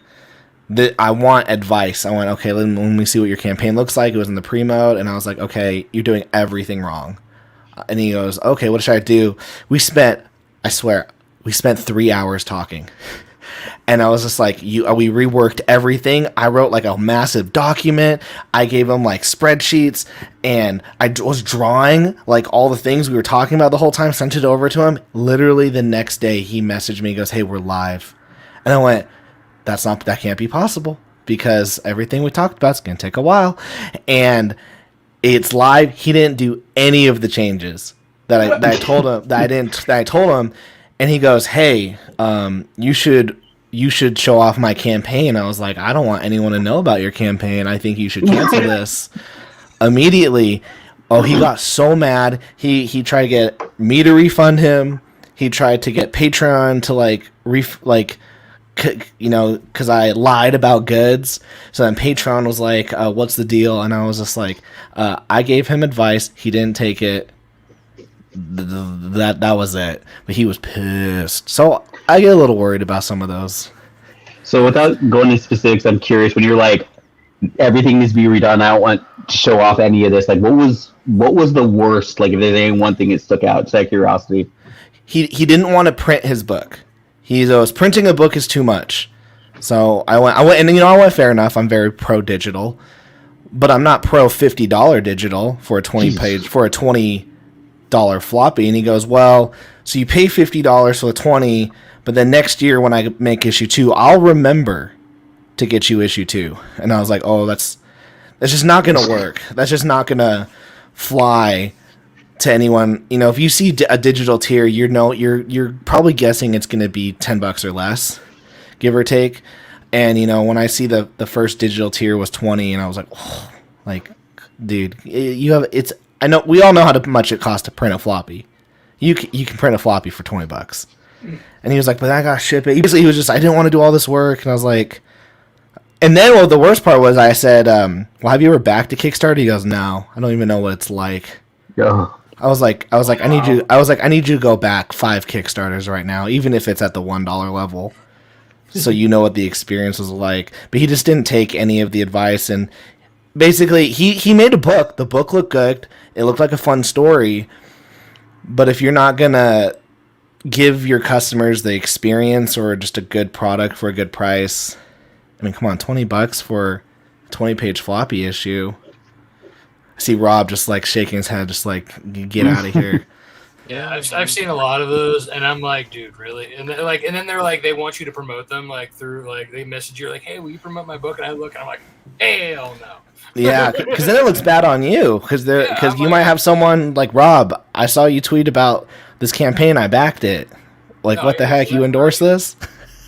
that I want advice." I went, "Okay, let me see what your campaign looks like." It was in the pre-mode, and I was like, "Okay, you're doing everything wrong." And he goes, "Okay, what should I do?" I swear, we spent 3 hours talking. And I was just like, we reworked everything. I wrote like a massive document. I gave him like spreadsheets, and I was drawing like all the things we were talking about the whole time, sent it over to him. Literally the next day he messaged me, goes, "Hey, we're live." And I went, that can't be possible, because everything we talked about is going to take a while. And it's live. He didn't do any of the changes that I told him that I told him, and he goes, "Hey, you should show off my campaign." I was like, "I don't want anyone to know about your campaign. I think you should cancel this immediately." Oh, he got so mad. He tried to get me to refund him. He tried to get Patreon to because I lied about goods. So then Patreon was like, "What's the deal?" And I was just like, I gave him advice. He didn't take it. That was it. But he was pissed. So I get a little worried about some of those. So without going into specifics, I'm curious, when you're like, everything needs to be redone, I don't want to show off any of this. Like, what was the worst? Like, if there's any one thing that stuck out, just out of curiosity. He didn't want to print his book. He goes, printing a book is too much. So I went, and I went, fair enough. I'm very pro digital, but I'm not pro $50 digital for a 20-page for a $20 floppy. And he goes, "Well, so you pay $50 for the 20, but then next year when I make issue 2, I'll remember to get you issue 2." And I was like, "Oh, that's just not gonna work. That's just not gonna fly to anyone." If you see a digital tier, you're probably guessing it's gonna be $10 or less, give or take. And when I see the first digital tier was 20, and I was like, "Oh, like, dude, I know we all know how much it costs to print a floppy. You can print a floppy for $20." And he was like, "But I gotta ship it." He was just, "I didn't want to do all this work." And I was like, and then the worst part was I said, "Well, have you ever backed to Kickstarter?" He goes, "No, I don't even know what it's like." Yeah. I was like, I need you to go back 5 Kickstarters right now, even if it's at the $1 level, so you know what the experience was like. But he just didn't take any of the advice, and basically he made a book. The book looked good. It looked like a fun story. But if you're not gonna give your customers the experience or just a good product for a good price, I mean, come on, $20 for a 20-page floppy issue. I see Rob just like shaking his head, just like, "Get out of here." Yeah, I've seen a lot of those, and I'm like, dude, really? And then they're like, they want you to promote them, like through, like, they message you like, "Hey, will you promote my book?" And I look, and I'm like, hell no. Yeah, because then it looks bad on you, because you might have someone like, "Rob, I saw you tweet about this campaign, I backed it. Like, No, what the heck? You endorse this?"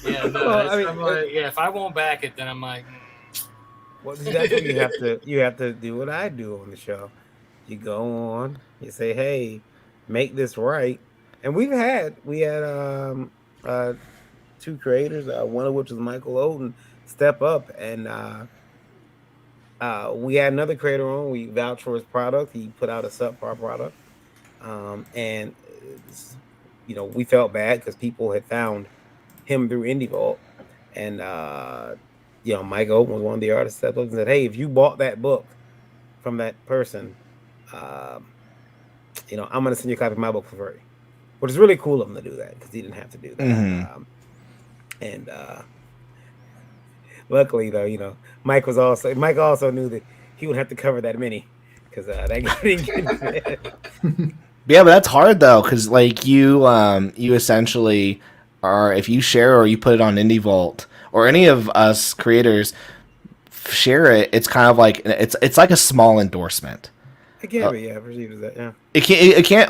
Yeah, no, I'm like, yeah. If I won't back it, then I'm like, Well, that's what you have to do what I do on the show. You go on, you say, "Hey, make this right." And we had 2 creators, one of which was Michael Oden, step up and we had another creator on. We vouched for his product. He put out a subpar product, and we felt bad because people had found him through Indie Vault, and Mike Owen was one of the artists that looked and said, "Hey, if you bought that book from that person, I'm gonna send you a copy of my book for free," which is really cool of him to do that because he didn't have to do that. Mhm. And luckily, though, Mike also knew that he would have to cover that many because that guy didn't get Yeah, but that's hard though, because like you essentially are, if you share or you put it on Indie Vault or any of us creators share it, it's kind of like it's like a small endorsement. I get it. Yeah, I perceive that. Yeah. It can't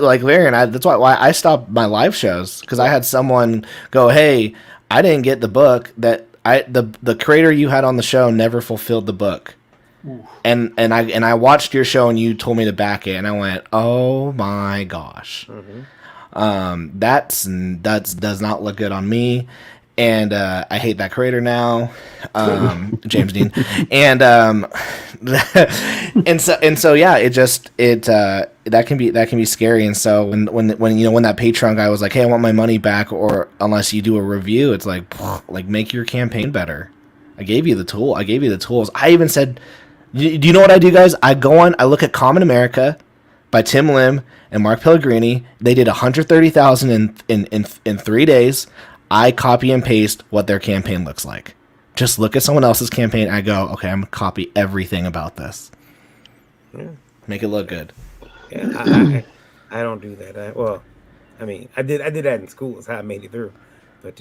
like Larry and I. That's why I stopped my live shows because I had someone go, "Hey, I didn't get the book that the creator you had on the show never fulfilled the book." And I watched your show and you told me to back it and I went, oh my gosh. Mm-hmm. That does not look good on me, and I hate that creator now, James Dean, and so yeah, that can be scary. And so when that Patreon guy was like, hey, I want my money back, or unless you do a review, it's like make your campaign better. I gave you the tools. I even said, do you know what I do, guys? I look at Common America by Tim Lim and Mark Pellegrini. They did 130,000 in 3 days. I copy and paste what their campaign looks like. Just look at someone else's campaign. I go, okay, I'm gonna copy everything about this. Yeah. Make it look good. Yeah, I don't do that. I did that in school. It's how I made it through. But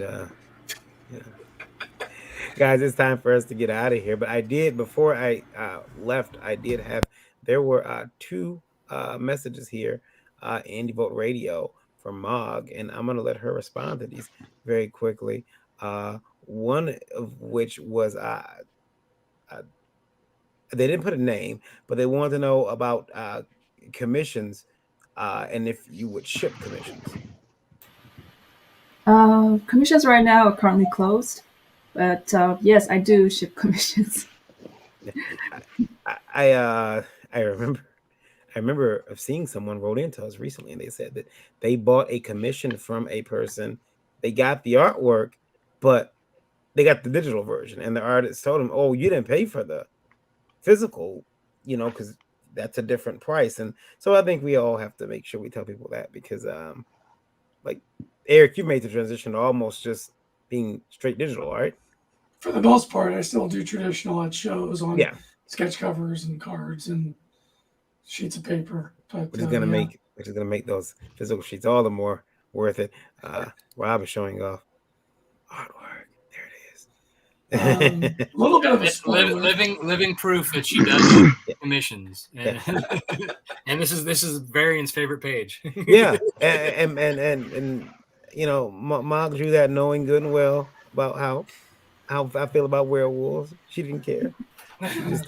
guys, it's time for us to get out of here. But before I left, there were 2 messages here in Indie Vote Radio from Mog, and I'm going to let her respond to these very quickly. One of which was they didn't put a name, but they wanted to know about commissions and if you would ship commissions. Commissions right now are currently closed, but yes, I do ship commissions. I remember of seeing someone wrote into us recently, and they said that they bought a commission from a person. They got the artwork, but they got the digital version, and the artist told them, "Oh, you didn't pay for the physical, because that's a different price." And so I think we all have to make sure we tell people that, because, like Eric, you made the transition to almost just being straight digital, right? For the most part, I still do traditional at shows on sketch covers and cards and sheets of paper, but which is gonna make those physical sheets all the more worth it. Rob is showing off artwork. There it is. A little bit of a spoiler. living proof that she does commissions, and this is Varian's favorite page. Yeah, and Mog drew that knowing good and well about how I feel about werewolves. She didn't care. She just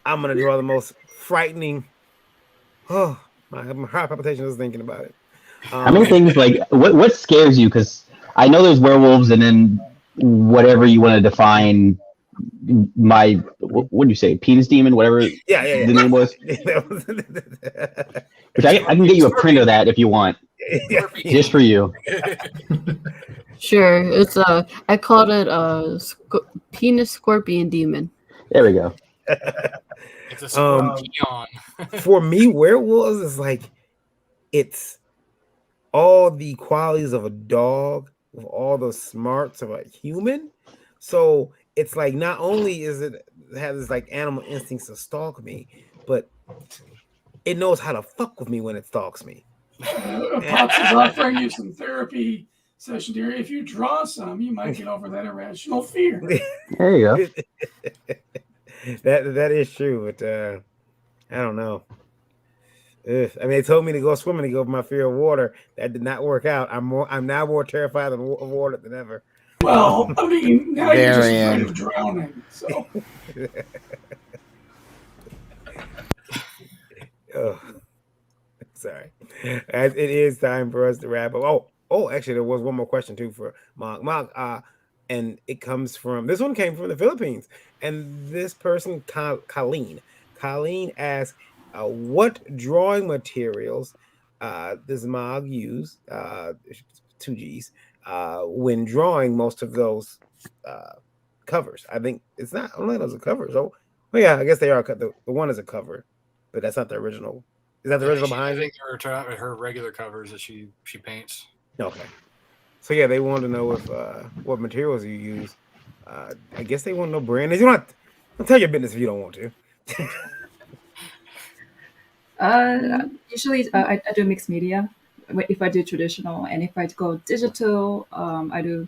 I'm gonna draw the most frightening. Oh, my heart palpitations was thinking about it. How many things, like what scares you? Because I know there's werewolves, and then whatever you want to define. What do you say? Penis demon, whatever. Yeah. The name was. Which I can get you a print of that if you want, just for you. Sure, it's I called it penis scorpion demon. There we go. It's a scorpion. For me, werewolves is like it's all the qualities of a dog with all the smarts of a human. So it's like not only is it has this like animal instincts to stalk me, but it knows how to fuck with me when it stalks me. Pops is offering you some therapy session here. If you draw some, you might get over that irrational fear. There you go. That is true, but I don't know. They told me to go swimming to go over my fear of water. That did not work out. I'm now more terrified of water than ever. Well, now you're just afraid of drowning. So. Sorry. It is time for us to wrap up. Oh, actually, there was one more question too for Mark. Mark, and it comes from, this one came from the Philippines, and this person, Colleen asked, what drawing materials does Mog use, 2Gs, when drawing most of those covers? I think it's not, I don't think those are covers. Oh, well, yeah, I guess they are. The one is a cover, but that's not the original. Is that the original behind I it? think her regular covers that she paints. Okay. So yeah, they wanted to know if what materials you use. I guess they want to know brand names. You don't tell your business if you don't want to. Usually, I do mixed media. If I do traditional, and if I go digital, I do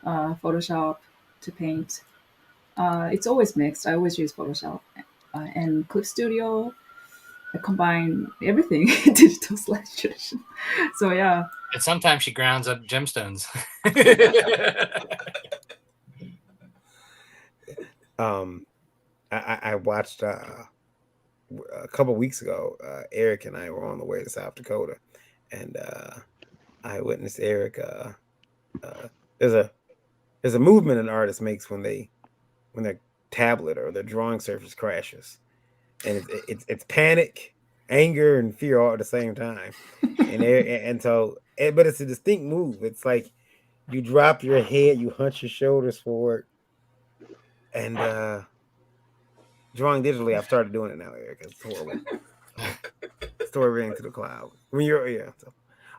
Photoshop to paint. It's always mixed. I always use Photoshop and Clip Studio. I combine everything, digital / traditional. So yeah. And sometimes she grounds up gemstones. I watched a couple weeks ago. Eric and I were on the way to South Dakota, and I witnessed Eric. There's a movement an artist makes when their tablet or their drawing surface crashes, and it's panic, anger, and fear all at the same time. And so, but it's a distinct move. It's like you drop your head, you hunch your shoulders forward, and drawing digitally. I've started doing it now, Eric. It's horrible. Story ring to the cloud. When you're So,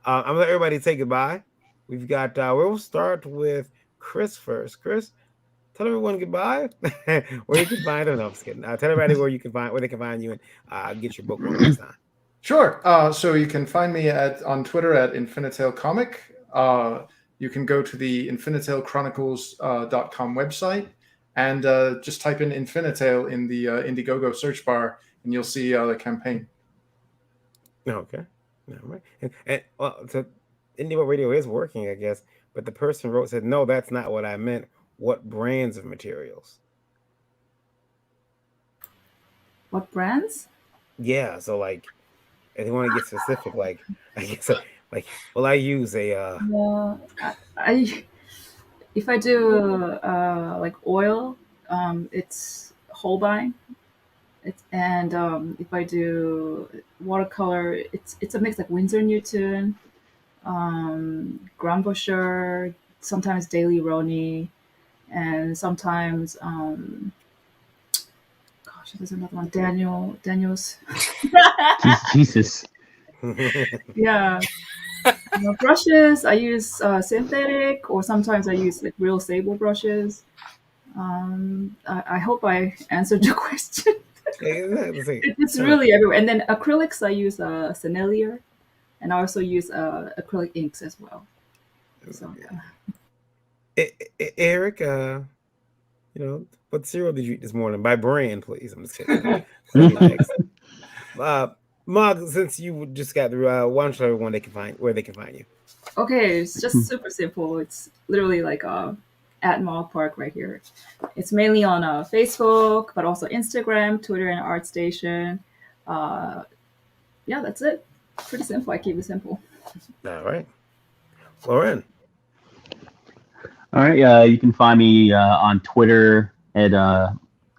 I'm gonna let everybody say goodbye. We've got. We'll start with Chris first. Chris, tell everyone goodbye. Where you can find them. No, I'm just kidding. Tell everybody where they can find you and get your book one next time. Sure. So you can find me on Twitter at Infinitale Comic. You can go to the InfinitaleChronicles.com website and just type in Infinitale in the Indiegogo search bar, and you'll see the campaign. Okay. All right. And so Indie Radio is working, I guess, but the person said, no, that's not what I meant. What brands of materials? What brands? Yeah. So like, if you want to get specific, like, I guess, like, well, I use a. If I do like oil, it's Holbein. And if I do watercolor, it's a mix like Winsor Newton, Grambusher, sometimes Daily Roni, and sometimes there's another one, Daniel's. Jesus. Yeah. Brushes, I use synthetic, or sometimes I use like real sable brushes. I hope I answered your question. It's really everywhere. And then acrylics, I use Sennelier, and I also use acrylic inks as well. So, yeah. Eric, what cereal did you eat this morning? By brand, please. I'm just kidding. Mog, since you just got through, why don't you tell everyone where they can find you? Okay, it's just super simple. It's literally like at Mog Park right here. It's mainly on Facebook, but also Instagram, Twitter, and ArtStation. Yeah, that's it. Pretty simple. I keep it simple. All right. Lauren. All right. You can find me on Twitter at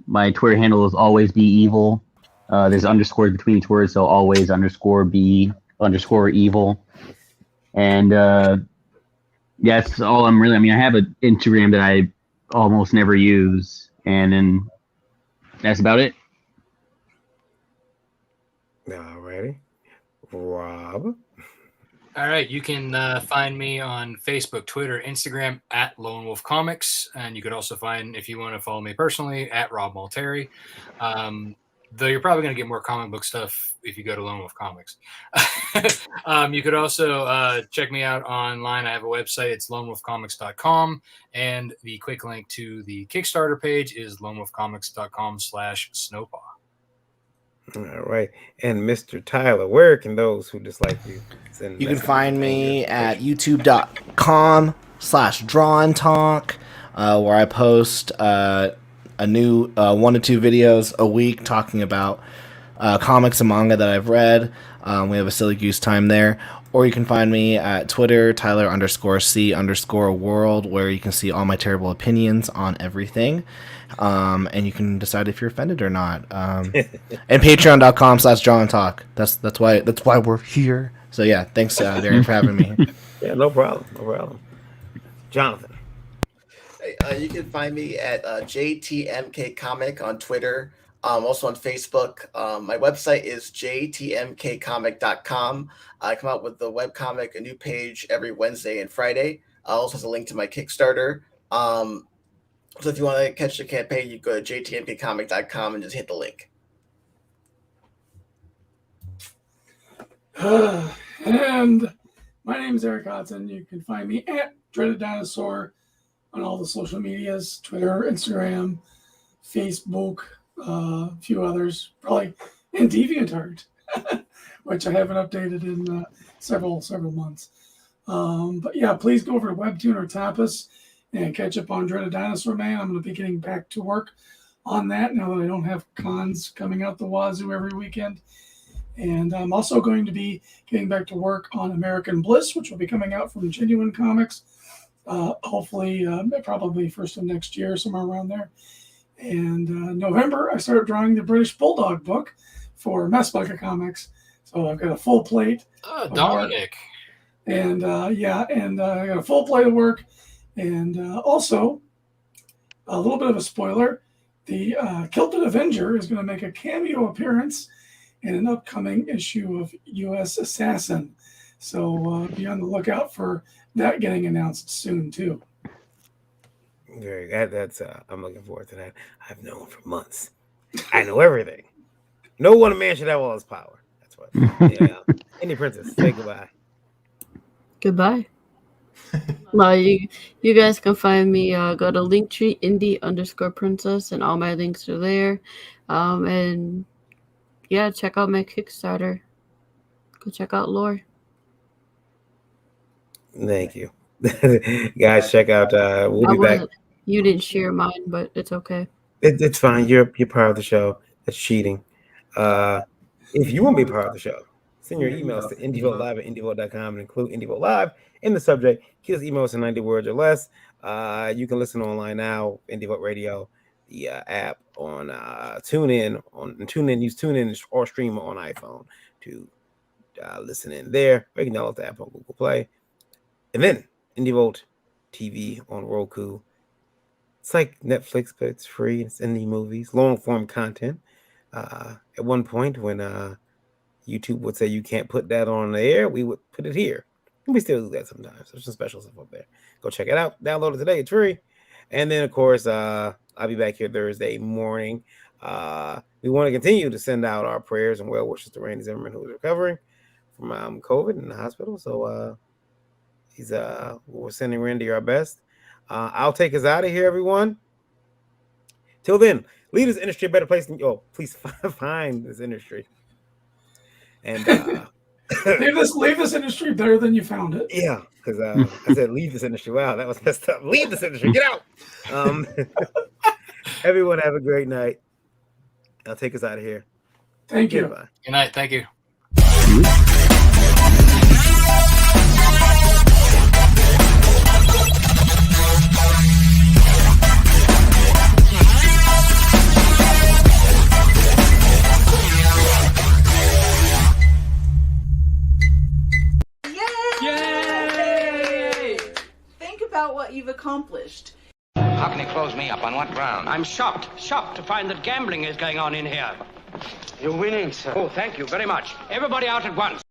my Twitter handle is always be evil. There's underscores between each word, so always _be _evil. And that's all I'm really. I mean, I have an Instagram that I almost never use, and then that's about it. All righty. Rob. All right, you can find me on Facebook, Twitter, Instagram at Lone Wolf Comics, and you could also find, if you want to follow me personally, at Rob Malteri. Though you're probably going to get more comic book stuff if you go to Lone Wolf Comics. You could also check me out online. I have a website. It's lonewolfcomics.com, and the quick link to the Kickstarter page is lonewolfcomics.com/snowpaw. All right. And Mr. Tyler, where can those who dislike you send? You can find me at youtube.com/drawandtalk, where I post a new 1 to 2 videos a week talking about comics and manga that I've read. We have a silly goose time there. or you can find me at Twitter, Tyler_C_world, where you can see all my terrible opinions on everything. And you can decide if you're offended or not. And patreon.com/drawandtalk. That's why we're here. So yeah, thanks, Darren, for having me. Yeah, no problem. Jonathan. You can find me at JTMK Comic on Twitter, also on Facebook. My website is jtmkcomic.com. I come out with the webcomic, a new page every Wednesday and Friday. Also has a link to my Kickstarter. So if you want to catch the campaign, you go to jtmkcomic.com and just hit the link. And my name is Eric Hodson. You can find me at Dreaded Dinosaur on all the social medias, Twitter, Instagram, Facebook, a few others, probably, and DeviantArt, which I haven't updated in several months. But yeah, please go over to Webtoon or Tapas and catch up on Dreaded Dinosaur Man. I'm going to be getting back to work on that now that I don't have cons coming out the wazoo every weekend. And I'm also going to be getting back to work on American Bliss, which will be coming out from Genuine Comics. Hopefully, probably first of next year, somewhere around there. And November, I started drawing the British Bulldog book for Mess Bucket Comics. So I've got a full plate. Dominic. And I got a full plate of work. And also, a little bit of a spoiler, the Kilted Avenger is going to make a cameo appearance in an upcoming issue of U.S. Assassin. So be on the lookout for that getting announced soon, too. That's I'm looking forward to that. I've known for months. I know everything. No one man should have all his power. That's what. Yeah. Indie Princess, say goodbye. Goodbye. You guys can find me. Go to Linktree Indie_Princess, and all my links are there. And yeah, check out my Kickstarter. Go check out Lore. Thank you. Guys, check out we'll be back. You didn't share mine, but it's okay. It's fine. You're part of the show. That's cheating. If you want to be part of the show, send your emails to indievote@indievote.com and include Indievote Live in the subject. Keep us emails in 90 words or less. You can listen online now, Indievote Radio, the app on TuneIn. Use TuneIn or stream on iPhone to listen in there. Or you can download the app on Google Play. And then Indievote TV on Roku. It's like Netflix, but it's free. It's indie movies, long form content. At one point, when YouTube would say you can't put that on the air, we would put it here. And we still do that sometimes. There's some special stuff up there. Go check it out. Download it today. It's free. And then, of course, I'll be back here Thursday morning. We want to continue to send out our prayers and well wishes to Randy Zimmerman, who is recovering from COVID in the hospital. So we're sending Randy our best. I'll take us out of here, everyone. Till then, leave this industry a better place than please find this industry. And leave this industry better than you found it. Yeah, because I said leave this industry. Wow, that was messed up. Leave this industry. Get out. Everyone have a great night. I'll take us out of here. Thank you. Goodbye. Good night. Thank you. Yay! Think about what you've accomplished. How can you close me up? On what ground? I'm shocked to find that gambling is going on in here. You're winning, sir. Oh, thank you very much. Everybody out at once.